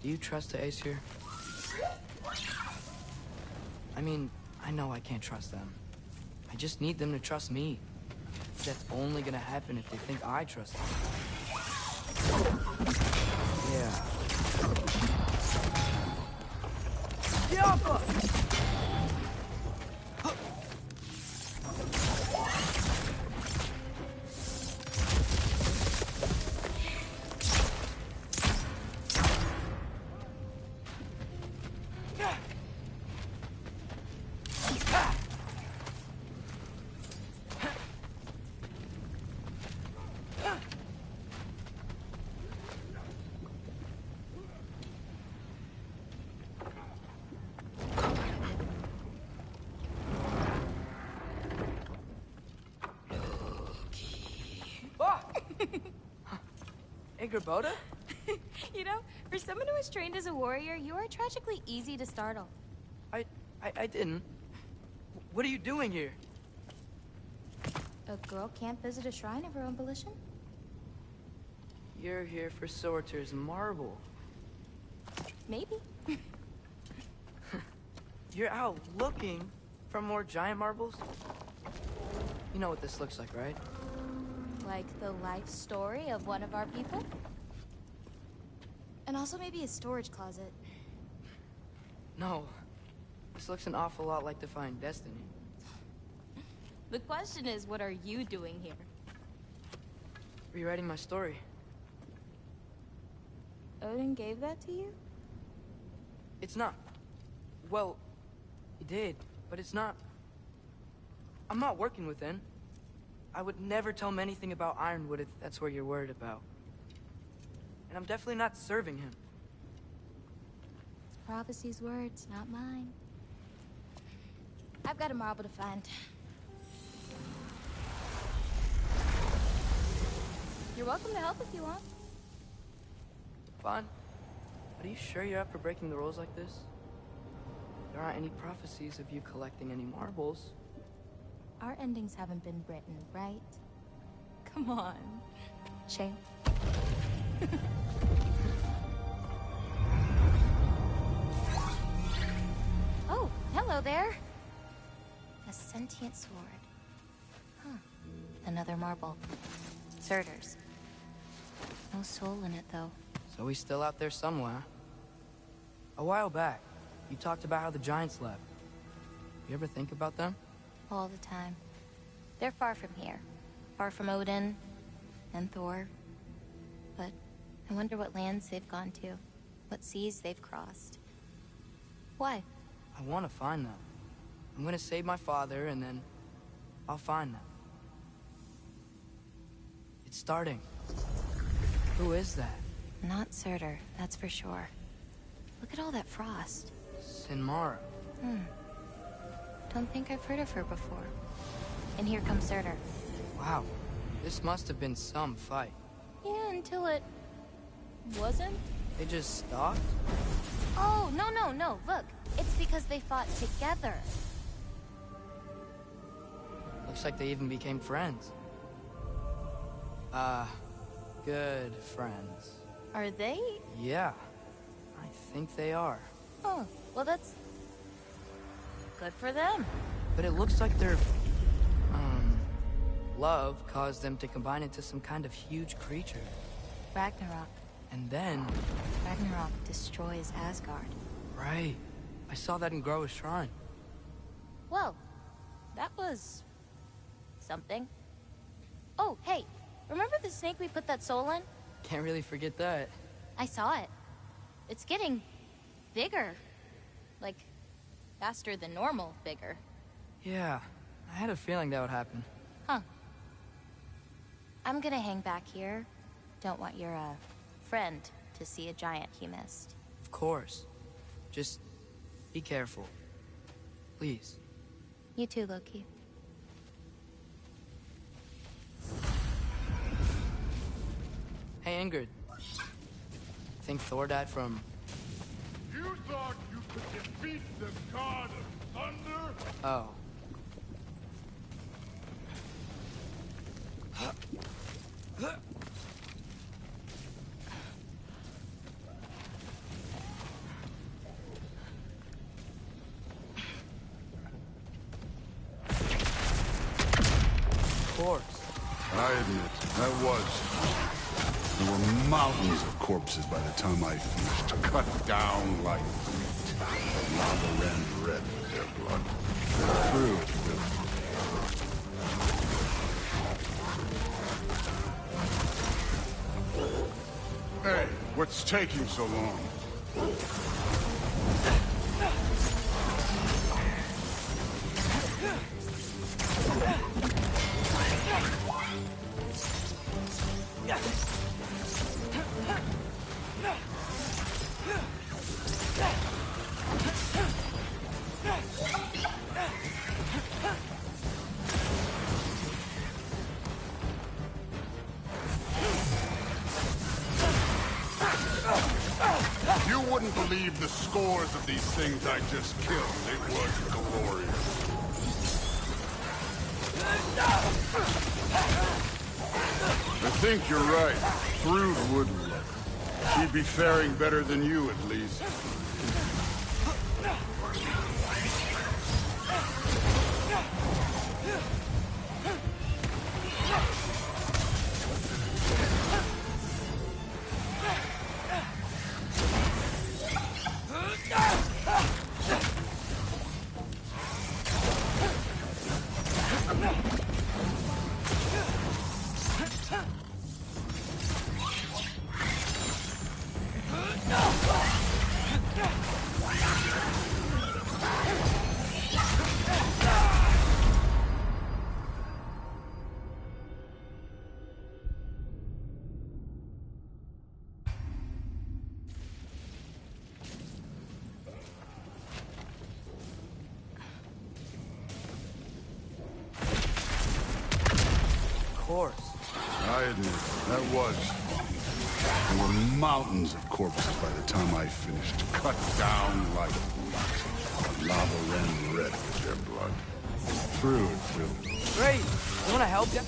Do you trust the Aesir? I mean, I know I can't trust them. I just need them to trust me. That's only gonna happen if they think I trust them. Yeah. Get off us! Boda? You know, for someone who is trained as a warrior, you are tragically easy to startle. I didn't. What are you doing here? A girl can't visit a shrine of her own volition? You're here for Sorter's marble. Maybe. You're out looking for more giant marbles? You know what this looks like, right? Like the life story of one of our people? And also maybe a storage closet. No. This looks an awful lot like Defying Destiny. The question is, what are you doing here? Rewriting my story. Odin gave that to you? It's not. Well, he did, but it's not. I'm not working with him. I would never tell him anything about Ironwood if that's what you're worried about. And I'm definitely not serving him. It's Prophecy's words, not mine. I've got a marble to find. You're welcome to help if you want. Fine. But are you sure you're up for breaking the rules like this? There aren't any prophecies of you collecting any marbles. Our endings haven't been written, right? Come on. Shame. Oh, hello there. A sentient sword. Huh. Another marble. Surtur's. No soul in it, though. So he's still out there somewhere. A while back, you talked about how the giants left. You ever think about them? All the time. They're far from here. Far from Odin and Thor. But I wonder what lands they've gone to. What seas they've crossed. Why? I want to find them. I'm gonna save my father, and then I'll find them. It's starting. Who is that? Not Surtur, that's for sure. Look at all that frost. Sinmara. Don't think I've heard of her before. And here comes Surtur. Wow. This must have been some fight. Yeah, until it... wasn't? They just stopped? Oh, no. Look. It's because they fought together. Looks like they even became friends. Good friends. Are they? Yeah. I think they are. Oh, well that's... good for them. But it looks like their... love caused them to combine into some kind of huge creature. Ragnarok. And then... Ragnarok destroys Asgard. Right. I saw that in GoW's shrine. Well, that was... something. Oh, hey, remember the snake we put that soul in? Can't really forget that. I saw it. It's getting... bigger. Like, faster than normal bigger. Yeah, I had a feeling that would happen. Huh. I'm gonna hang back here. Don't want your, friend to see a giant he missed. Of course. Just Be careful. Please. You too, Loki. Hey, Ingrid. Think Thor died from... You thought you could defeat the god of thunder? Oh. Of course. I admit, that was. There were mountains of corpses by the time I finished, cut down like wheat. Lava ran red with their blood. True. Hey, what's taking so long? You wouldn't believe the scores of these things I just killed. It was glorious. I think you're right. Thrud would love her. She'd be faring better than you, at least. I admit, that was. There were mountains of corpses by the time I finished, cut down like wheat. Lava ran red with their blood. True, too. Great! You wanna help ya?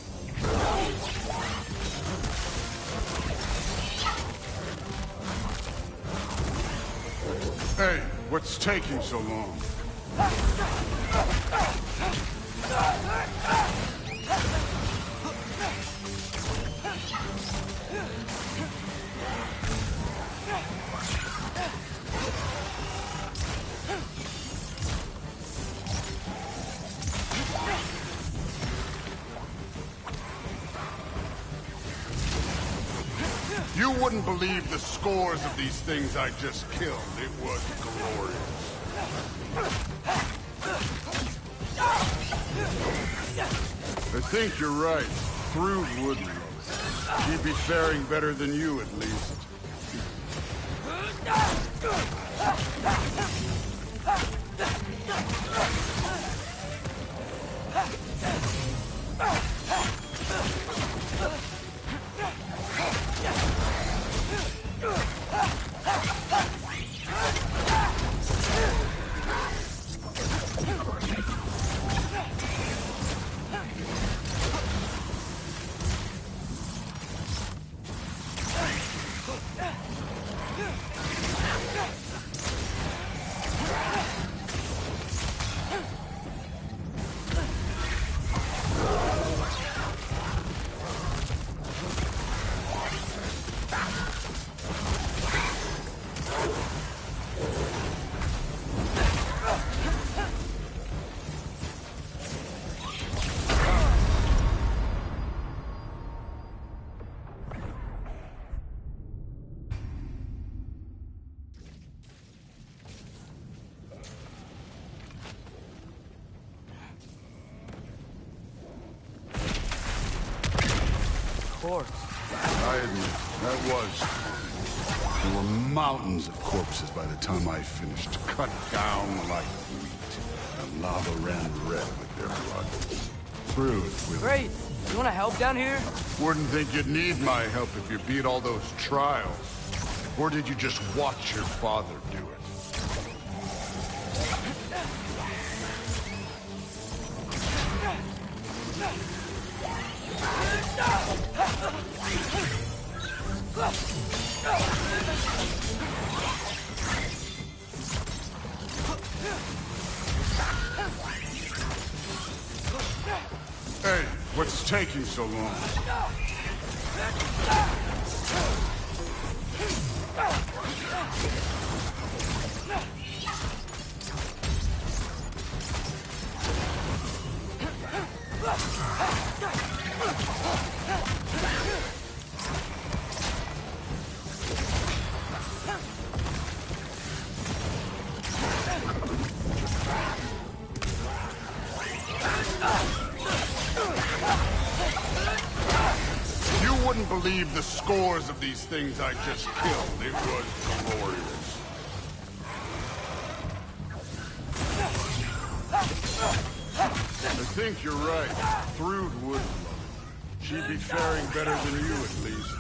Hey, what's taking so long? You wouldn't believe the scores of these things I just killed. It was glorious. I think you're right. Thrud would love her. She'd be faring better than you, at least. I admit, that was. There were mountains of corpses by the time I finished, cut down like wheat. And lava ran red with their blood. Through it with... Great! You wanna help down here? Wouldn't think you'd need my help if you beat all those trials. Or did you just watch your father do it? Hey, what's taking so long? You wouldn't believe the scores of these things I just killed. It was glorious. I think you're right. Thrud would love it. She'd be faring better than you, at least.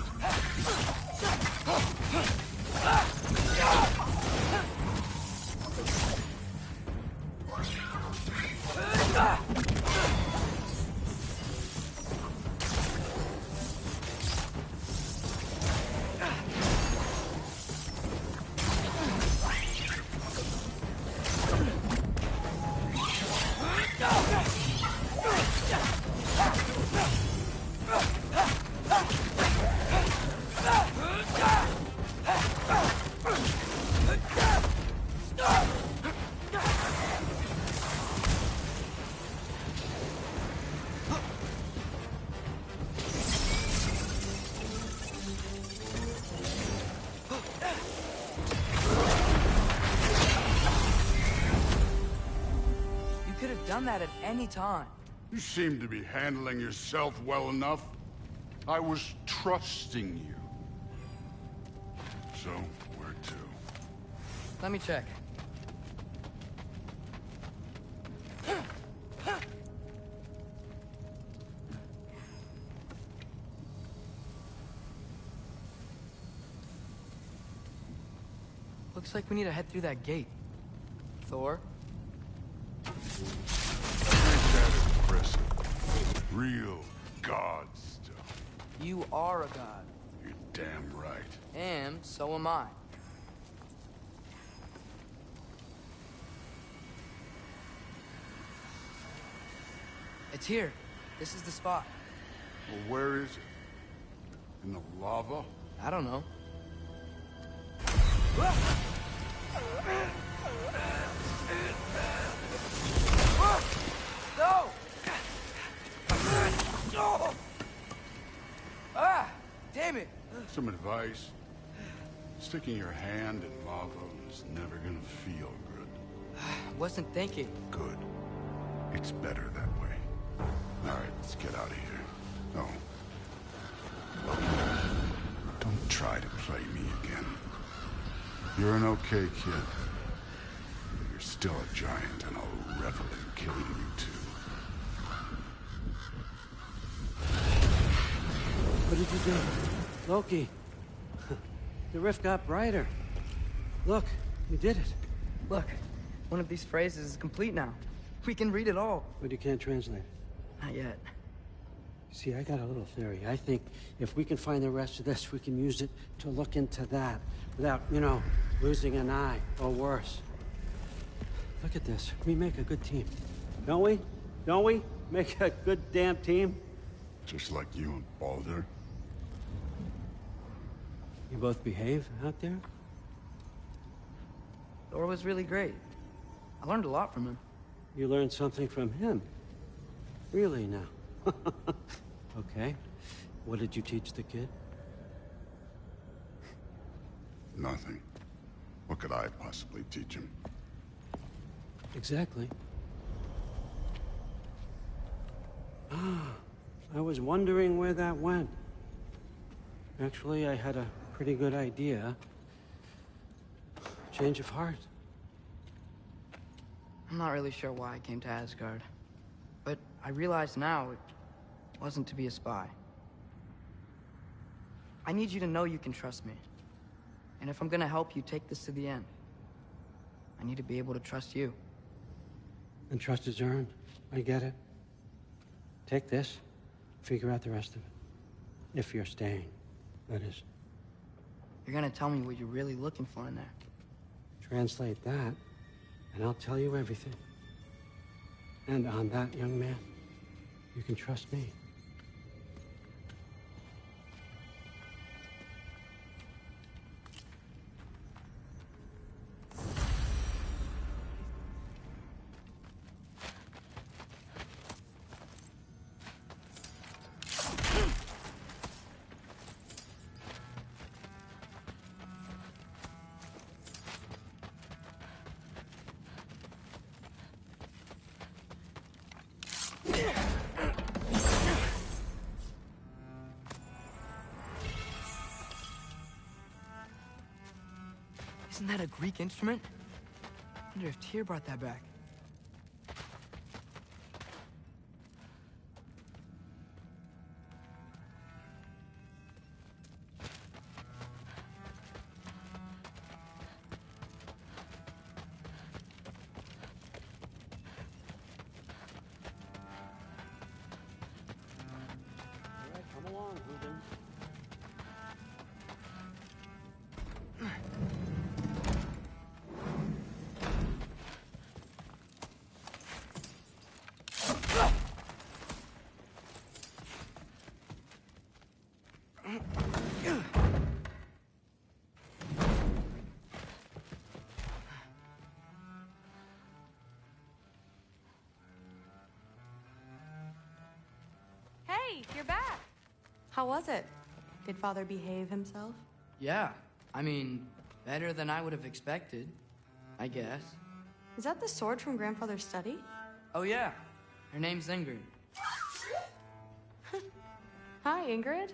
Done that at any time. You seem to be handling yourself well enough. I was trusting you. So, where to? Let me check. Looks like we need to head through that gate. Thor? Real god stuff. You are a god. You're damn right. And so am I. It's here. This is the spot. Well, where is it? In the lava? I don't know. No! Ah! Damn it! Some advice. Sticking your hand in lava is never gonna feel good. Wasn't thinking. Good. It's better that way. All right, let's get out of here. No. Don't try to play me again. You're an okay kid. You're still a giant, and I'll revel in killing you too. What did you do? Loki. The rift got brighter. Look, you did it. Look, one of these phrases is complete now. We can read it all. But you can't translate it. Not yet. See, I got a little theory. I think if we can find the rest of this, we can use it to look into that without, you know, losing an eye or worse. Look at this. We make a good team. Don't we? Don't we? Make a good damn team? Just like you and Baldur. You both behave out there? Thor was really great. I learned a lot from him. You learned something from him? Really now? Okay. What did you teach the kid? Nothing. What could I possibly teach him? Exactly. Ah, I was wondering where that went. Actually, I had a pretty good idea. Change of heart. I'm not really sure why I came to Asgard. But I realize now it wasn't to be a spy. I need you to know you can trust me. And if I'm gonna help you take this to the end, I need to be able to trust you. And trust is earned. I get it. Take this, figure out the rest of it. If you're staying, that is. You're gonna tell me what you're really looking for in there. Translate that, and I'll tell you everything. And on that, young man, you can trust me. Isn't that a Greek instrument? I wonder if Tyr brought that back. Come along, Hogan. Hey, you're back. How was it? Did Father behave himself? Yeah, I mean, better than I would have expected, I guess. Is that the sword from Grandfather's study? Oh yeah, her name's Ingrid. Hi, Ingrid.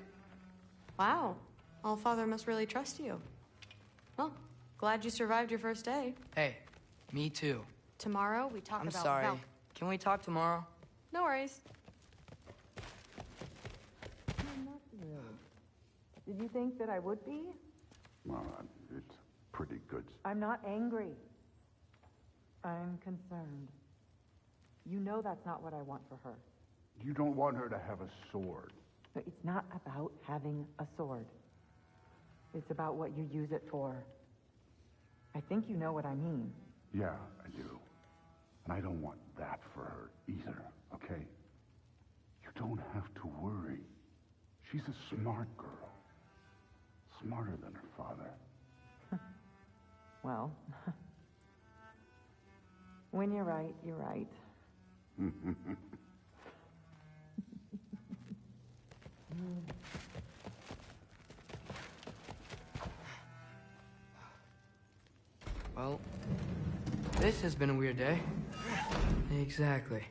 Wow, Allfather must really trust you. Well, glad you survived your first day. Hey, me too. Tomorrow we talk I'm about sorry. Valk. Can we talk tomorrow? No worries. Did you think that I would be? Well, it's pretty good. I'm not angry. I'm concerned. You know that's not what I want for her. You don't want her to have a sword. But it's not about having a sword. It's about what you use it for. I think you know what I mean. Yeah, I do. And I don't want that for her either, okay? You don't have to worry. She's a smart girl. Smarter than her father. Well, when you're right, you're right. Well, this has been a weird day. Exactly.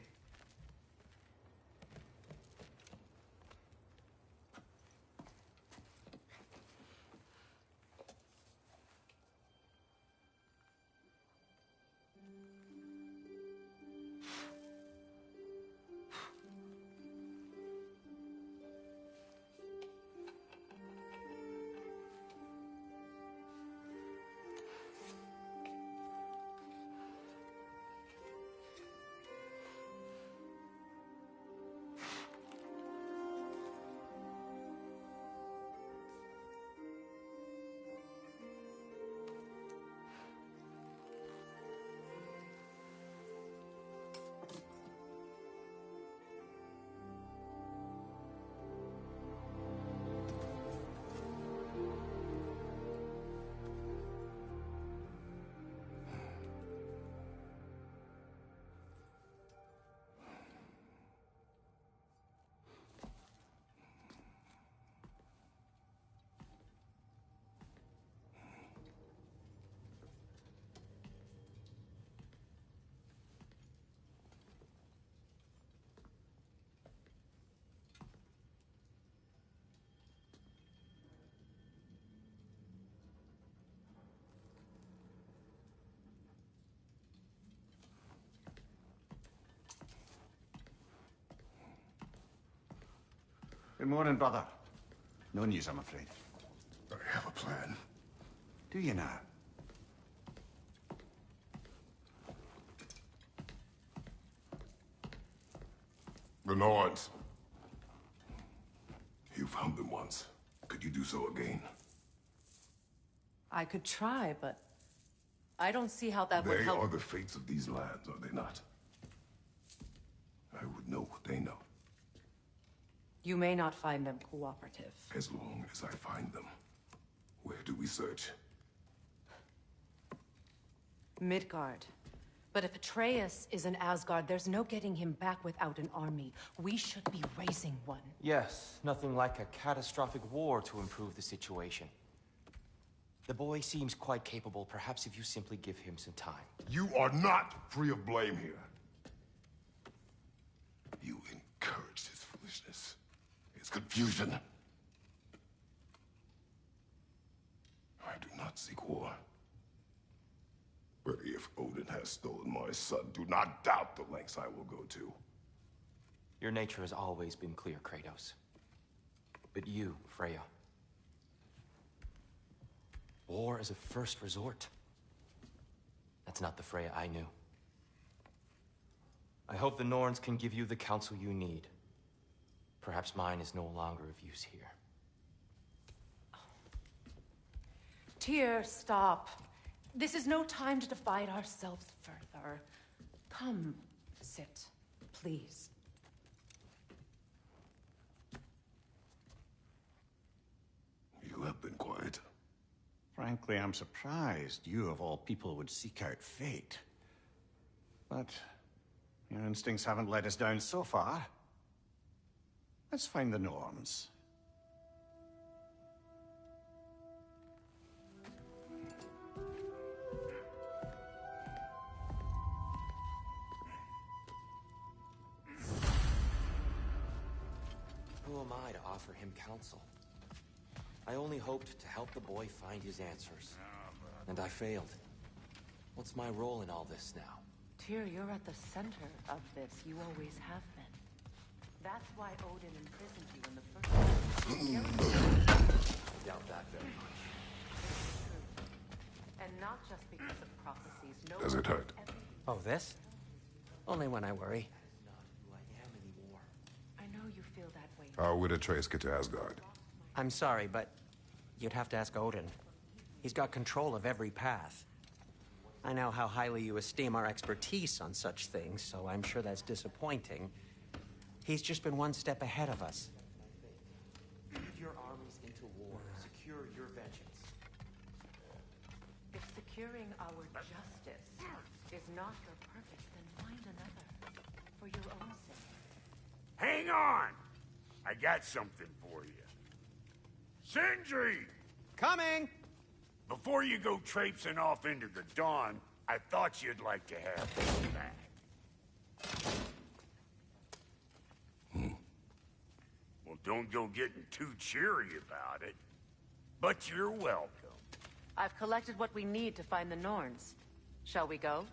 Good morning, brother. No news, I'm afraid. I have a plan. Do you now? The Norns. You found them once. Could you do so again? I could try, but I don't see how that would They help. are the fates of these lands, are they not? I would know what they know. You may not find them cooperative. As long as I find them. Where do we search? Midgard. But if Atreus is in Asgard, there's no getting him back without an army. We should be raising one. Yes, nothing like a catastrophic war to improve the situation. The boy seems quite capable. Perhaps if you simply give him some time. You are not free of blame here. You encouraged his foolishness, his confusion. I do not seek war. But if Odin has stolen my son, do not doubt the lengths I will go to. Your nature has always been clear, Kratos. But you, Freya. War as a first resort. That's not the Freya I knew. I hope the Norns can give you the counsel you need. Perhaps mine is no longer of use here. Tyr, stop. This is no time to divide ourselves further. Come, sit, please. You have been quiet. Frankly, I'm surprised you, of all people, would seek out fate. But your instincts haven't let us down so far. Let's find the Norns. Who am I to offer him counsel? I only hoped to help the boy find his answers. And I failed. What's my role in all this now? Tyr, you're at the center of this. You always have been. That's why Odin imprisoned you in the first place. I doubt that very much. And not just because of prophecies. No. Does it hurt? Oh, this? Only when I worry. I know you feel that way. How would Atreus get to Asgard? I'm sorry, but you'd have to ask Odin. He's got control of every path. I know how highly you esteem our expertise on such things, so I'm sure that's disappointing. He's just been one step ahead of us. Lead your armies into war. Secure your vengeance. If securing our justice is not your purpose, then find another. For your own sake. Hang on! I got something for you. Sindri! Coming! Before you go traipsing off into the dawn, I thought you'd like to have this back. Well, don't go getting too cheery about it. But you're welcome. I've collected what we need to find the Norns. Shall we go?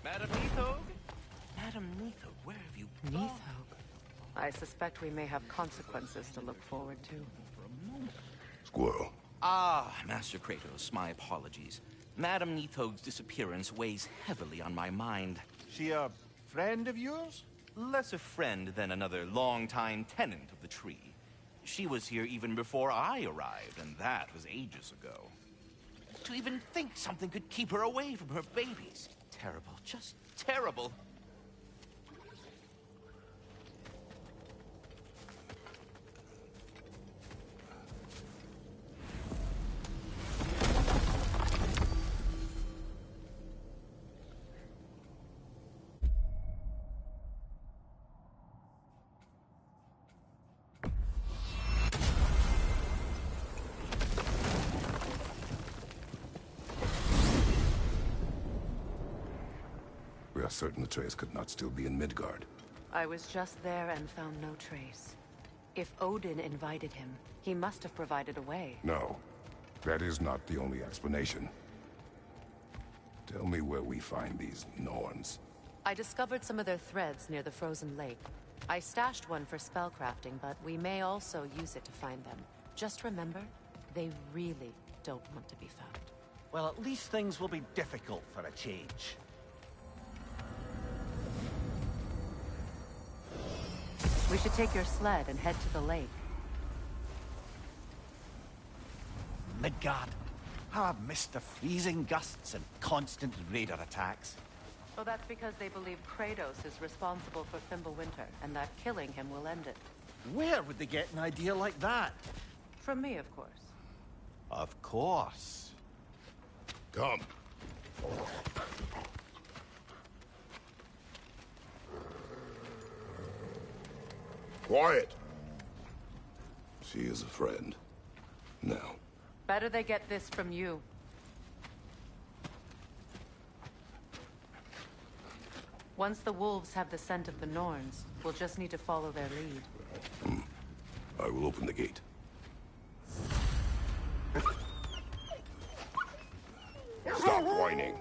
Madam Neathog? Madam Neathog, where have you gone? Neathog. I suspect we may have consequences to look forward to. Squirrel. Ah, Master Kratos, my apologies. Madam Neathog's disappearance weighs heavily on my mind. She a friend of yours? Less a friend than another longtime tenant of the tree. She was here even before I arrived, and that was ages ago. To even think something could keep her away from her babies. Terrible, just terrible. We are certain Atreus could not still be in Midgard. I was just there and found no trace. If Odin invited him, he must have provided a way. No, that is not the only explanation. Tell me where we find these Norns. I discovered some of their threads near the frozen lake. I stashed one for spellcrafting, but we may also use it to find them. Just remember, they really don't want to be found. Well, at least things will be difficult for a change. We should take your sled and head to the lake. Midgard, how I've missed the freezing gusts and constant raider attacks. Oh, that's because they believe Kratos is responsible for Fimbulwinter, and that killing him will end it. Where would they get an idea like that? From me, of course. Of course. Come. Quiet. She is a friend. Now. Better they get this from you. Once the wolves have the scent of the Norns, we'll just need to follow their lead. I will open the gate. Stop whining.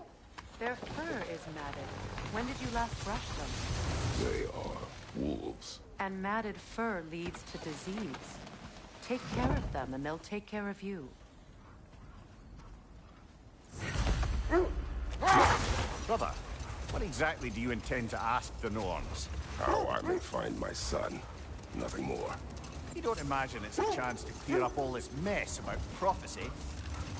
Their fur is matted. When did you last brush them? They are wolves. And matted fur leads to disease. Take care of them, and they'll take care of you. Brother, what exactly do you intend to ask the Norns? How I may find my son. Nothing more. You don't imagine it's a chance to clear up all this mess about prophecy?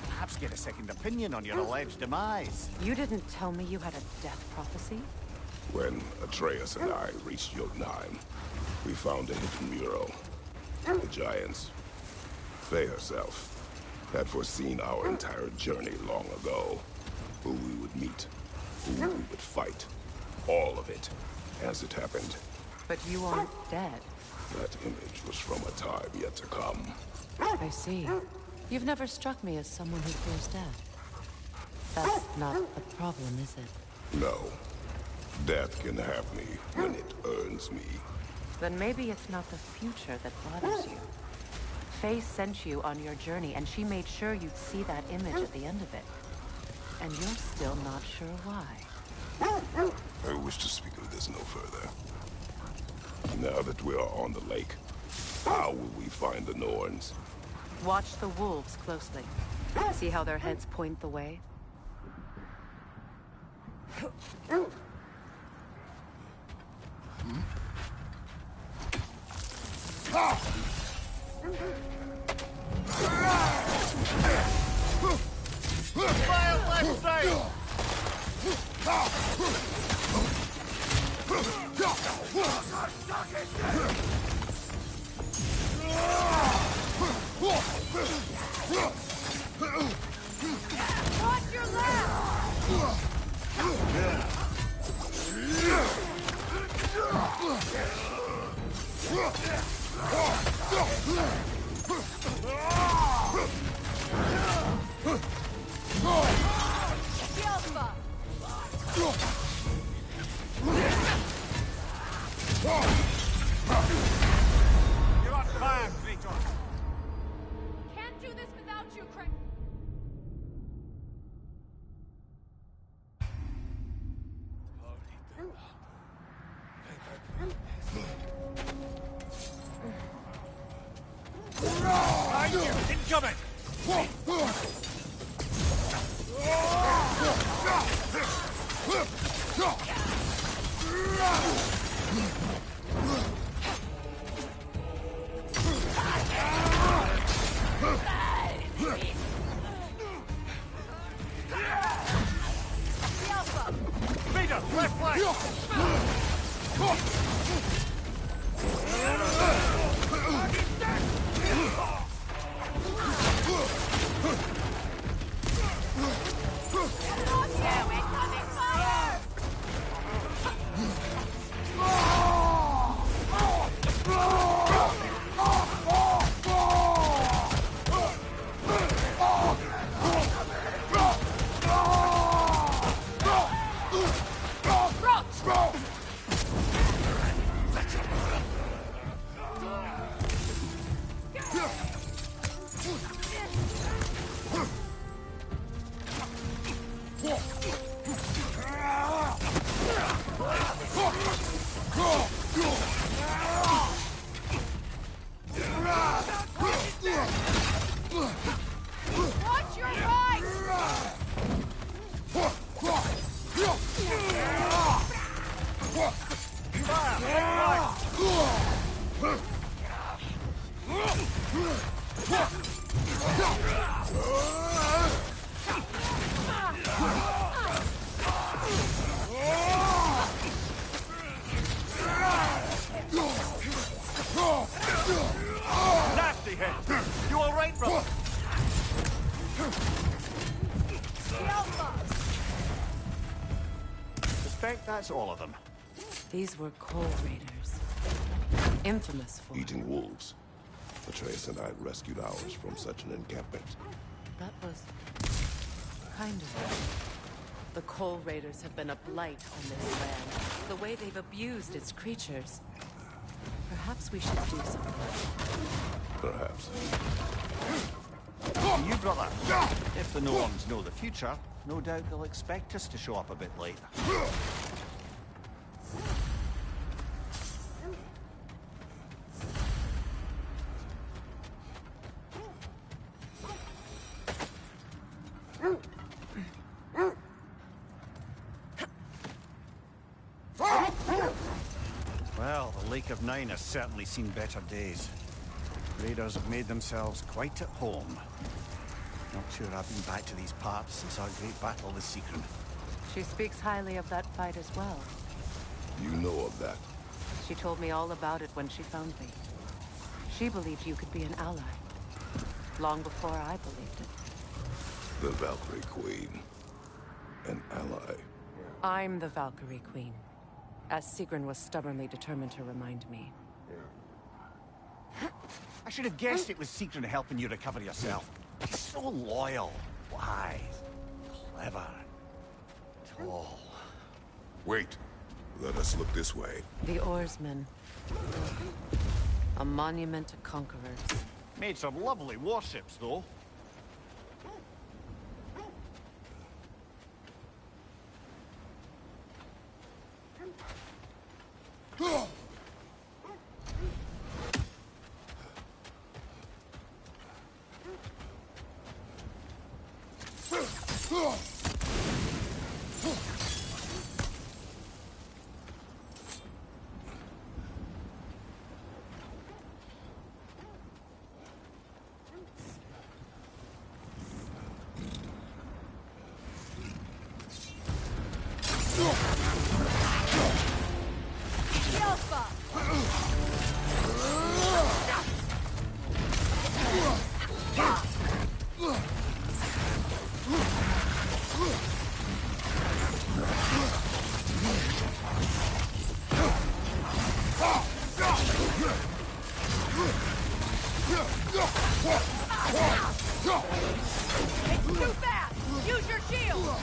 Perhaps get a second opinion on your alleged demise. You didn't tell me you had a death prophecy? When Atreus and I reached Jotunheim, we found a hidden mural. The Giants, Faye herself, had foreseen our entire journey long ago. Who we would meet, who we would fight. All of it, as it happened. But you aren't dead. That image was from a time yet to come. I see. You've never struck me as someone who fears death. That's not the problem, is it? No. Death can have me when it earns me. Then maybe it's not the future that bothers you. Faye sent you on your journey, and she made sure you'd see that image at the end of it. And you're still not sure why. I wish to speak of this no further. Now that we are on the lake, how will we find the Norns? Watch the wolves closely. See how their heads point the way? Fire left side! Watch your left! You're on fire, Kratos! Can't do this without you, Kratos. Incoming! Peter, left flank! Nasty hit! You all right, brother? Suspect that's all of them. These were Cold Raiders. Infamous for... Eating wolves. Atreus and I rescued ours from such an encampment. That was... kind of... The Cold Raiders have been a blight on this land. The way they've abused its creatures. Perhaps we should do something. Perhaps. You, brother. If the Norns know the future, no doubt they'll expect us to show up a bit later. Well, the Lake of Nine has certainly seen better days. Raiders have made themselves quite at home. Not sure I've been back to these parts since our great battle with Sigrun. She speaks highly of that fight as well. You know of that. She told me all about it when she found me. She believed you could be an ally. Long before I believed it. The Valkyrie Queen. An ally. I'm the Valkyrie Queen. As Sigrun was stubbornly determined to remind me. I should have guessed it was Sigrun helping you recover yourself. She's so loyal, wise, clever, tall. Wait. Let us look this way. The Oarsmen. A monument to conquerors. Made some lovely warships, though. It's too fast! Use your shield!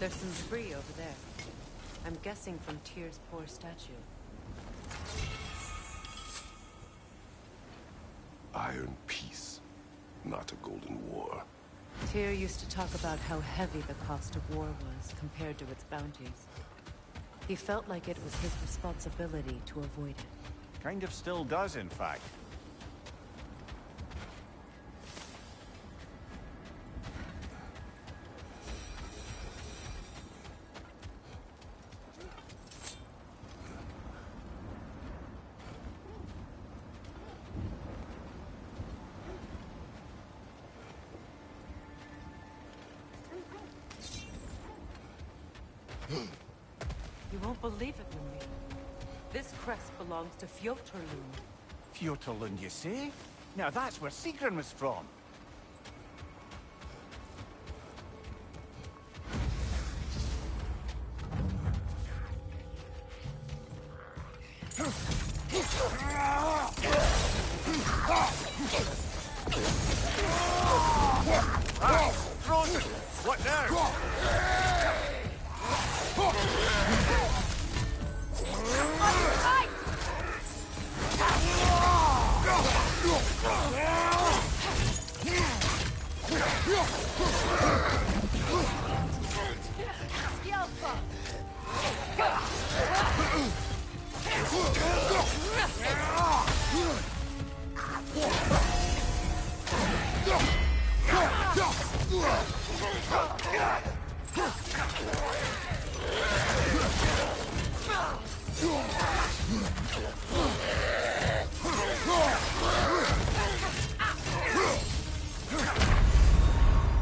There's some debris over there. I'm guessing from Tyr's poor statue. Iron peace, not a golden war. Tyr used to talk about how heavy the cost of war was compared to its bounties. He felt like it was his responsibility to avoid it. Kind of still does, in fact. You won't believe it, Marie. This crest belongs to Fjotorlund. Fjotorlund, you say? Now that's where Sigrun was from. Frozen! What now?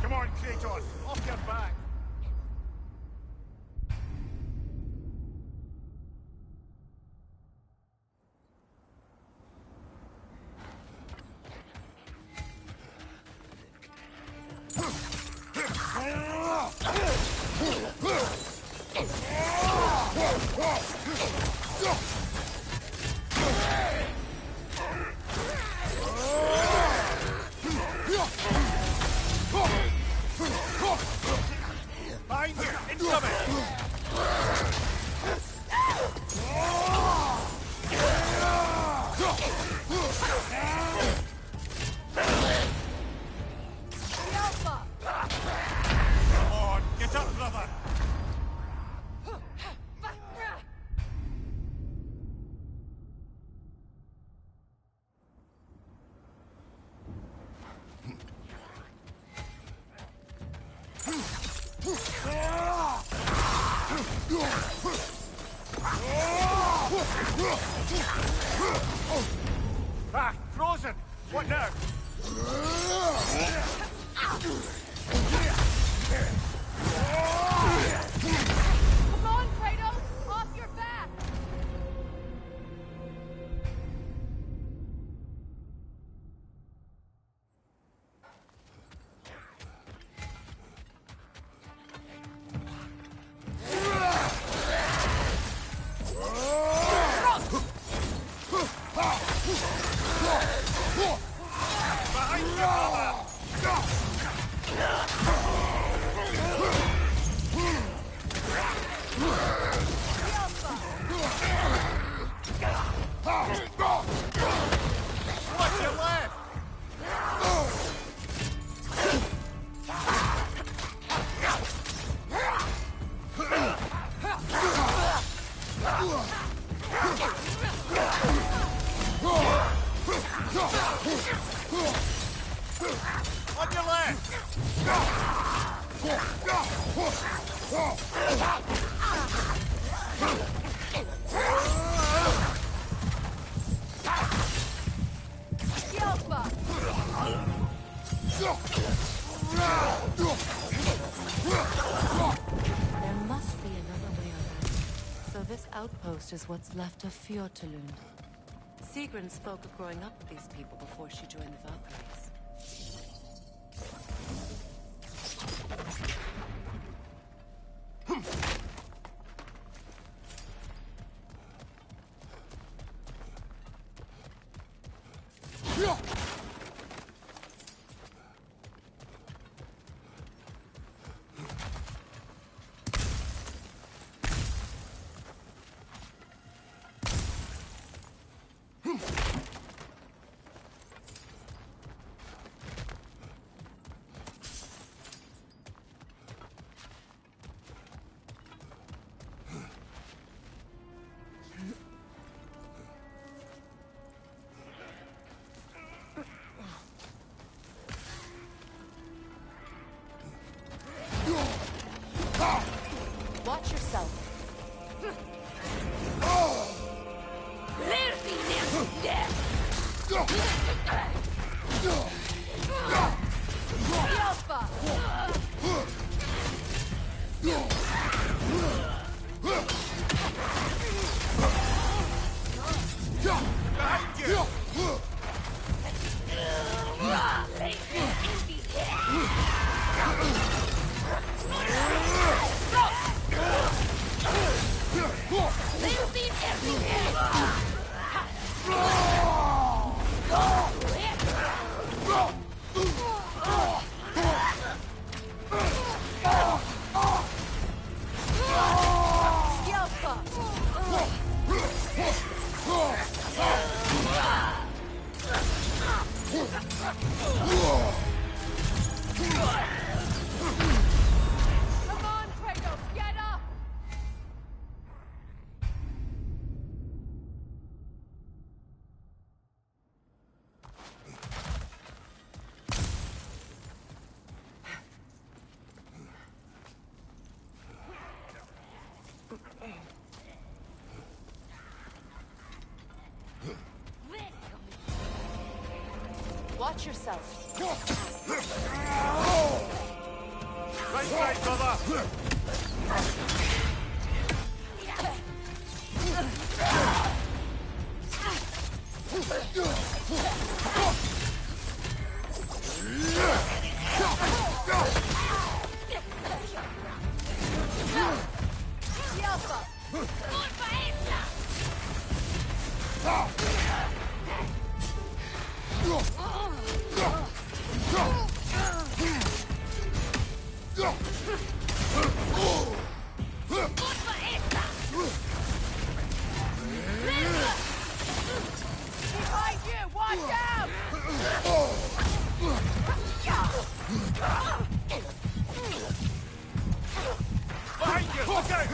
Come on, Kratos, off your back! Behind you! Incoming! Come on, get up, brother! Ah, frozen! What now? Come on, Kratos! Off your back! Behind you, brother! What's your left? On your left! There must be another way around. So this outpost is what's left of Fjotorlund. Sigrun spoke of growing up with these people before she joined the Valkyries. yourself. Watch yourself. Right side, brother! Behind you! Watch out! Behind you! Look out!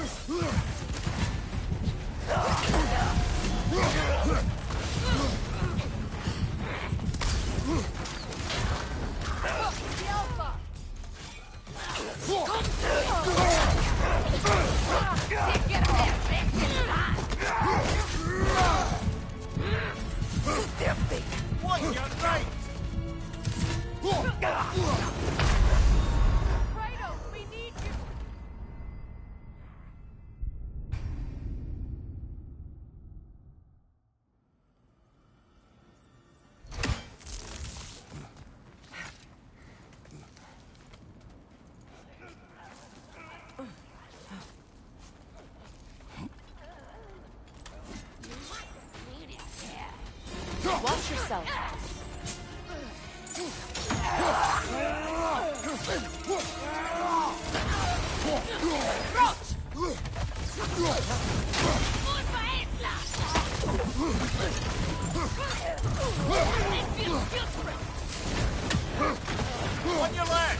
What? You're right! Kratos, we need you! Watch yourself. On your leg!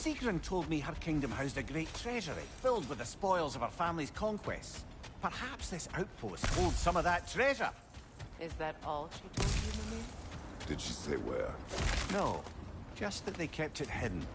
Sigrun told me her kingdom housed a great treasury, filled with the spoils of her family's conquests. Perhaps this outpost holds some of that treasure. Is that all she told you, Mimir? Did she say where? No, just that they kept it hidden.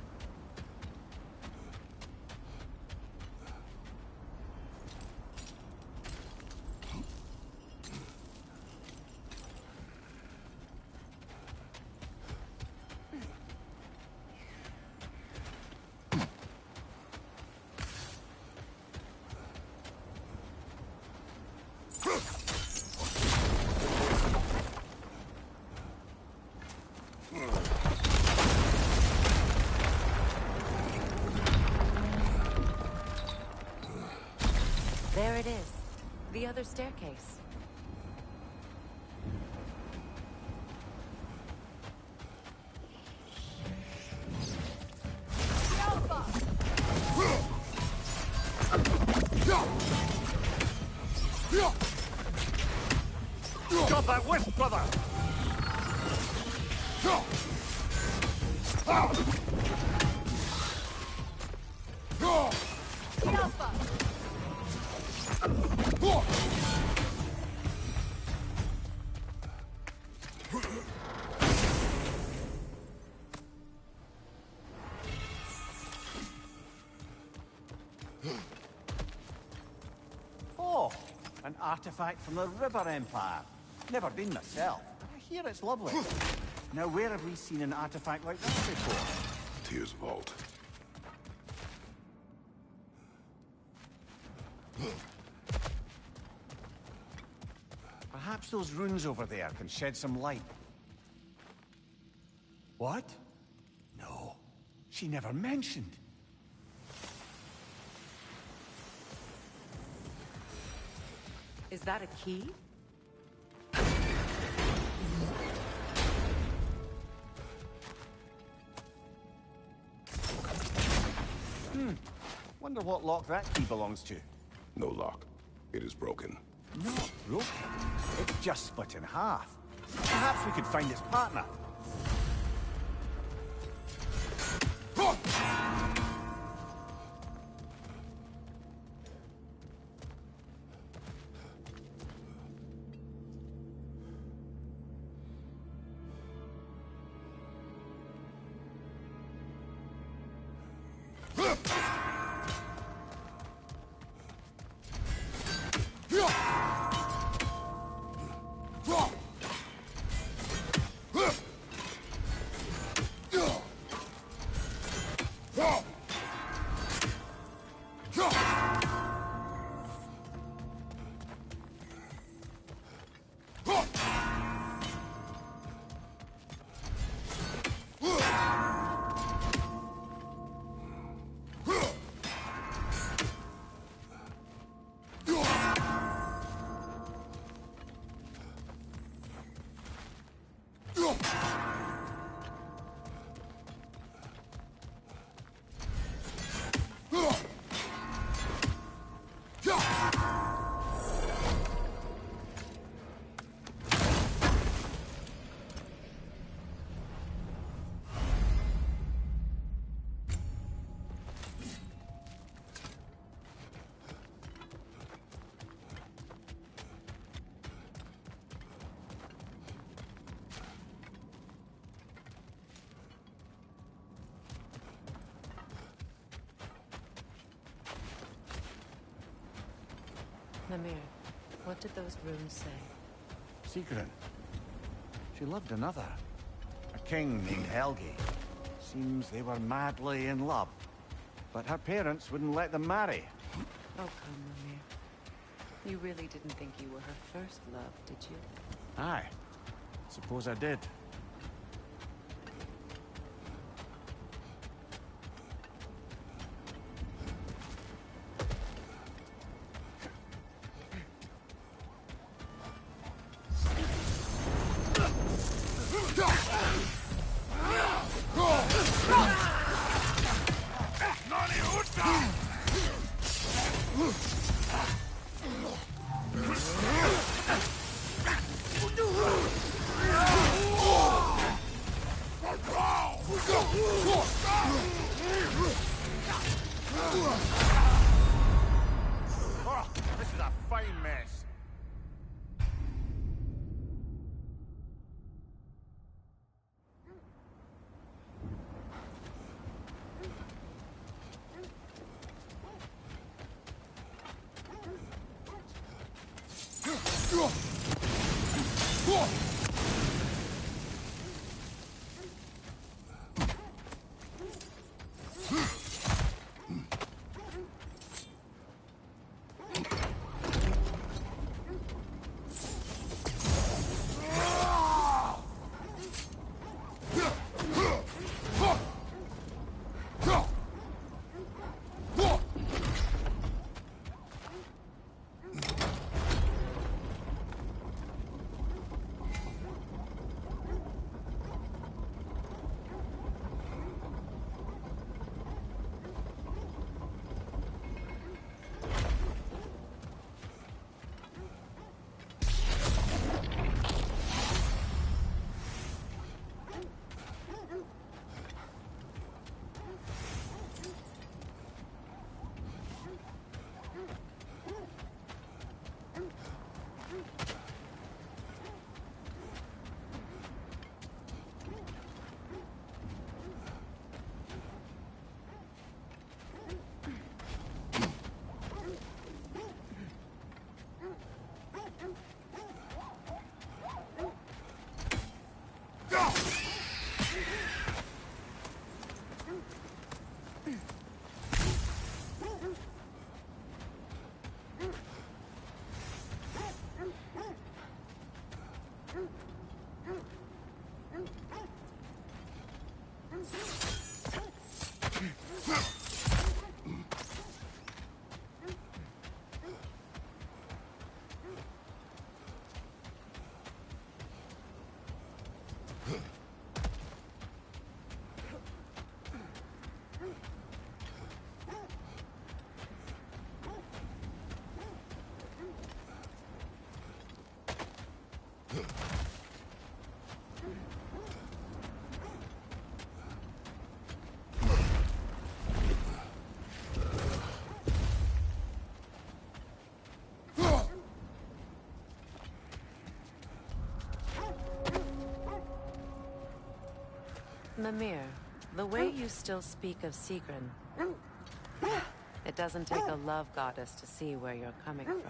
There it is. The other staircase. Drop that whisk, brother! Oh, an artifact from the River Empire. Never been myself, but I hear it's lovely. Now, where have we seen an artifact like that before? Tears Vault. Perhaps those runes over there can shed some light. What? No, she never mentioned. Is that a key? Wonder what lock that key belongs to. No lock. It is broken. Not broken. It's just split in half. Perhaps we could find its partner. Mimir, what did those runes say? Sigrun. She loved another. A king named Helgi. Seems they were madly in love. But her parents wouldn't let them marry. Oh, come, Mimir. You really didn't think you were her first love, did you? Aye. Suppose I did. Oh, this is a fine mess. Mimir, the way you still speak of Sigrun, it doesn't take a love goddess to see where you're coming from.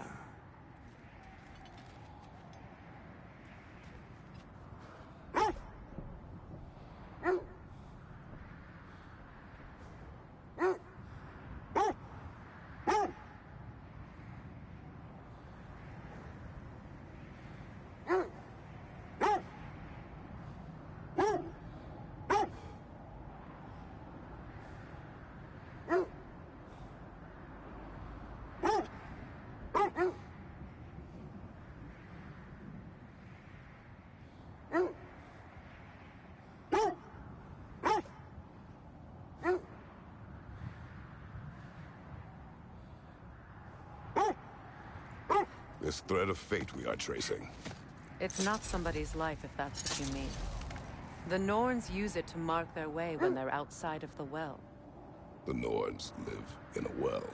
This thread of fate we are tracing. It's not somebody's life, if that's what you mean. The Norns use it to mark their way when they're outside of the well. The Norns live in a well.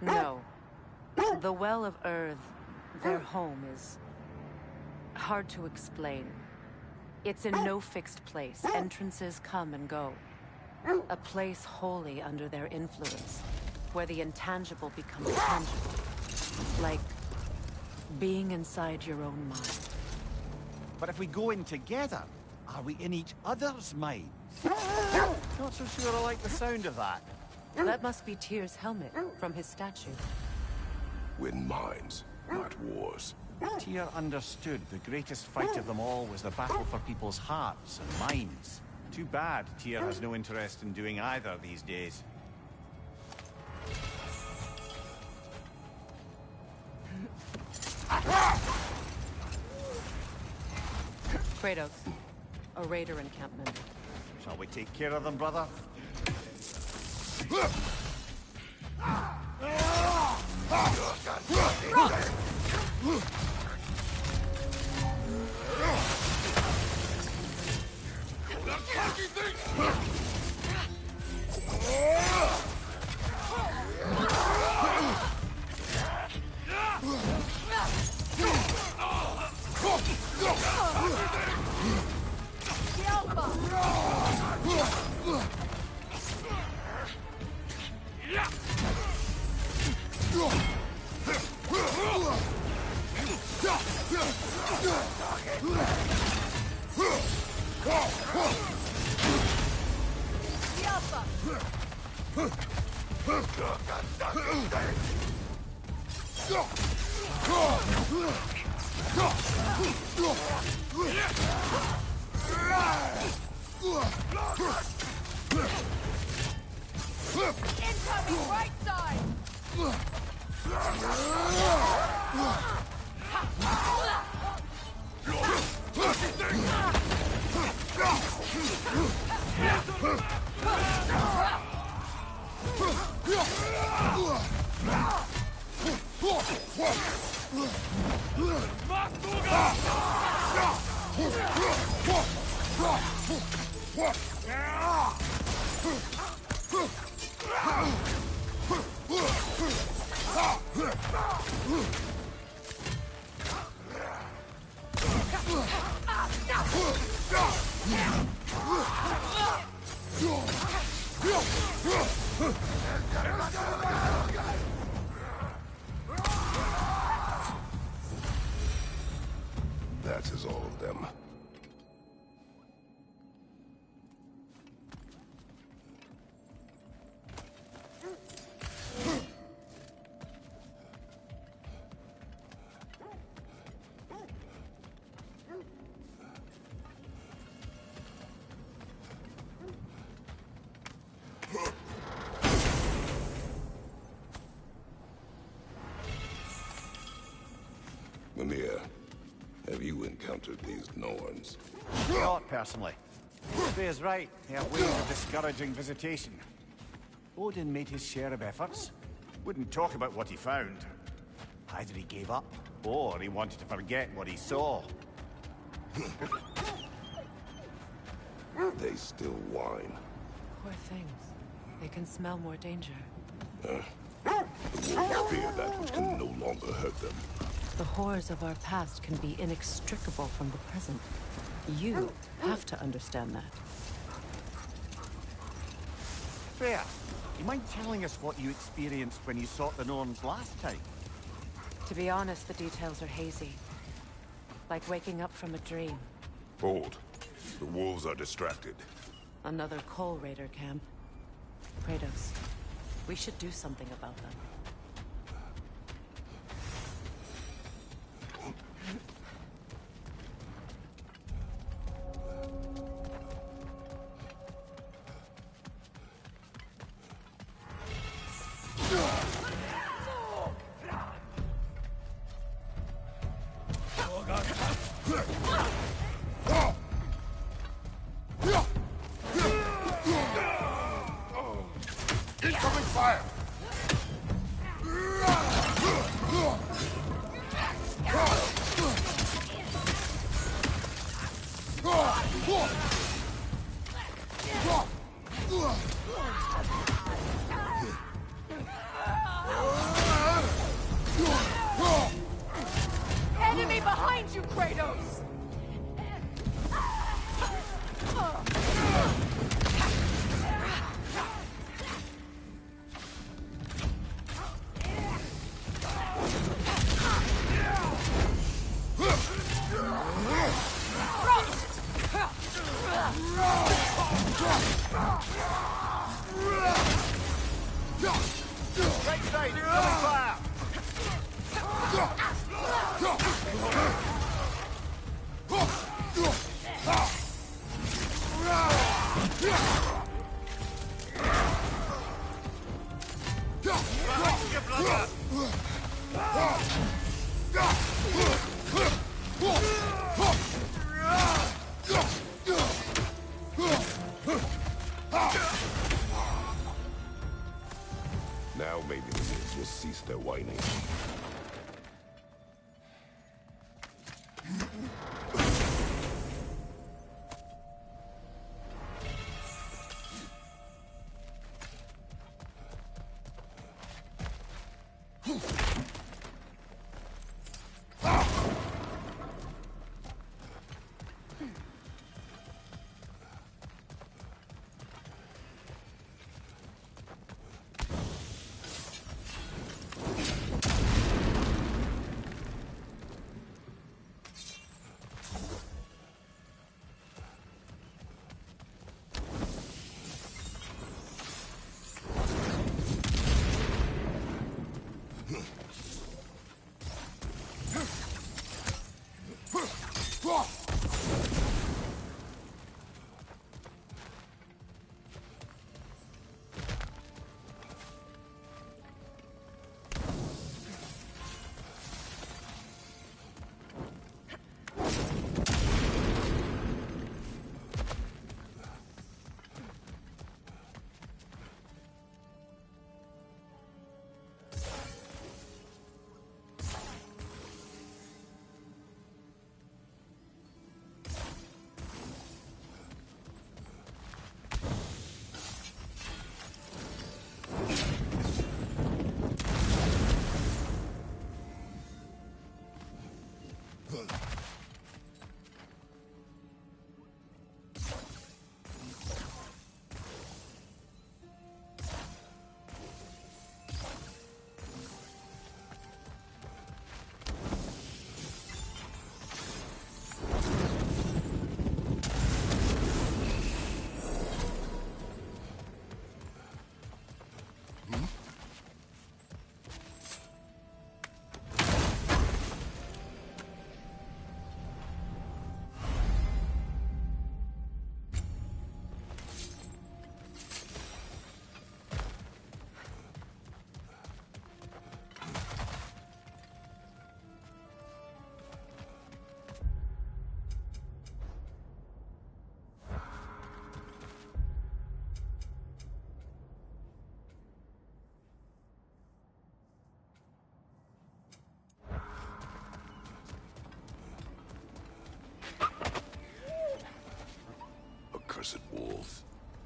No. The Well of Earth, their home, is hard to explain. It's in no fixed place. Entrances come and go. A place wholly under their influence, where the intangible becomes tangible. Like being inside your own mind. But if we go in together, are we in each other's minds? Not so sure I like the sound of that. That must be Tyr's helmet from his statue. Win minds, not wars. Tyr understood the greatest fight of them all was the battle for people's hearts and minds. Too bad Tyr has no interest in doing either these days. Kratos, a raider encampment. Shall we take care of them, brother? Incoming right side! That is all of them. Mimir, have you encountered these Norns? Not personally. Freya's right. They have ways of discouraging visitation. Odin made his share of efforts. Wouldn't talk about what he found. Either he gave up, or he wanted to forget what he saw. They still whine. Poor things. They can smell more danger. The wolves fear that which can no longer hurt them. The horrors of our past can be inextricable from the present. You have to understand that. Freya, you mind telling us what you experienced when you sought the Norns last time? To be honest, the details are hazy. Like waking up from a dream. Hold. The wolves are distracted. Another Coal Raider camp. Kratos, we should do something about them. Incoming fire! Enemy behind you, Kratos! Right side, coming fire! Now maybe the wolves will cease their whining.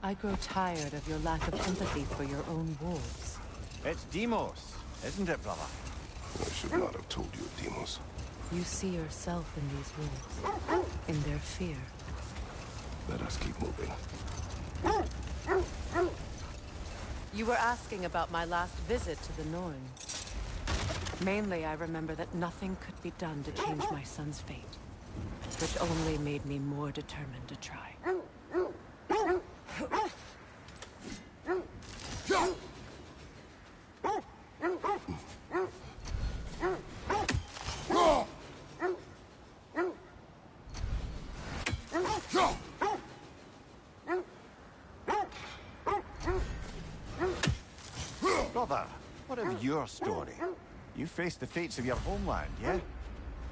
I grow tired of your lack of empathy for your own wolves. It's Demos, isn't it, brother? I should not have told you, Demos. You see yourself in these wolves, in their fear. Let us keep moving. You were asking about my last visit to the Norn. Mainly, I remember that nothing could be done to change my son's fate, which only made me more determined to try. Brother, what of your story? You faced the fates of your homeland, yeah?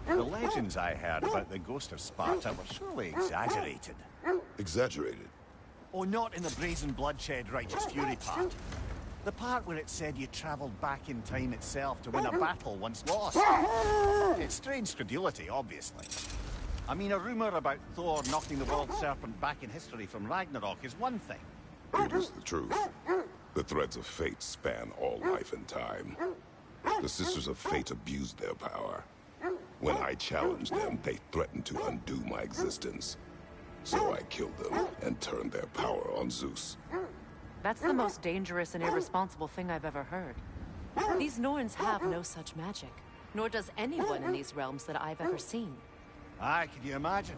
The legends I heard about the ghost of Sparta were surely exaggerated. Exaggerated? Oh, not in the brazen bloodshed righteous fury part. The part where it said you travelled back in time itself to win a battle once lost. It's strange credulity, obviously. I mean, a rumour about Thor knocking the world serpent back in history from Ragnarok is one thing. It is the truth. The threads of fate span all life and time. The Sisters of Fate abused their power. When I challenged them, they threatened to undo my existence. So I killed them and turned their power on Zeus. That's the most dangerous and irresponsible thing I've ever heard. These Norns have no such magic, nor does anyone in these realms that I've ever seen. Aye, can you imagine?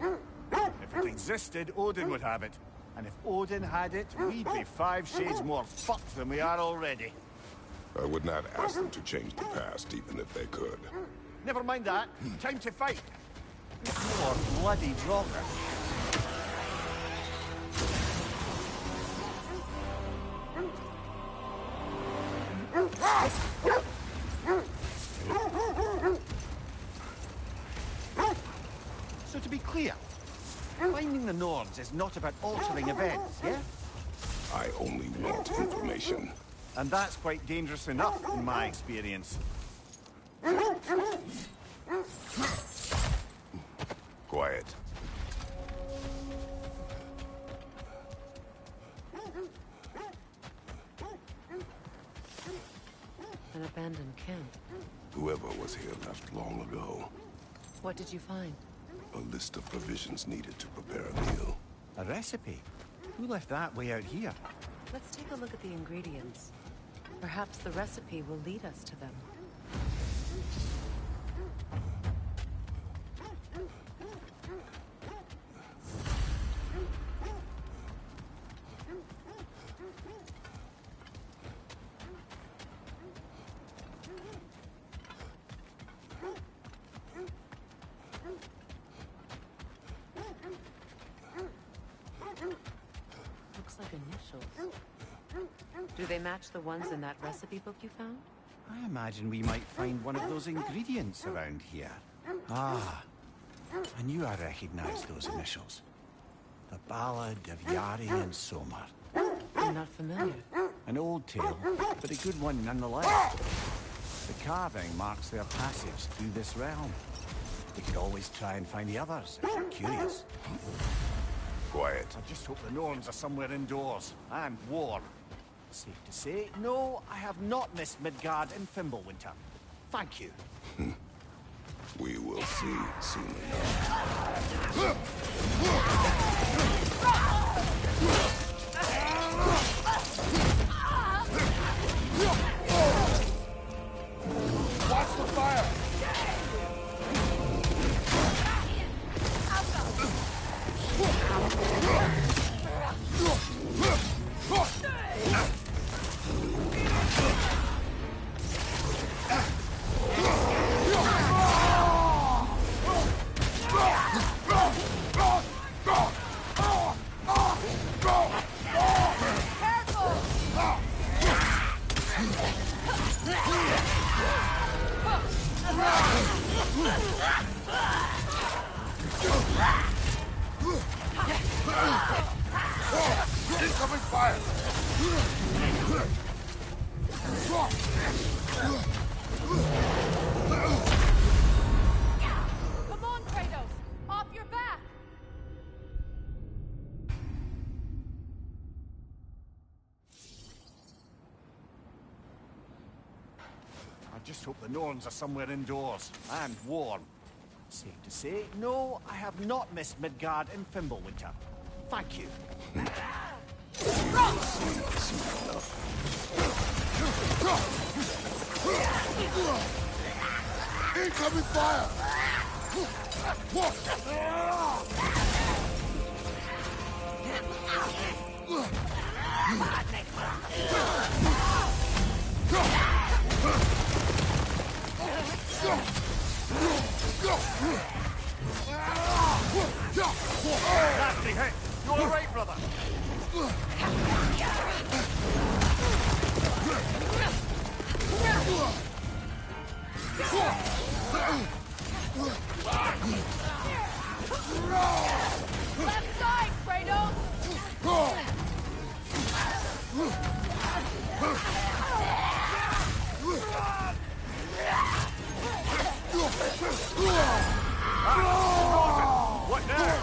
If it existed, Odin would have it. And if Odin had it, we'd be 5 shades more fucked than we are already. I would not ask them to change the past, even if they could. Never mind that. Time to fight. More bloody progress. So to be clear, finding the Norns is not about altering events, yeah? I only want information. And that's quite dangerous enough, in my experience. Quiet. An abandoned camp. Whoever was here left long ago. What did you find? A list of provisions needed to prepare a meal. A recipe? Who left that way out here? Let's take a look at the ingredients. Perhaps the recipe will lead us to them. Looks like initials. Do they match the ones in that recipe book you found? I imagine we might find one of those ingredients around here. Ah, I knew I recognized those initials. The Ballad of Yari and Somar. I'm not familiar. An old tale, but a good one nonetheless. The carving marks their passage through this realm. We could always try and find the others, if you're curious. Quiet. I just hope the Norns are somewhere indoors, and warm. Safe to say, no, I have not missed Midgard in Fimbulwinter. Thank you. We will see soon enough. Watch the fire! Incoming fire! Come on, Kratos! Off your back! just hope the Norns are somewhere indoors, and warm. Safe to say, no, I have not missed Midgard in Fimbulwinter. Thank you. Incoming fire! Nasty hit! You all right, brother? Left side, Kratos! What now?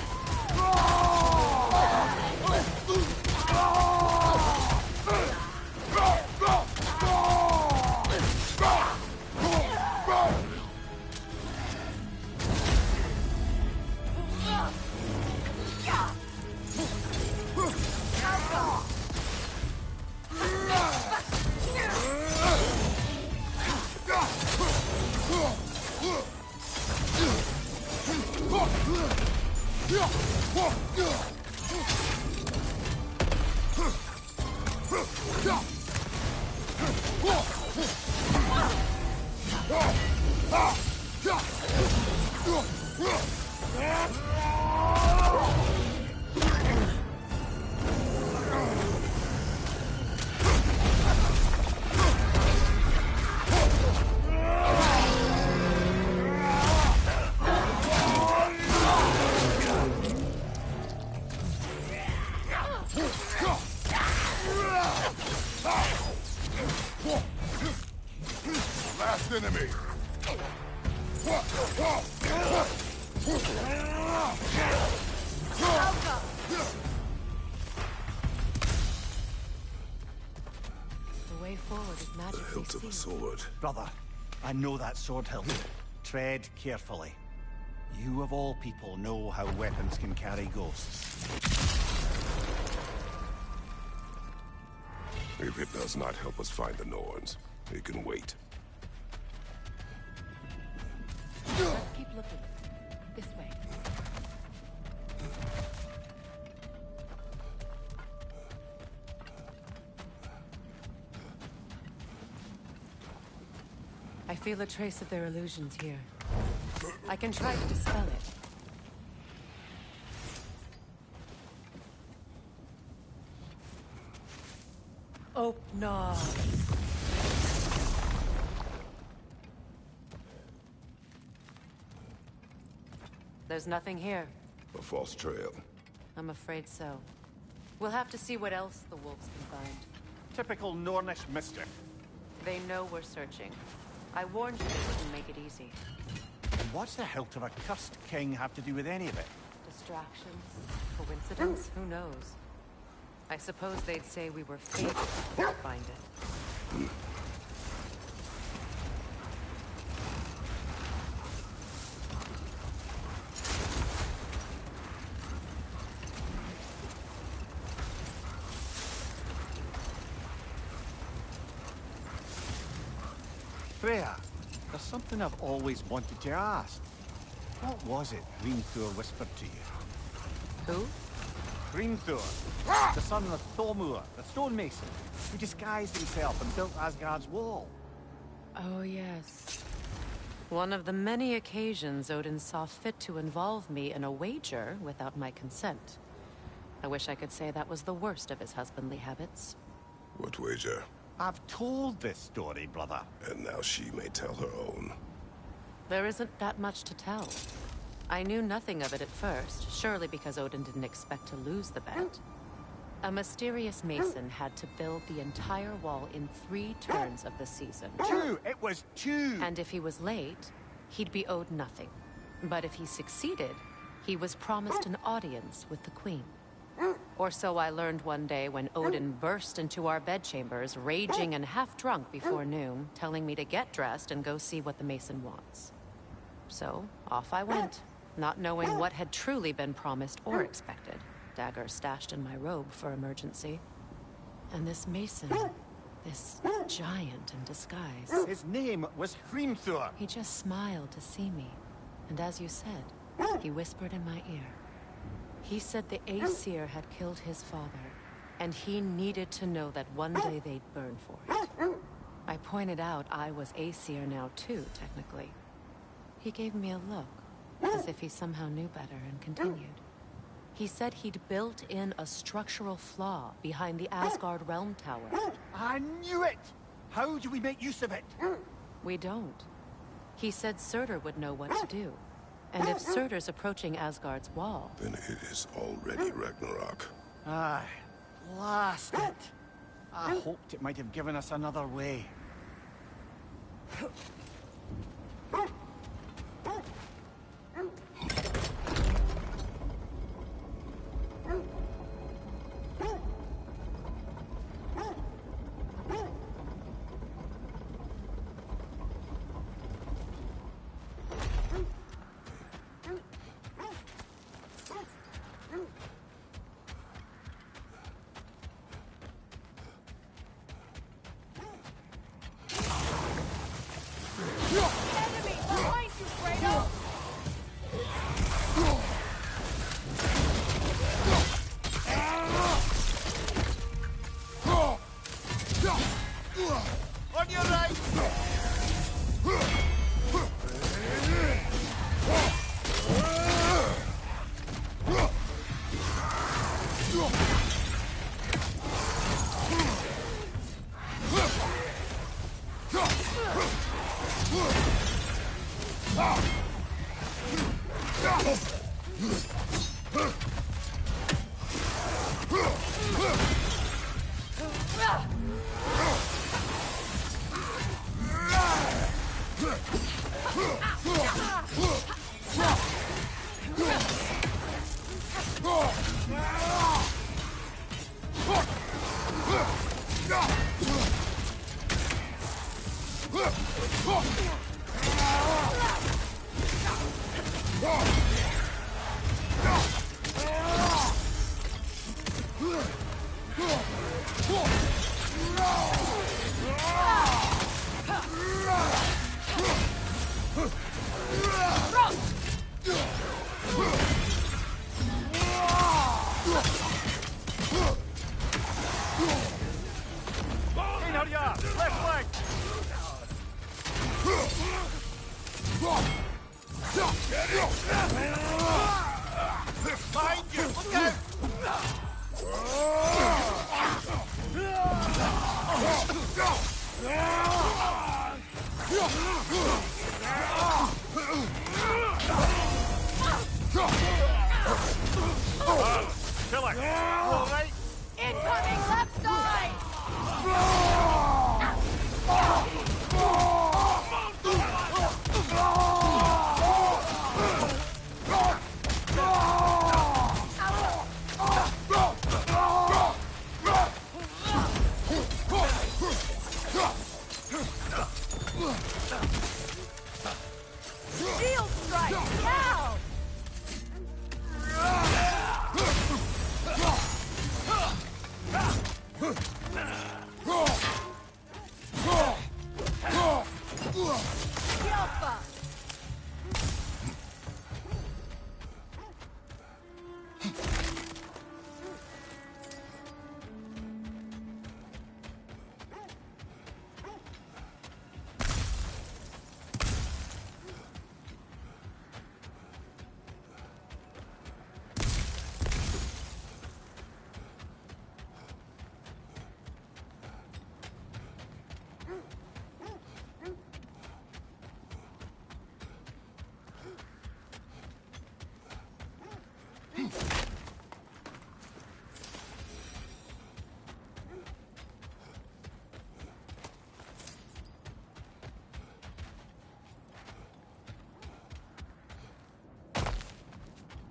Last enemy. The way forward is magically The hilt of a sealed. sword. Brother, I know that sword hilt. Tread carefully. You of all people know how weapons can carry ghosts. If it does not help us find the Norns, it can wait. Let's keep looking. This way. I feel a trace of their illusions here. I can try to dispel it. Oh, no. There's nothing here. A false trail. I'm afraid so. We'll have to see what else the wolves can find. Typical Nornish mischief. They know we're searching. I warned you they wouldn't make it easy. And what's the hilt of a cursed king have to do with any of it? Distractions? Coincidence? Who knows? I suppose they'd say we were fated to find it. Freya, there's something I've always wanted to ask. What was it Hrimthur whispered to you? Who? Hrimthur, the son of Thormur, the stonemason, who disguised himself and built Asgard's wall. Oh, yes. One of the many occasions Odin saw fit to involve me in a wager without my consent. I wish I could say that was the worst of his husbandly habits. What wager? I've told this story, brother. And now she may tell her own. There isn't that much to tell. I knew nothing of it at first, surely because Odin didn't expect to lose the bet. A mysterious mason had to build the entire wall in 3 turns of the season. 2! It was 2! And if he was late, he'd be owed nothing. But if he succeeded, he was promised an audience with the queen. Or so I learned one day when Odin burst into our bedchambers, raging and half-drunk before noon, telling me to get dressed and go see what the Mason wants. So, off I went, not knowing what had truly been promised or expected. Dagger stashed in my robe for emergency. And this Mason, this giant in disguise. His name was Hrimthur. He just smiled to see me. And as you said, he whispered in my ear. He said the Aesir had killed his father, and he needed to know that one day they'd burn for it. I pointed out I was Aesir now too, technically. He gave me a look, as if he somehow knew better, and continued. He said he'd built in a structural flaw behind the Asgard Realm Tower. I knew it! How do we make use of it? We don't. He said Surtur would know what to do. And if Surtur's approaching Asgard's wall... Then it is already Ragnarok. Aye, blast it! I hoped it might have given us another way. On your right! Incoming left side! Shield strike! Now!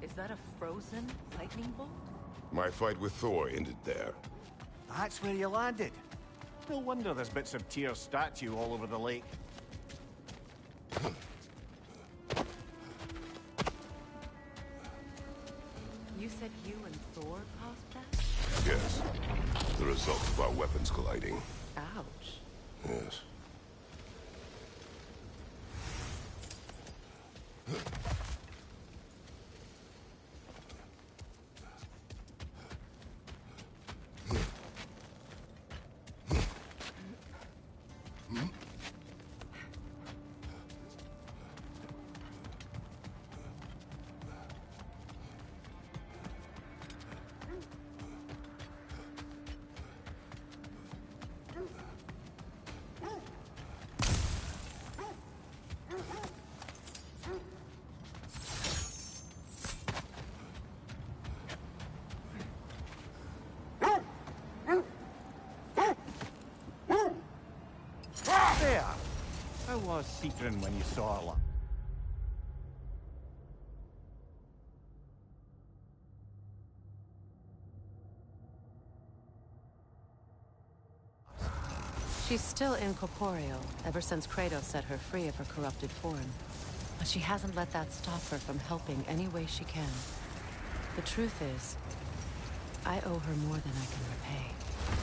Is that a frozen lightning bolt? My fight with Thor ended there. That's where you landed. No wonder there's bits of Tyr's statue all over the lake. You said you and Thor caused that? Yes. The result of our weapons colliding. Ouch. Yes. There! How was Seekrin when you saw her? She's still incorporeal, ever since Kratos set her free of her corrupted form. But she hasn't let that stop her from helping any way she can. The truth is, I owe her more than I can repay.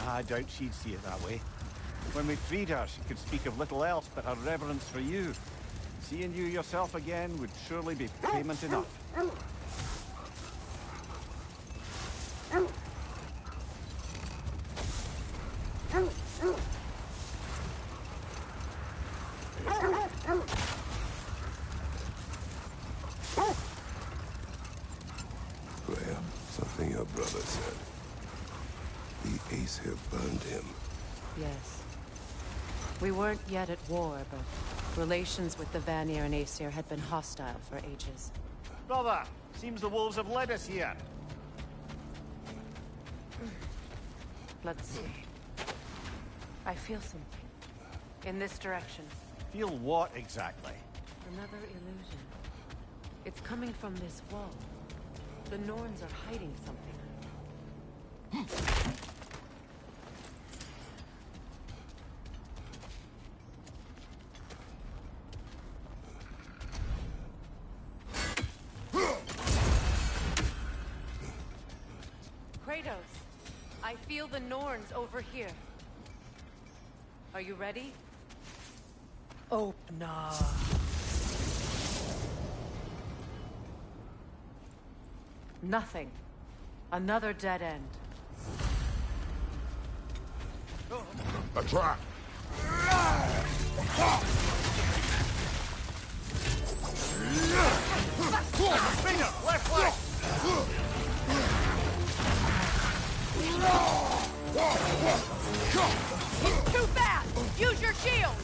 I doubt she'd see it that way. When we freed her, she could speak of little else but her reverence for you. Seeing you yourself again would surely be payment enough. Freya, something your brother said. The Ace here burned him. Yes. We weren't yet at war, but relations with the Vanir and Aesir had been hostile for ages. Brother, seems the wolves have led us here. Let's see. I feel something. In this direction. Feel what exactly? Another illusion. It's coming from this wall. The Norns are hiding something. Kratos, I feel the Norns over here. Are you ready? Open up. Nothing. Another dead end. A trap! Finger! Left leg! He's too fast! Use your shield!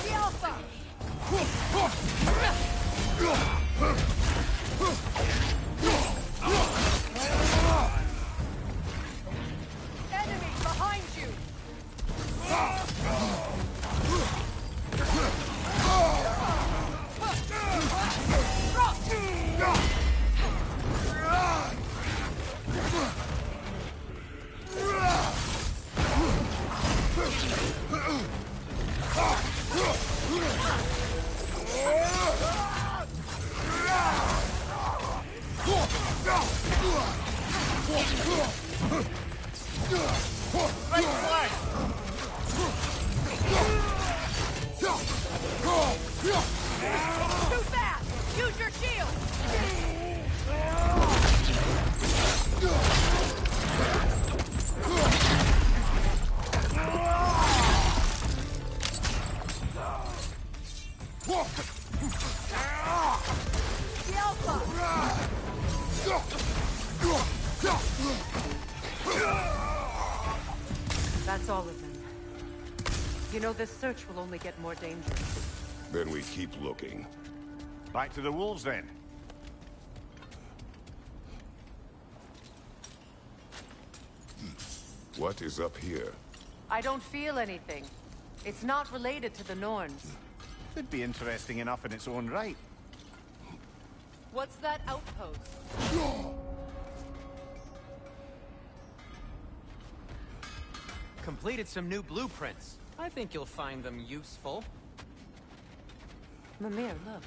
The Alpha! Enemy behind you! Too fast! Use your shield! The Alpha! That's all of them. You know, this search will only get more dangerous. Then we keep looking. Back to the wolves, then. What is up here? I don't feel anything. It's not related to the Norns. Could be interesting enough in its own right. What's that outpost? Completed some new blueprints. I think you'll find them useful. Mimir, look.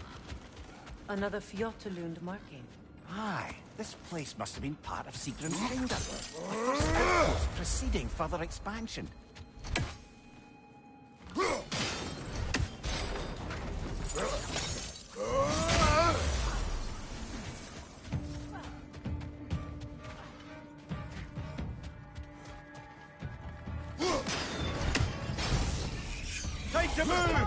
Another Fjotalund marking. Aye, this place must have been part of Sigrun's kingdom. The first outpost preceding further expansion. Time to move!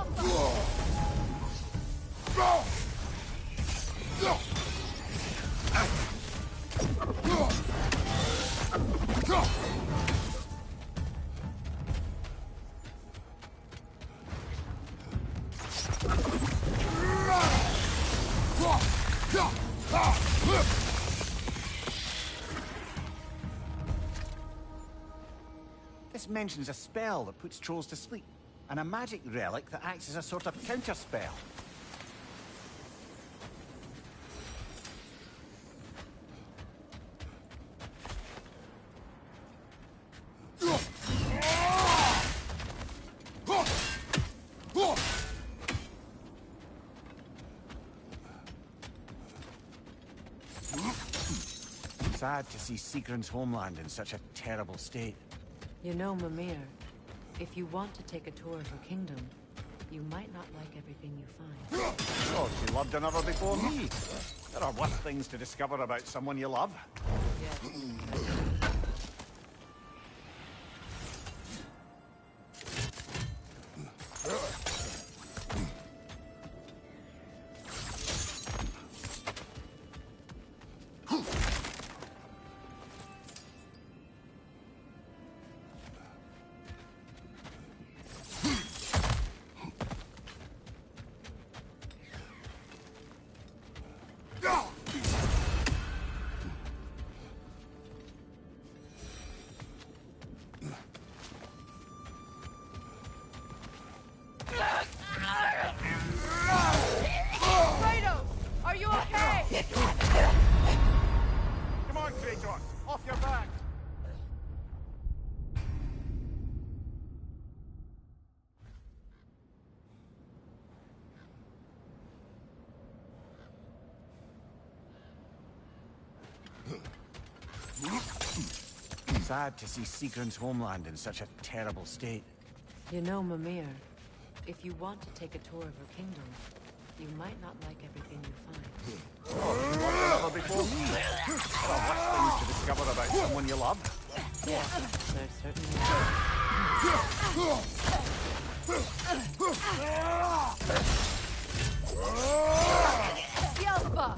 This mentions a spell that puts trolls to sleep, and a magic relic that acts as a sort of counterspell. Sad to see Sigrun's homeland in such a terrible state. You know, Mimir, if you want to take a tour of her kingdom, you might not like everything you find. Oh, she loved another before me. There are worse things to discover about someone you love. Yes. Kratos, are you okay? Come on, Kratos! Off your back! Sad to see Sigrun's homeland in such a terrible state. You know, Mimir, if you want to take a tour of her kingdom, you might not like everything you find. Oh, she loved another before me. There are worse things to discover about someone you love. Yes, there certainly are. Yelpa!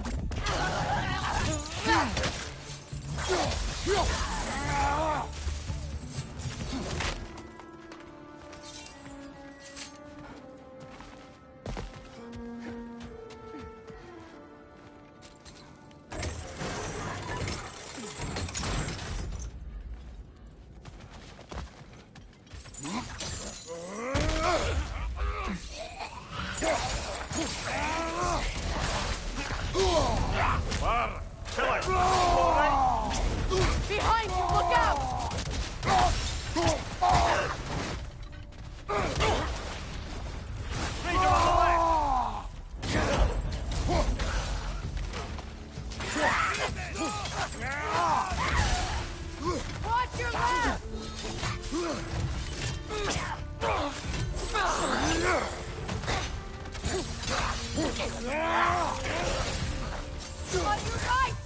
Behind you, look out! Watch your left! On your right!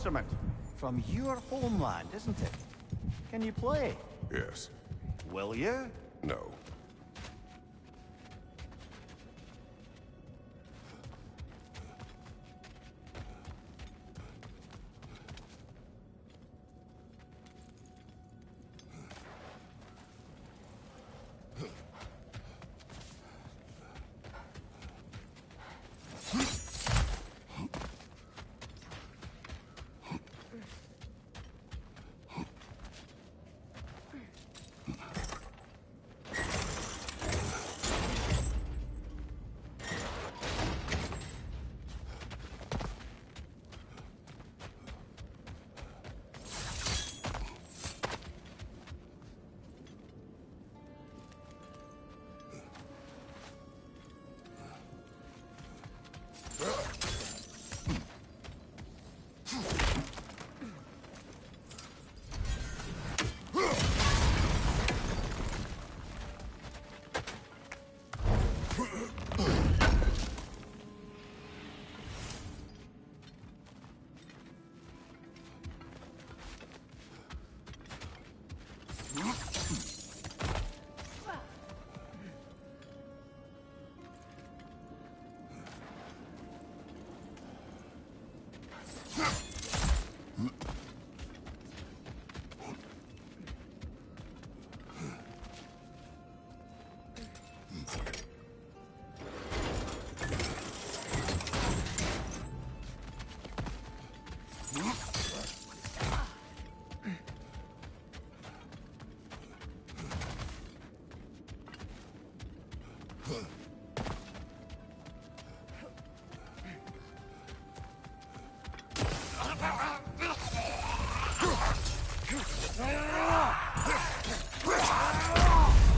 instrument. From your homeland, isn't it? Can you play? Yes. Will you? No.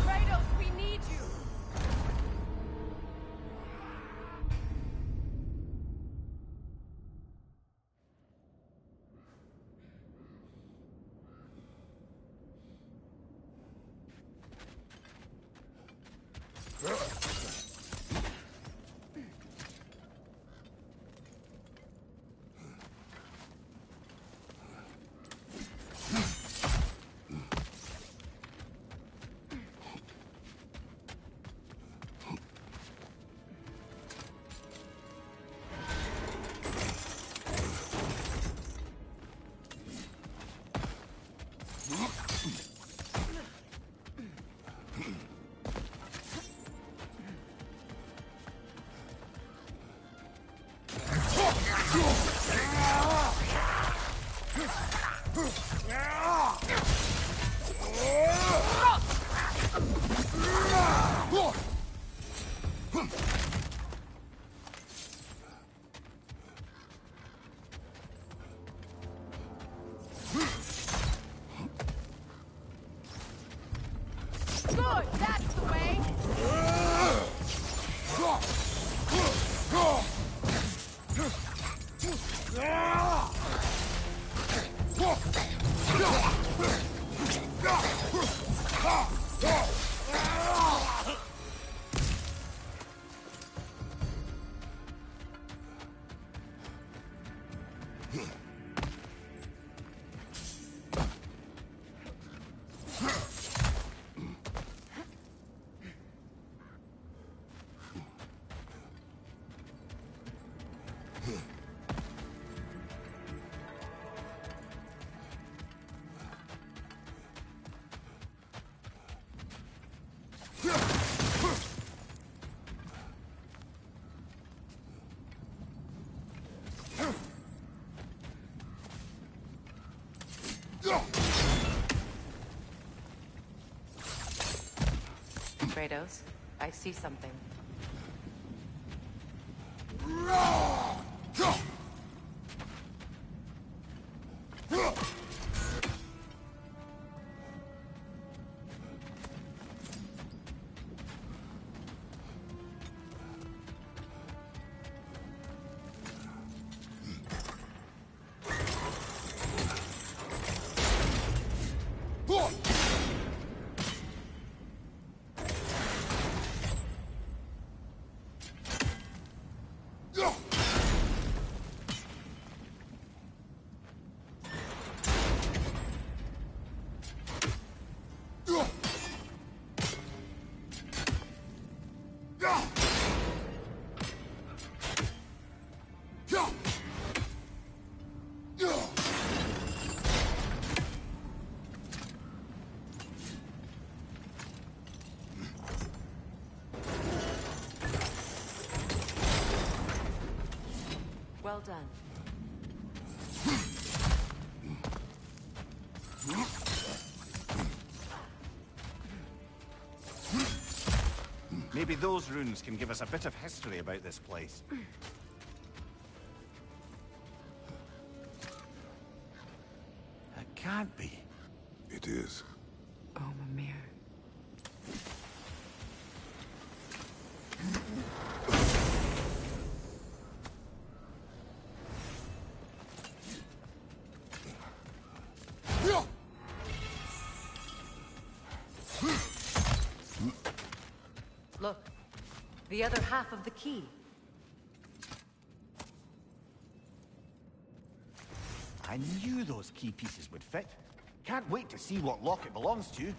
Kratos, we need you! Good, that's the way! Kratos, I see something. Well done. Maybe those runes can give us a bit of history about this place. That can't be. It is. Oh, Mimir. Look, the other half of the key. I knew those key pieces would fit. Can't wait to see what lock it belongs to.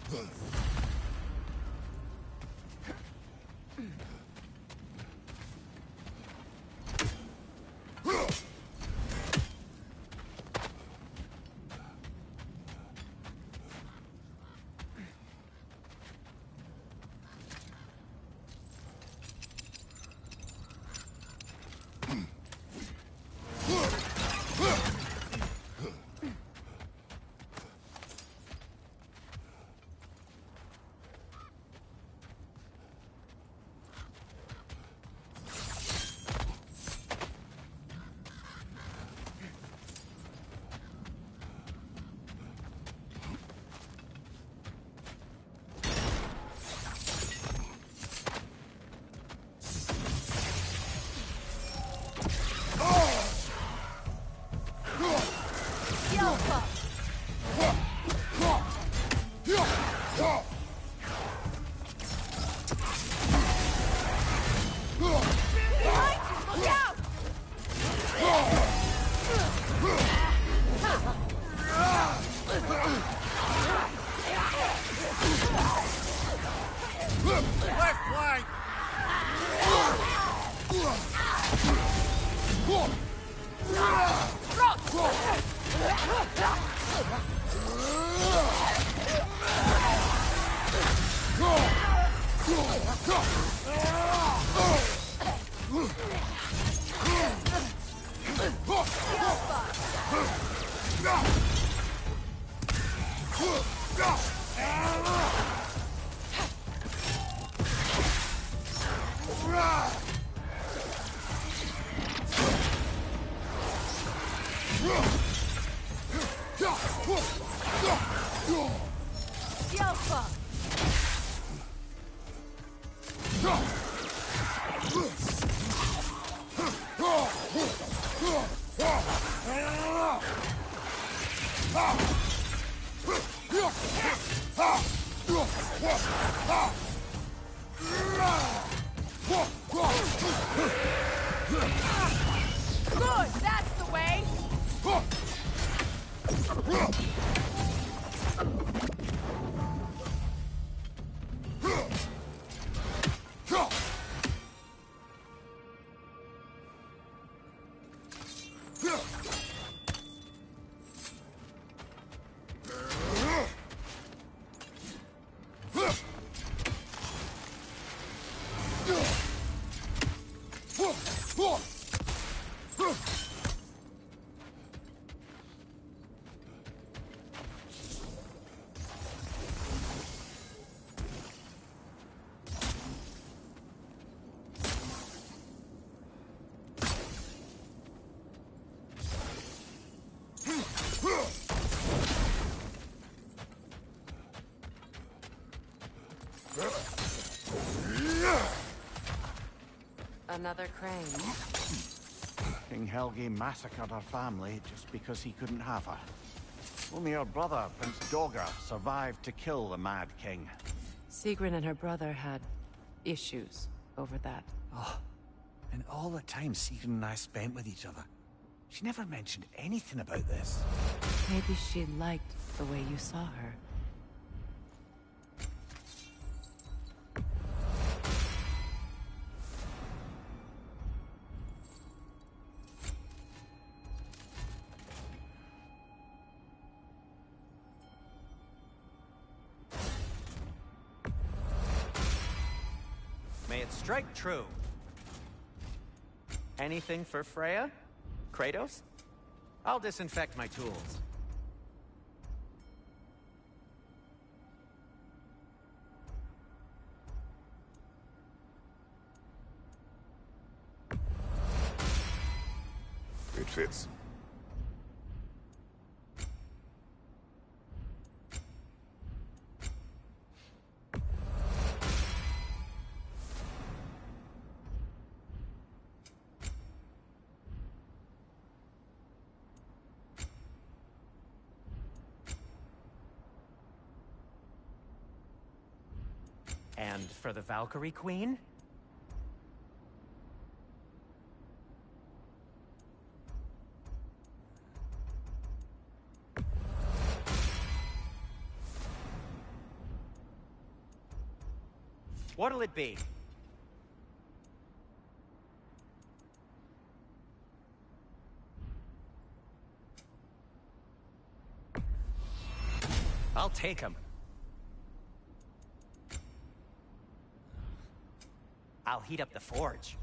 Left flank! Good, that's the way! Another crane. King Helge massacred her family just because he couldn't have her. Only her brother, Prince Dogger, survived to kill the Mad King. Sigrun and her brother had issues over that. Oh, and all the time Sigrun and I spent with each other. She never mentioned anything about this. Maybe she liked the way you saw her. May it strike true. Anything for Freya? Kratos? I'll disinfect my tools. It fits. And for the Valkyrie Queen? What'll it be? I'll take him. I'll heat up the forge.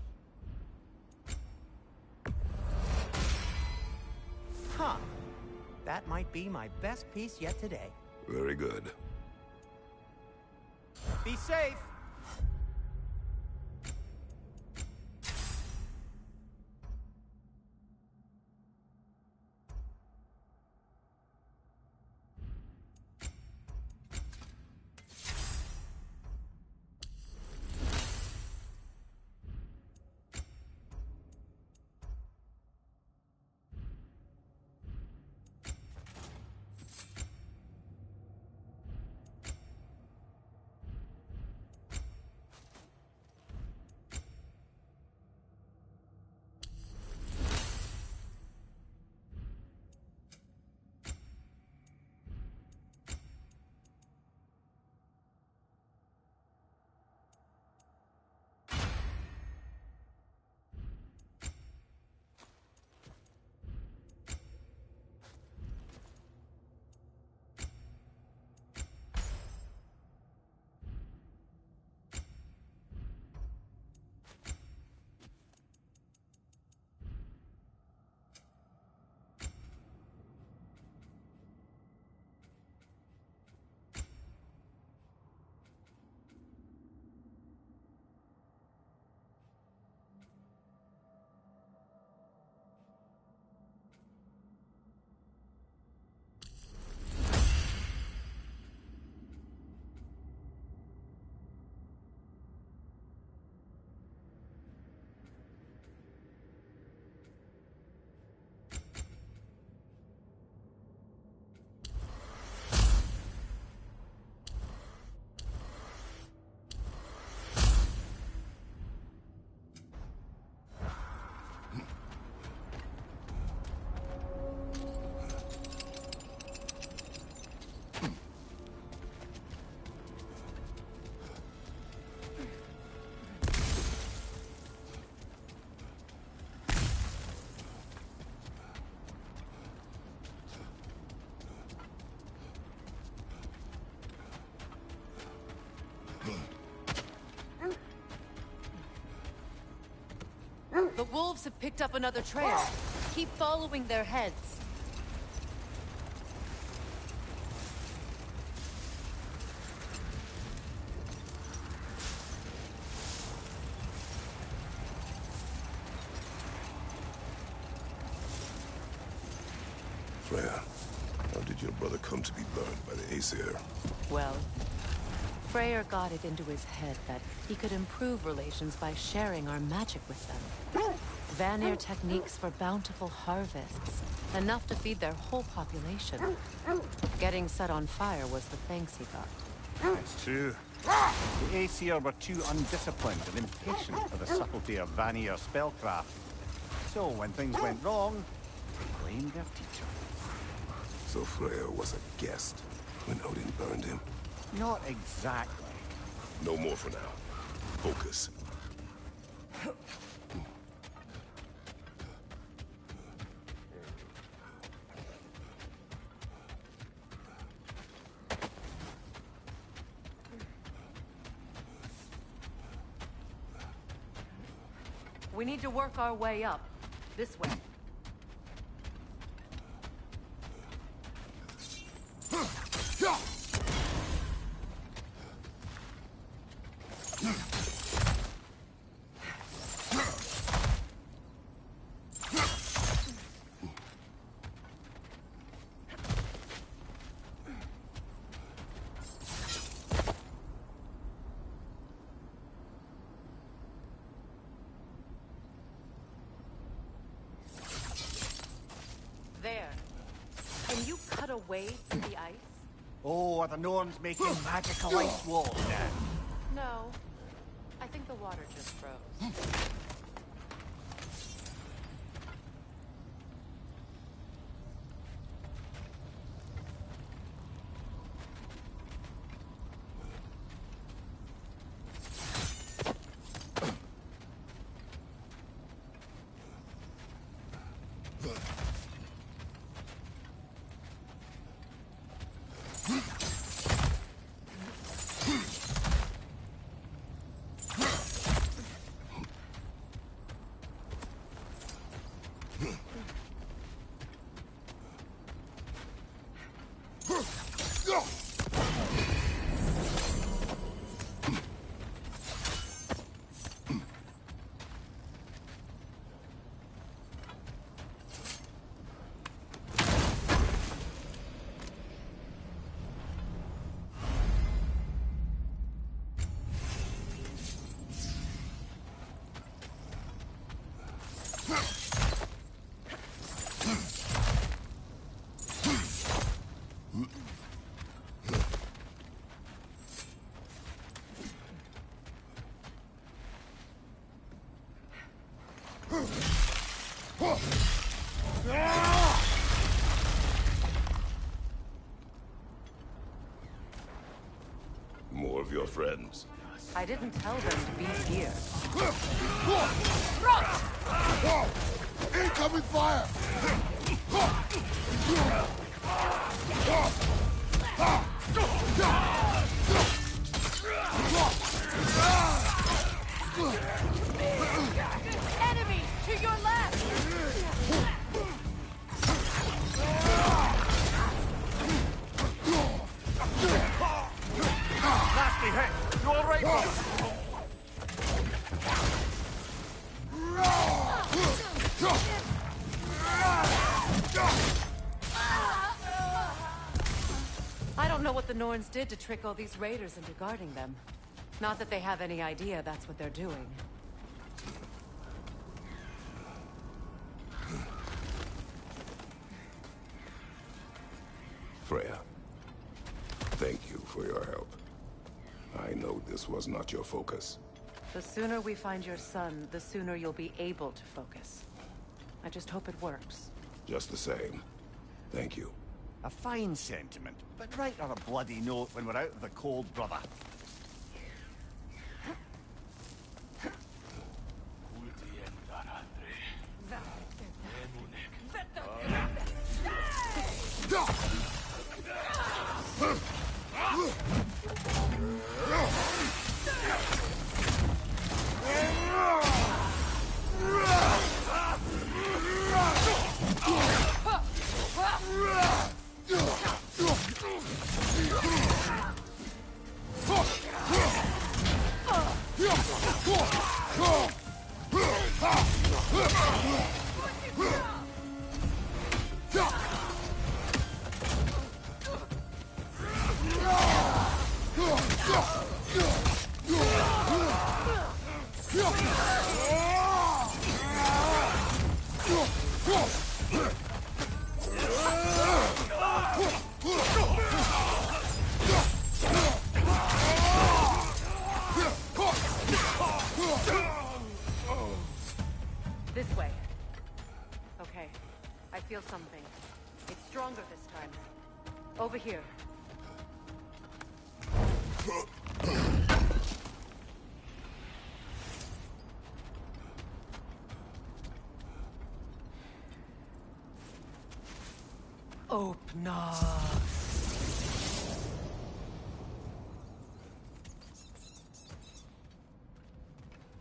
Huh. That might be my best piece yet today. Very good. Be safe! The wolves have picked up another trail. Keep following their heads. Freya, how did your brother come to be burned by the Aesir? Well, Freyr got it into his head that he could improve relations by sharing our magic with them. Vanir techniques for bountiful harvests, enough to feed their whole population. Getting set on fire was the thanks he got. It's true. The Aesir were too undisciplined and impatient for the subtlety of Vanir spellcraft. So when things went wrong, they blamed their teacher. So Freya was a guest when Odin burned him? Not exactly. No more for now. Focus. We need to work our way up. This way. There. Can you cut away from the ice? Oh, are the Norns making magical ice walls now? No. I think the water just froze. More of your friends. I didn't tell them to be here. Incoming fire! Enemies to your left! Nasty hit! You all right, brother? I don't know what the Norns did to trick all these raiders into guarding them. Not that they have any idea that's what they're doing. Freya, thank you for your help. I know this was not your focus. The sooner we find your son, the sooner you'll be able to focus. I just hope it works. Just the same, thank you. A fine sentiment, but write her a bloody note when we're out of the cold, brother. This way. Okay. I feel something. It's stronger this time. Over here. Open up.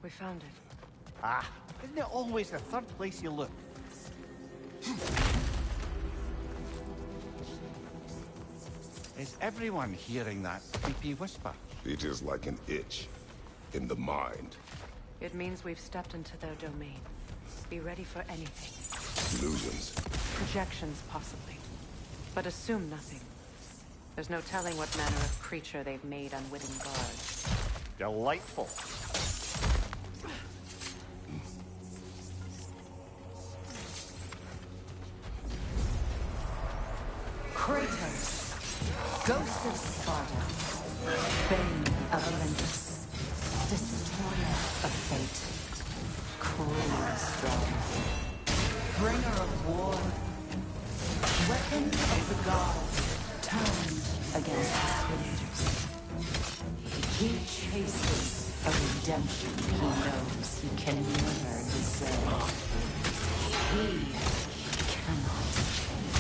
We found it. Ah, isn't it always the third place you look? Is everyone hearing that creepy whisper? It is like an itch in the mind. It means we've stepped into their domain. Be ready for anything. Illusions. Projections, possibly. But assume nothing. There's no telling what manner of creature they've made unwitting guards. Delightful. Kratos, Ghost of Sparta, Bane of Olympus, Destroyer of Fate, Cruel Strong, Bringer of War, Weapon of the Gods, turned against his creators. He chases a redemption he knows he can never deserve. He cannot change.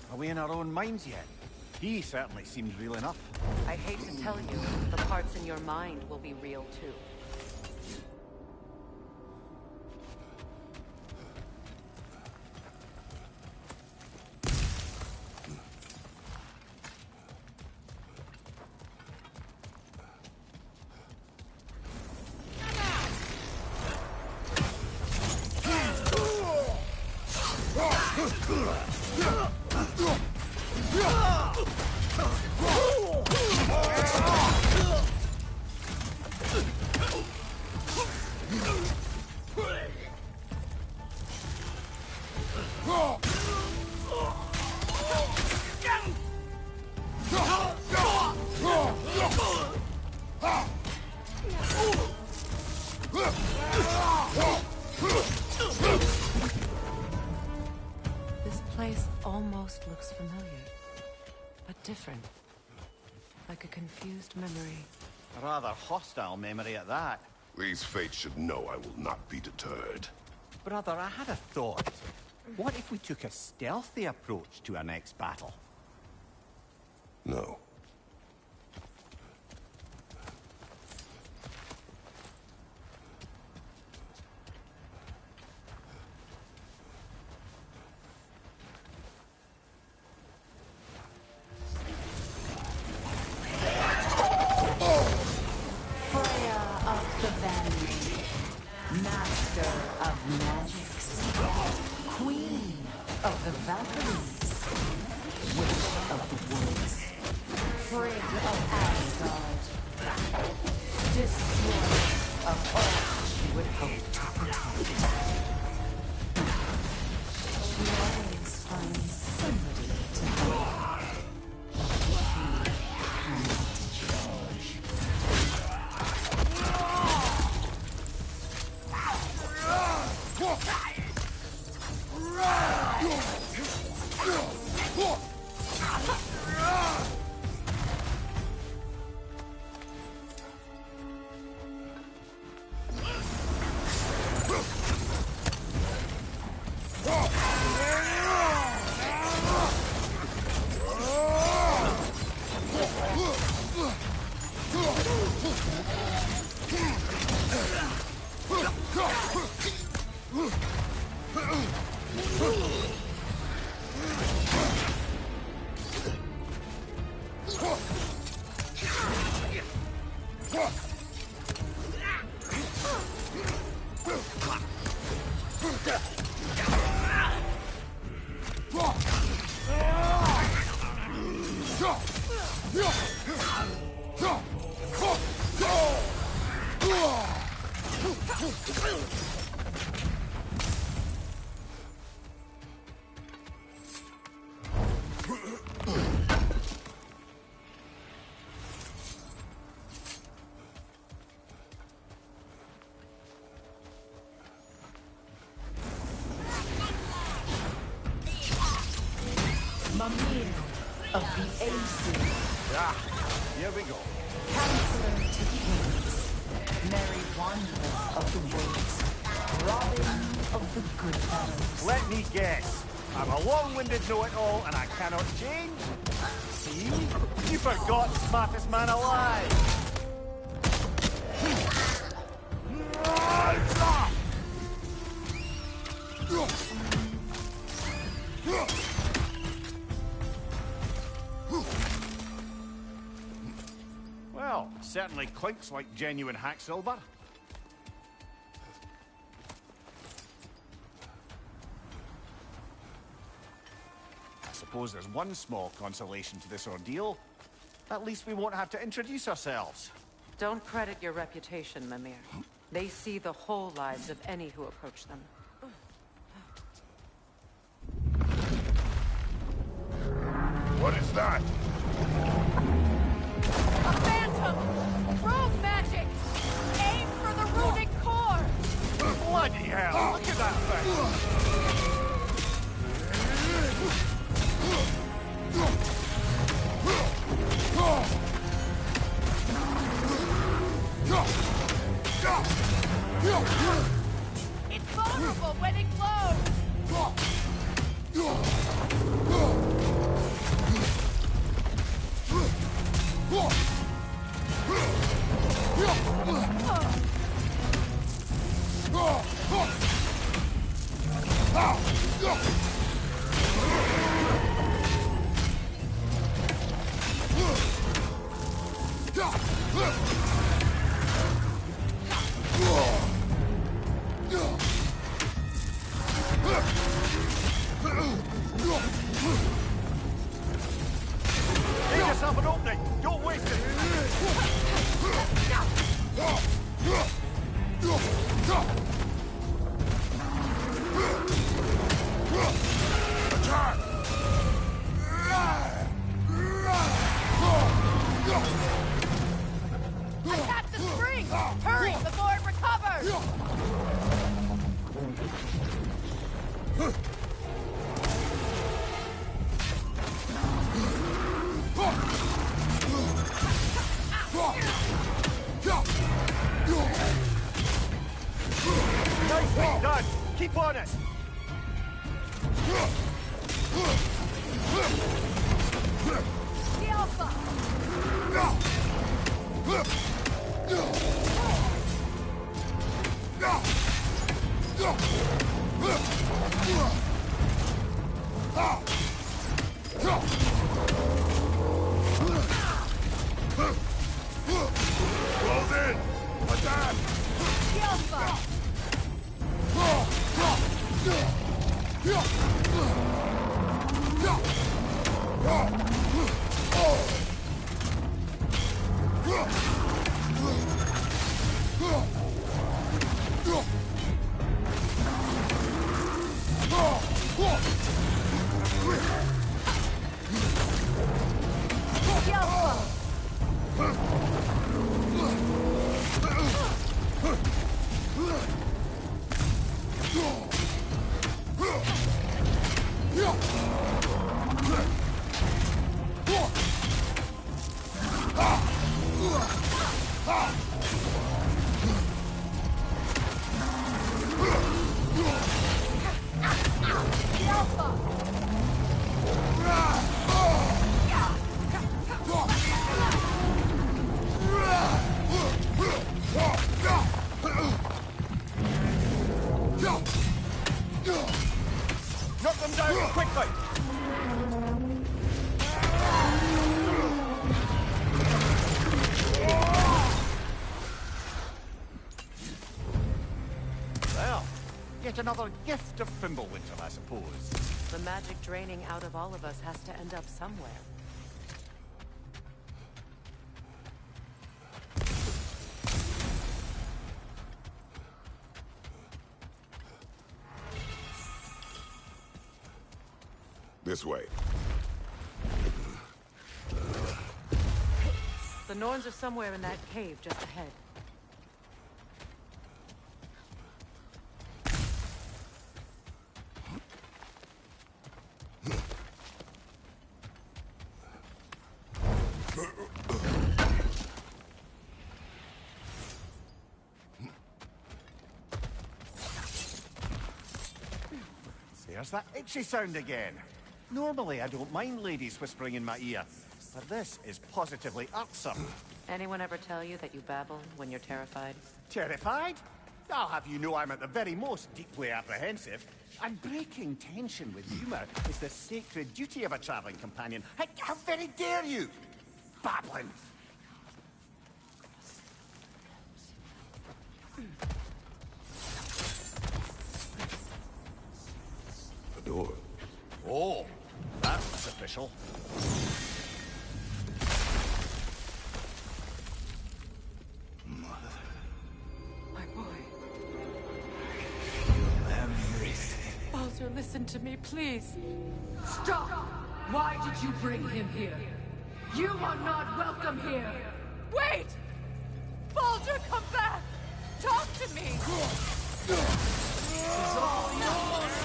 Are we in our own minds yet? He certainly seems real enough. I hate to tell you, the parts in your mind will be real too. This place almost looks familiar, but different. Like a confused memory. A rather hostile memory at that. These fates should know I will not be deterred. Brother, I had a thought. What if we took a stealthy approach to our next battle? No. Freya of the Vanguard, Master of Magics, Queen of the Valkyries, Witch of the Woods, Frigg of Asgard, Destroyer of all she would hope to protect. She always finds somebody to help. She cannot change. Mimir of the Aces. Ah, here we go. Counselor to Kings. Merry wanderer of the woods, Robin of the good fellows. Let me guess. I'm a long-winded know-it-all and I cannot change? See? You forgot the smartest man alive! Well, certainly clinks like genuine hack silver. I suppose there's one small consolation to this ordeal. At least we won't have to introduce ourselves. Don't credit your reputation, Mimir. They see the whole lives of any who approach them. What is that? A phantom! Rogue magic! Aim for the runic core! Bloody hell! Look at that thing! It's vulnerable when it glows! Make yourself an opening! Don't waste it! Attack! Attack the spring! Hurry before it recovers! Nicely done! Keep on it! The Alpha! Close in! Attack! The Alpha! The Alpha! The Alpha! Knock them down quickly! Well, yet another gift of Fimbulwinter, I suppose. The magic draining out of all of us has to end up somewhere. This way. The Norns are somewhere in that cave just ahead. There's that itchy sound again. Normally, I don't mind ladies whispering in my ear, but this is positively irksome. Anyone ever tell you that you babble when you're terrified? Terrified? I'll have you know I'm at the very most deeply apprehensive. And breaking tension with humor is the sacred duty of a traveling companion. How very dare you! Babbling! The door. Oh, that was official. My boy. Everything. Baldur, listen to me, please. Stop! Why did you bring him here? You are not welcome here! Wait! Baldur, come back! Talk to me! It's all yours,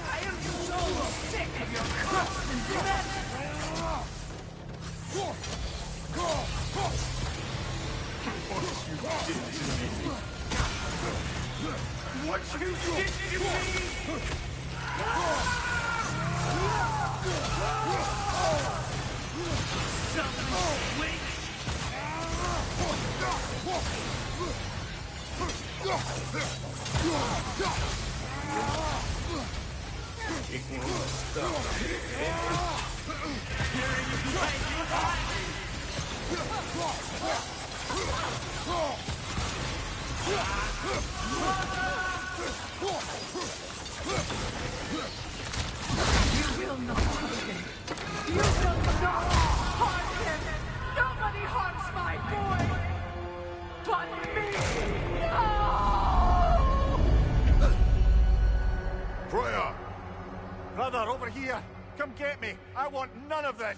I am so sick of your constant demands! What you did to me! You will not harm him! You will not harm him! Nobody harms my boy! But me! No! Freya! Brother, over here! Come get me! I want none of this!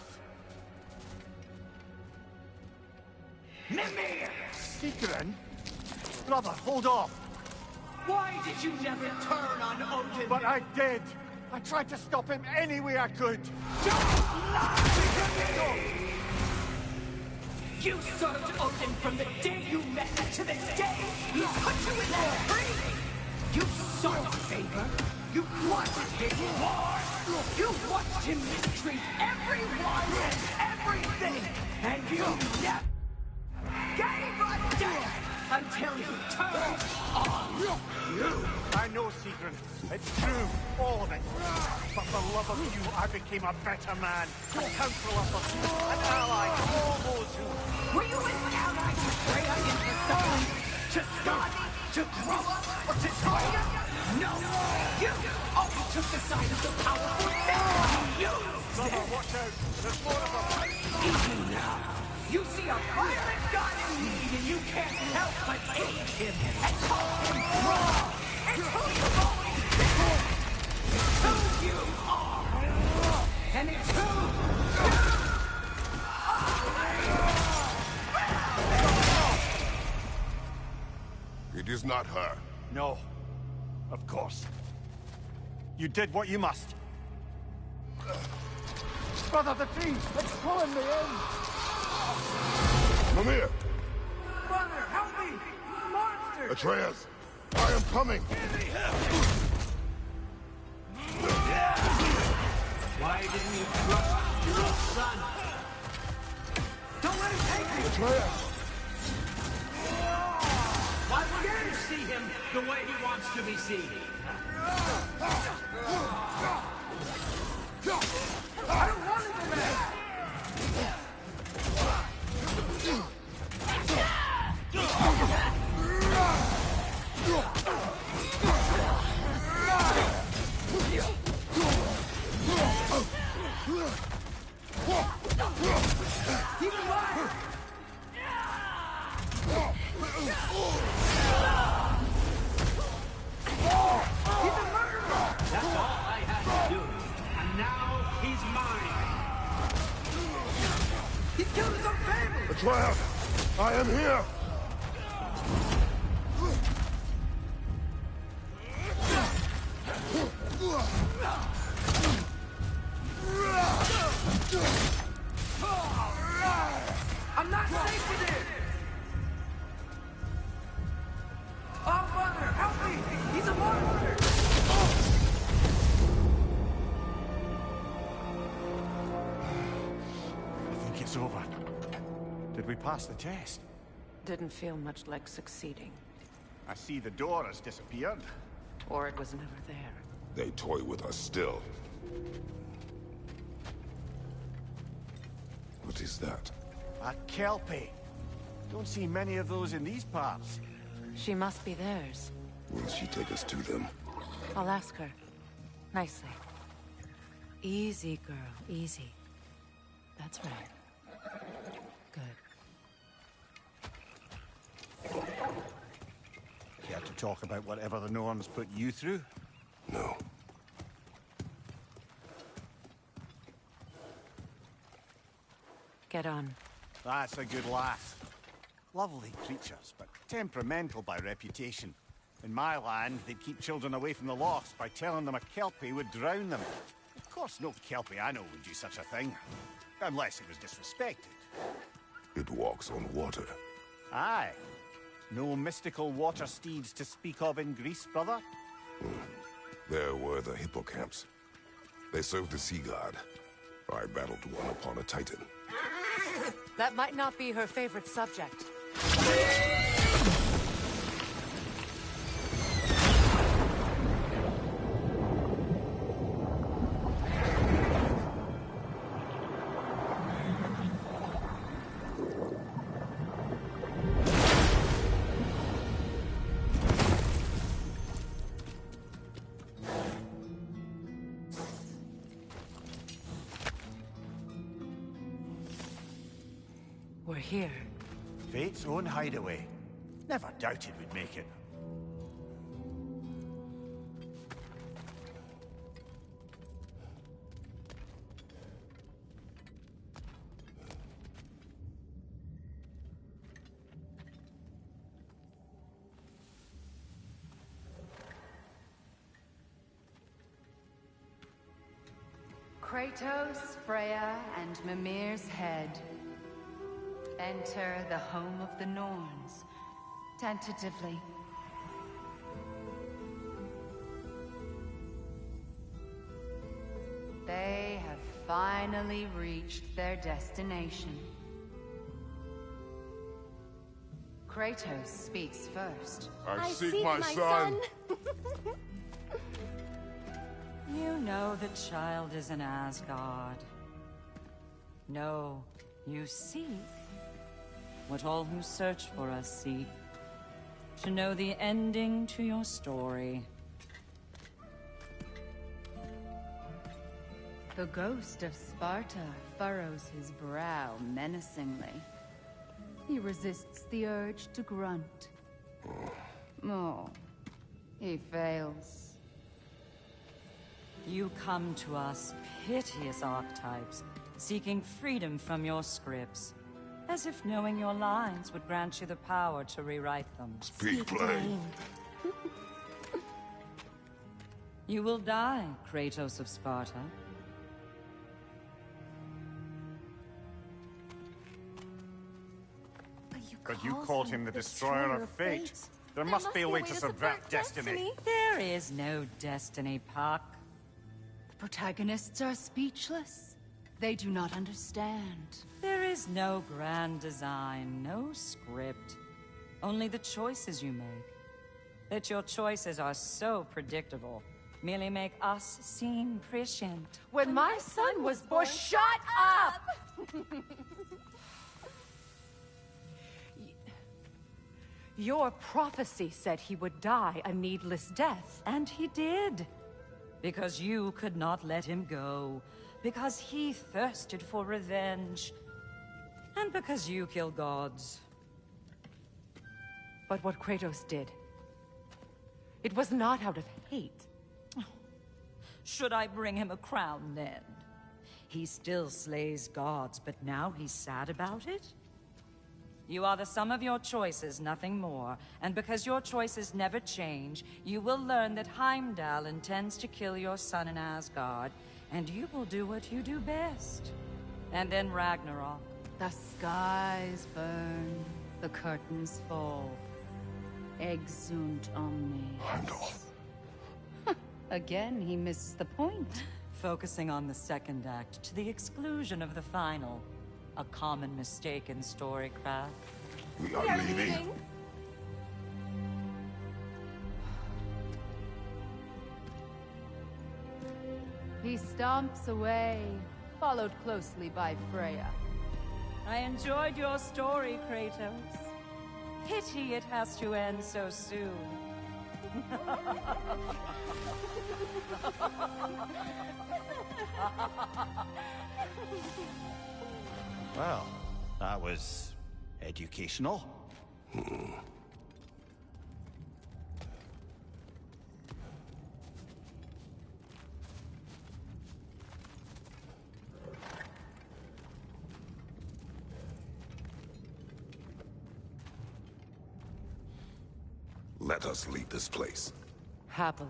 Mimir! Secret? Brother, hold off! Why did you never turn on Odin? But I did! I tried to stop him any way I could! Don't lie to me! You served Odin from the day you met to the day he put you in that tree! You sought favor! You wanted his war! You watched him mistreat everyone and everything! And you never gave a damn until he turned on you! I know, Sigrun. It's true, all of it. But for love of you, I became a better man. A counselor for you, an ally to all those who... Were you an ally to Freya in the sun? To study? To grow up? Or to train? No! You only took the side of the powerful man! You used Brother, it! watch out! There's more of them! Even now, you see a violent god in need and you can't help but aid him and call him wrong! It's who you've always been! It's who you are! And it's who you It is not her. No. Of course. You did what you must. Brother, the tree! It's pulling me in! Mimir! Brother, help me! Monster! Atreus! I am coming! Why didn't you trust your own son? Don't let him take me! Atreus! Why can't you see him the way he wants to be seen? I don't want to go back! Keep him alive! He's a murderer! That's all I had to do. And now he's mine. He's killed his own family! Atreus! I am here! it's over. Did we pass the test? Didn't feel much like succeeding. I see the door has disappeared. Or it was never there. They toy with us still. What is that? A kelpie. Don't see many of those in these parts. She must be theirs. Will she take us to them? I'll ask her. Nicely. Easy, girl. Easy. That's right. Good. Care to talk about whatever the Norns put you through? No. Get on. That's a good laugh. Lovely creatures, but temperamental by reputation. In my land, they'd keep children away from the lost by telling them a kelpie would drown them. Of course, no kelpie I know would do such a thing. Unless it was disrespected. It walks on water. Aye. No mystical water steeds to speak of in Greece, brother? There were the hippocamps. They served the sea god. I battled one upon a titan. That might not be her favorite subject. We're here. Fate's own hideaway. Never doubted we'd make it. Kratos, Freya, and Mimir's head. Enter the home of the Norns, tentatively. They have finally reached their destination. Kratos speaks first. I seek my son. You know the child is in Asgard. No, you seek what all who search for us seek. To know the ending to your story. The ghost of Sparta furrows his brow menacingly. He resists the urge to grunt. Oh, he fails. You come to us, piteous archetypes, seeking freedom from your scripts. As if knowing your lines would grant you the power to rewrite them. Speak plain. You will die, Kratos of Sparta. But you called him the Destroyer of Fate. There must be a way to subvert destiny. There is no destiny, Puck. The protagonists are speechless. They do not understand. There is no grand design, no script. Only the choices you make. That your choices are so predictable merely make us seem prescient. When my son was born, shut up! Your prophecy said he would die a needless death. And he did. Because you could not let him go. Because he thirsted for revenge. And because you kill gods. But what Kratos did, it was not out of hate. Should I bring him a crown then? He still slays gods, but now he's sad about it? You are the sum of your choices, nothing more. And because your choices never change, you will learn that Heimdall intends to kill your son in Asgard, and you will do what you do best. And then Ragnarok. The skies burn, the curtains fall. Exunt omnes. Heimdall. Again, he misses the point. Focusing on the second act to the exclusion of the final. A common mistake in storycraft. We are leaving. He stomps away, followed closely by Freya. I enjoyed your story, Kratos. Pity it has to end so soon. Well, that was educational. Let us leave this place. Happily.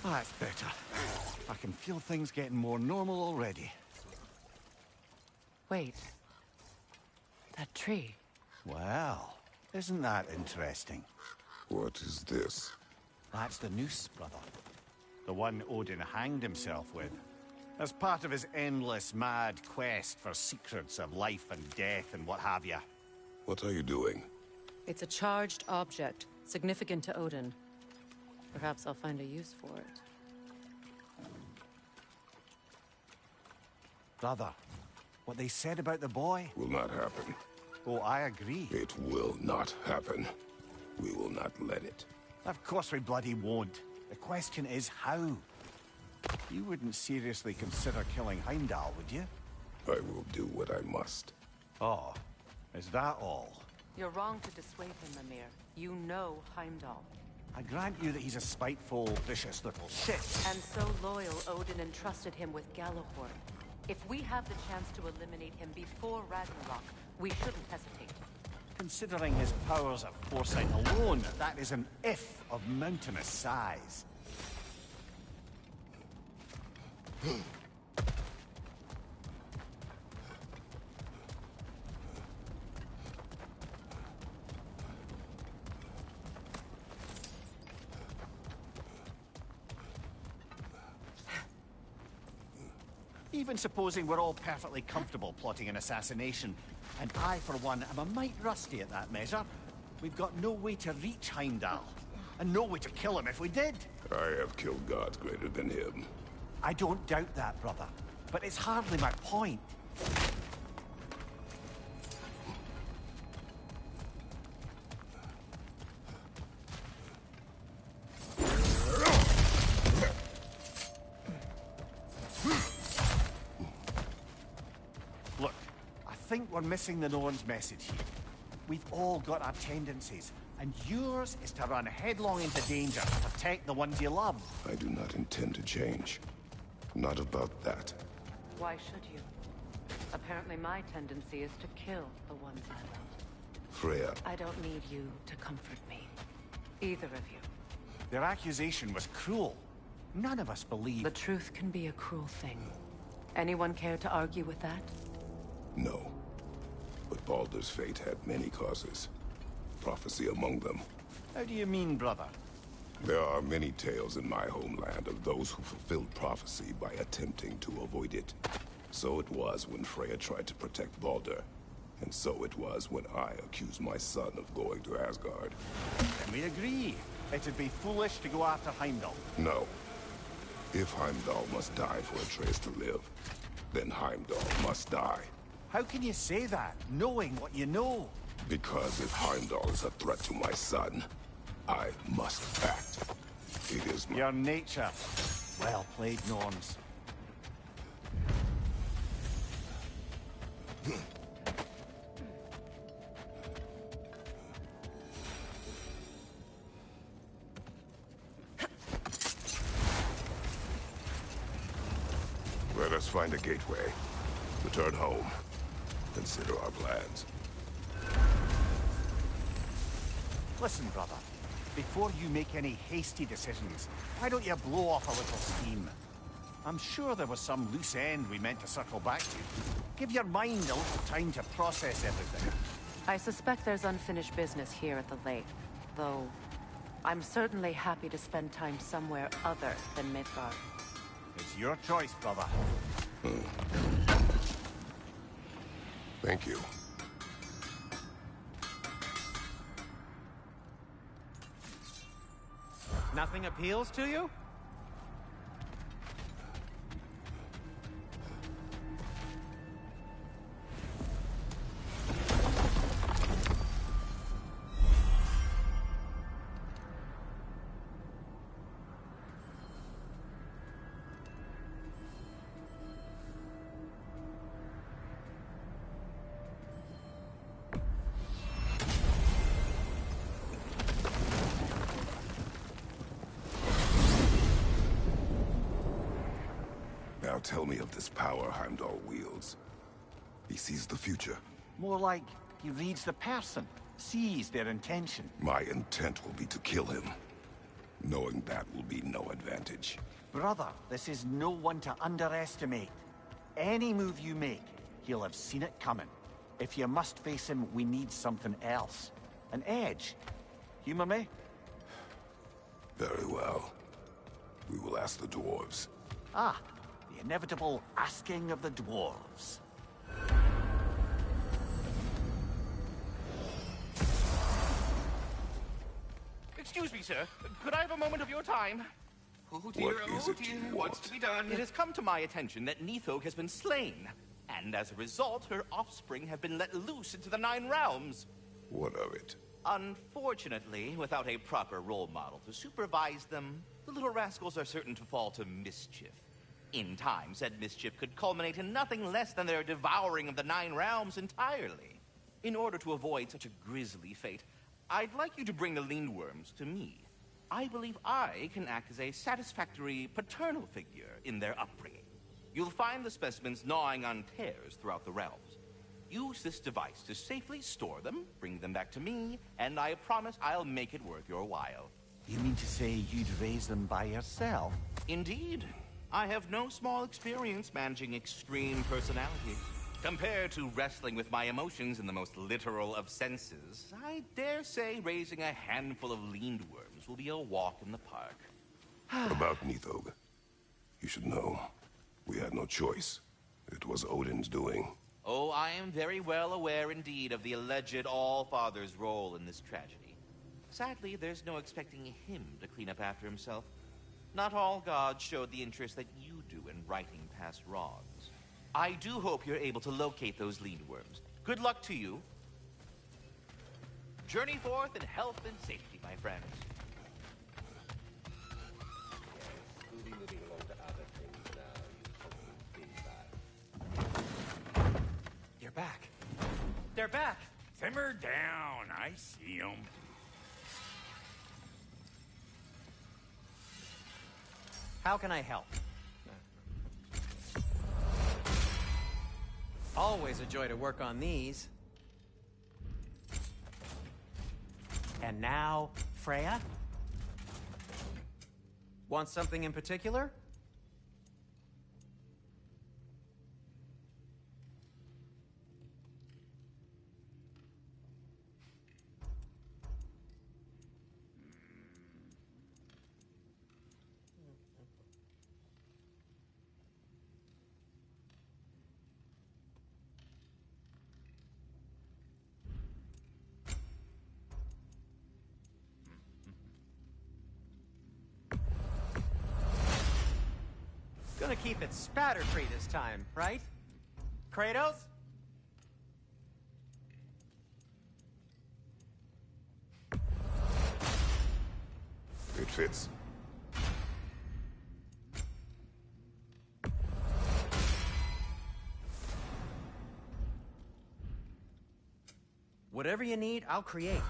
That's better. I can feel things getting more normal already. Wait. That tree. Well, isn't that interesting? What is this? That's the noose, brother. The one Odin hanged himself with. As part of his endless, mad quest for secrets of life and death and what have you. What are you doing? It's a charged object, significant to Odin. Perhaps I'll find a use for it. Brother, what they said about the boy... Will not happen. Oh, I agree. It will not happen. We will not let it. Of course we bloody won't. The question is how. You wouldn't seriously consider killing Heimdall, would you? I will do what I must. Oh, is that all? You're wrong to dissuade him, Mimir. You know Heimdall. I grant you that he's a spiteful, vicious little shit. And so loyal, Odin entrusted him with Gjallarhorn. If we have the chance to eliminate him before Ragnarok, we shouldn't hesitate. Considering his powers of foresight alone, that is an if of mountainous size. Even supposing we're all perfectly comfortable plotting an assassination, and I, for one, am a mite rusty at that measure, we've got no way to reach Heimdall, and no way to kill him if we did. I have killed gods greater than him. I don't doubt that, brother, but it's hardly my point. Look, I think we're missing the Norn's message here. We've all got our tendencies, and yours is to run headlong into danger to protect the ones you love. I do not intend to change. Not about that. Why should you? Apparently my tendency is to kill the ones I love. Freya. I don't need you to comfort me. Either of you. Their accusation was cruel. None of us believe... The truth can be a cruel thing. Anyone care to argue with that? No. But Baldur's fate had many causes. Prophecy among them. How do you mean, brother? There are many tales in my homeland of those who fulfilled prophecy by attempting to avoid it. So it was when Freya tried to protect Baldur. And so it was when I accused my son of going to Asgard. Then we agree. It'd be foolish to go after Heimdall. No. If Heimdall must die for Atreus to live, then Heimdall must die. How can you say that, knowing what you know? Because if Heimdall is a threat to my son, I must act. It is your nature. Well played, Norns. Let us find a gateway. Return home. Consider our plans. Listen, brother. Before you make any hasty decisions, why don't you blow off a little steam? I'm sure there was some loose end we meant to circle back to. Give your mind a little time to process everything. I suspect there's unfinished business here at the lake, though I'm certainly happy to spend time somewhere other than Midgard. It's your choice, brother. Thank you. Nothing appeals to you? Now tell me of this power Heimdall wields. He sees the future. More like he reads the person, sees their intention. My intent will be to kill him. Knowing that will be no advantage. Brother, this is no one to underestimate. Any move you make, he'll have seen it coming. If you must face him, we need something else. An edge. Humor me? Very well. We will ask the dwarves. Ah, the inevitable asking of the dwarves. Excuse me, sir. Could I have a moment of your time? Oh dear, What is it dear, you what's want? to be done? It has come to my attention that Nithog has been slain, and as a result, her offspring have been let loose into the Nine Realms. What of it? Unfortunately, without a proper role model to supervise them, the little rascals are certain to fall to mischief. In time, said mischief could culminate in nothing less than their devouring of the Nine Realms entirely. In order to avoid such a grisly fate, I'd like you to bring the Lindworms to me. I believe I can act as a satisfactory paternal figure in their upbringing. You'll find the specimens gnawing on tears throughout the realms. Use this device to safely store them, bring them back to me, and I promise I'll make it worth your while. You mean to say you'd raise them by yourself? Indeed. I have no small experience managing extreme personality. Compared to wrestling with my emotions in the most literal of senses, I dare say raising a handful of Lindworms will be a walk in the park. About Nithog. You should know. We had no choice. It was Odin's doing. Oh, I am very well aware indeed of the alleged All-Father's role in this tragedy. Sadly, there's no expecting him to clean up after himself. Not all gods showed the interest that you do in righting past wrongs. I do hope you're able to locate those Lindworms. Good luck to you. Journey forth in health and safety, my friends. You're back. They're back. Simmer down. I see them. How can I help? Always a joy to work on these. And now, Freya? Want something in particular? Gonna keep it spatter-free this time, right? Kratos? It fits. Whatever you need, I'll create.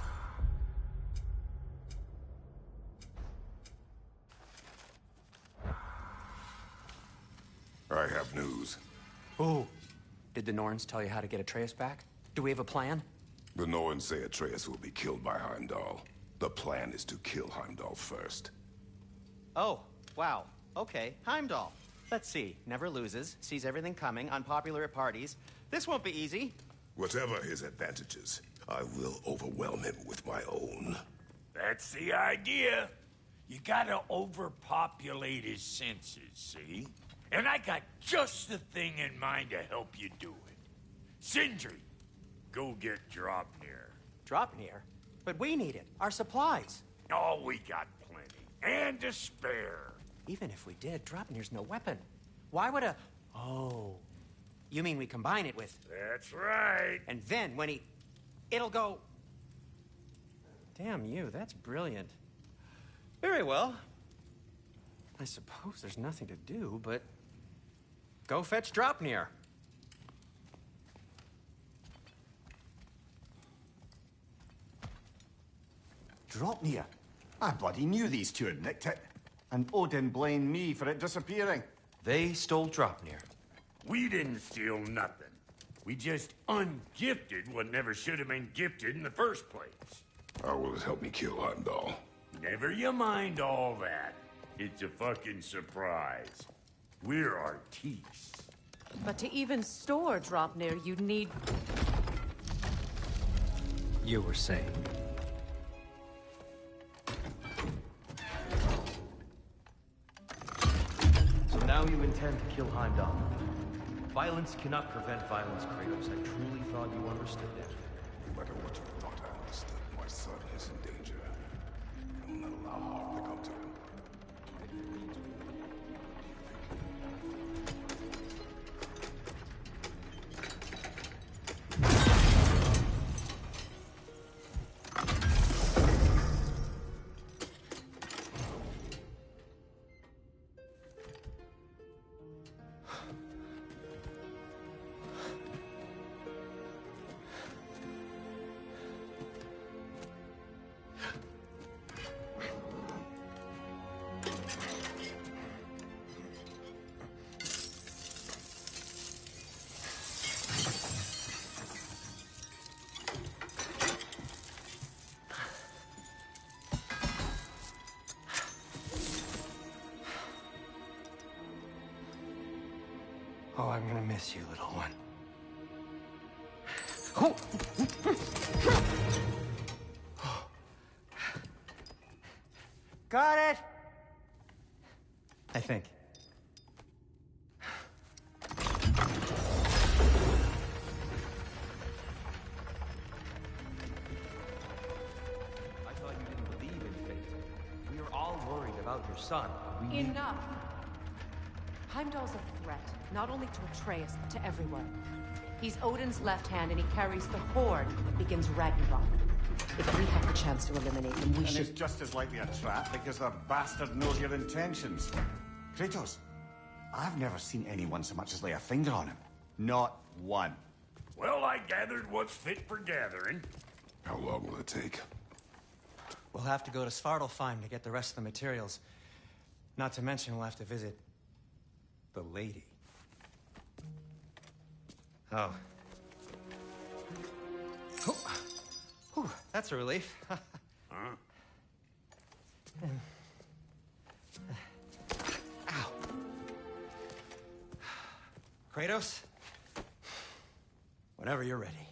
I have news. Ooh. Did the Norns tell you how to get Atreus back? Do we have a plan? The Norns say Atreus will be killed by Heimdall. The plan is to kill Heimdall first. Oh, wow. Okay, Heimdall. Let's see. Never loses, sees everything coming, unpopular at parties. This won't be easy. Whatever his advantages, I will overwhelm him with my own. That's the idea. You gotta overpopulate his senses, see? And I got just the thing in mind to help you do it. Sindri, go get Dropnir. Dropnir? But we need it. Our supplies. Oh, we got plenty. And to spare. Even if we did, Dropnir's no weapon. Why would a... Oh. You mean we combine it with... That's right. And then when he... It'll go... Damn you, that's brilliant. Very well. I suppose there's nothing to do, but... Go fetch Dropnir. Dropnir? I bloody knew these two had nicked it. And Odin blamed me for it disappearing. They stole Dropnir. We didn't steal nothing. We just ungifted what never should have been gifted in the first place. How will it help me kill Heimdall? Never you mind all that. It's a fucking surprise. We're artistes. But to even store Dropnir, you'd need... You were saying... So now you intend to kill Heimdall. Violence cannot prevent violence, Kratos. I truly thought you understood that. No matter what you thought I understood, my son is in danger. I will not allow harm to come to him. Oh, I'm gonna miss you, little one. Got it! I think. I thought you didn't believe in fate. We are all worried about your son. We need... Enough! Heimdall's a threat, not only to Atreus, but to everyone. He's Odin's left hand, and he carries the horde that begins Ragnarok. If we have the chance to eliminate him, we should... And it's just as likely a trap because the bastard knows your intentions. Kratos, I've never seen anyone so much as lay a finger on him. Not one. Well, I gathered what's fit for gathering. How long will it take? We'll have to go to Svartalfheim to get the rest of the materials. Not to mention we'll have to visit... the lady. Oh. Whew, that's a relief. Huh? Ow. Kratos? Whenever you're ready.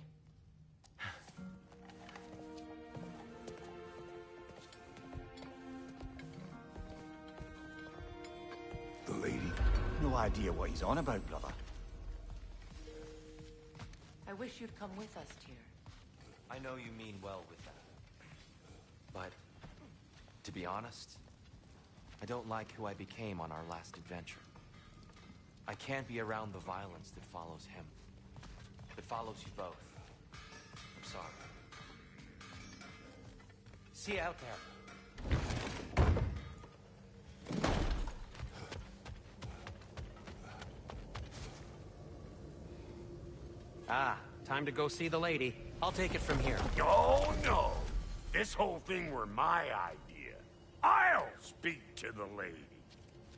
The lady? No idea what he's on about, brother. I wish you'd come with us, Tyr. I know you mean well with that. But, to be honest, I don't like who I became on our last adventure. I can't be around the violence that follows him. That follows you both. I'm sorry. See you out there. Ah, time to go see the lady. I'll take it from here. Oh, no. This whole thing were my idea. I'll speak to the lady.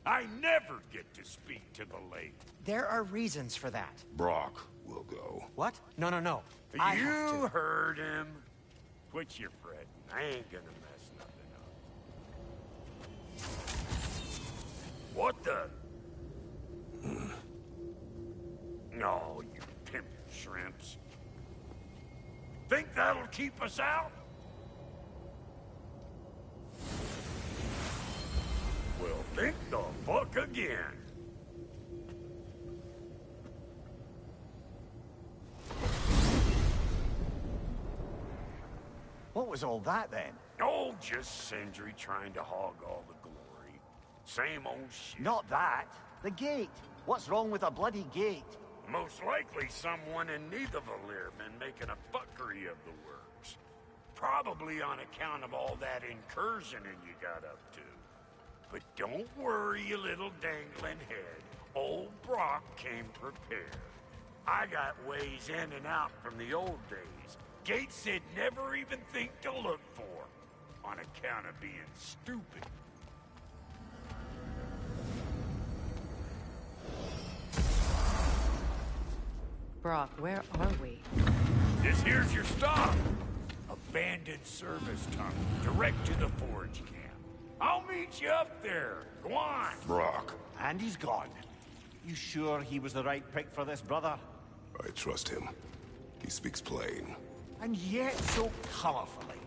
I never get to speak to the lady. There are reasons for that. Brock will go. What? No. You heard him. Quit your fretting. I ain't gonna mess nothing up. What the? shrimps. Think that'll keep us out? Well, think the fuck again. What was all that, then? Oh, just Sindri trying to hog all the glory. Same old shit. Not that. The gate. What's wrong with a bloody gate? Most likely someone in Nidavellir been making a fuckery of the works. Probably on account of all that incursioning you got up to. But don't worry, you little dangling head. Old Brock came prepared. I got ways in and out from the old days. Gates said never even think to look for, on account of being stupid. Brock, where are we? This here's your stop. Abandoned service tunnel, direct to the forge camp. I'll meet you up there. Go on. Brock. And he's gone. You sure he was the right pick for this, brother? I trust him. He speaks plain. And yet so colorfully.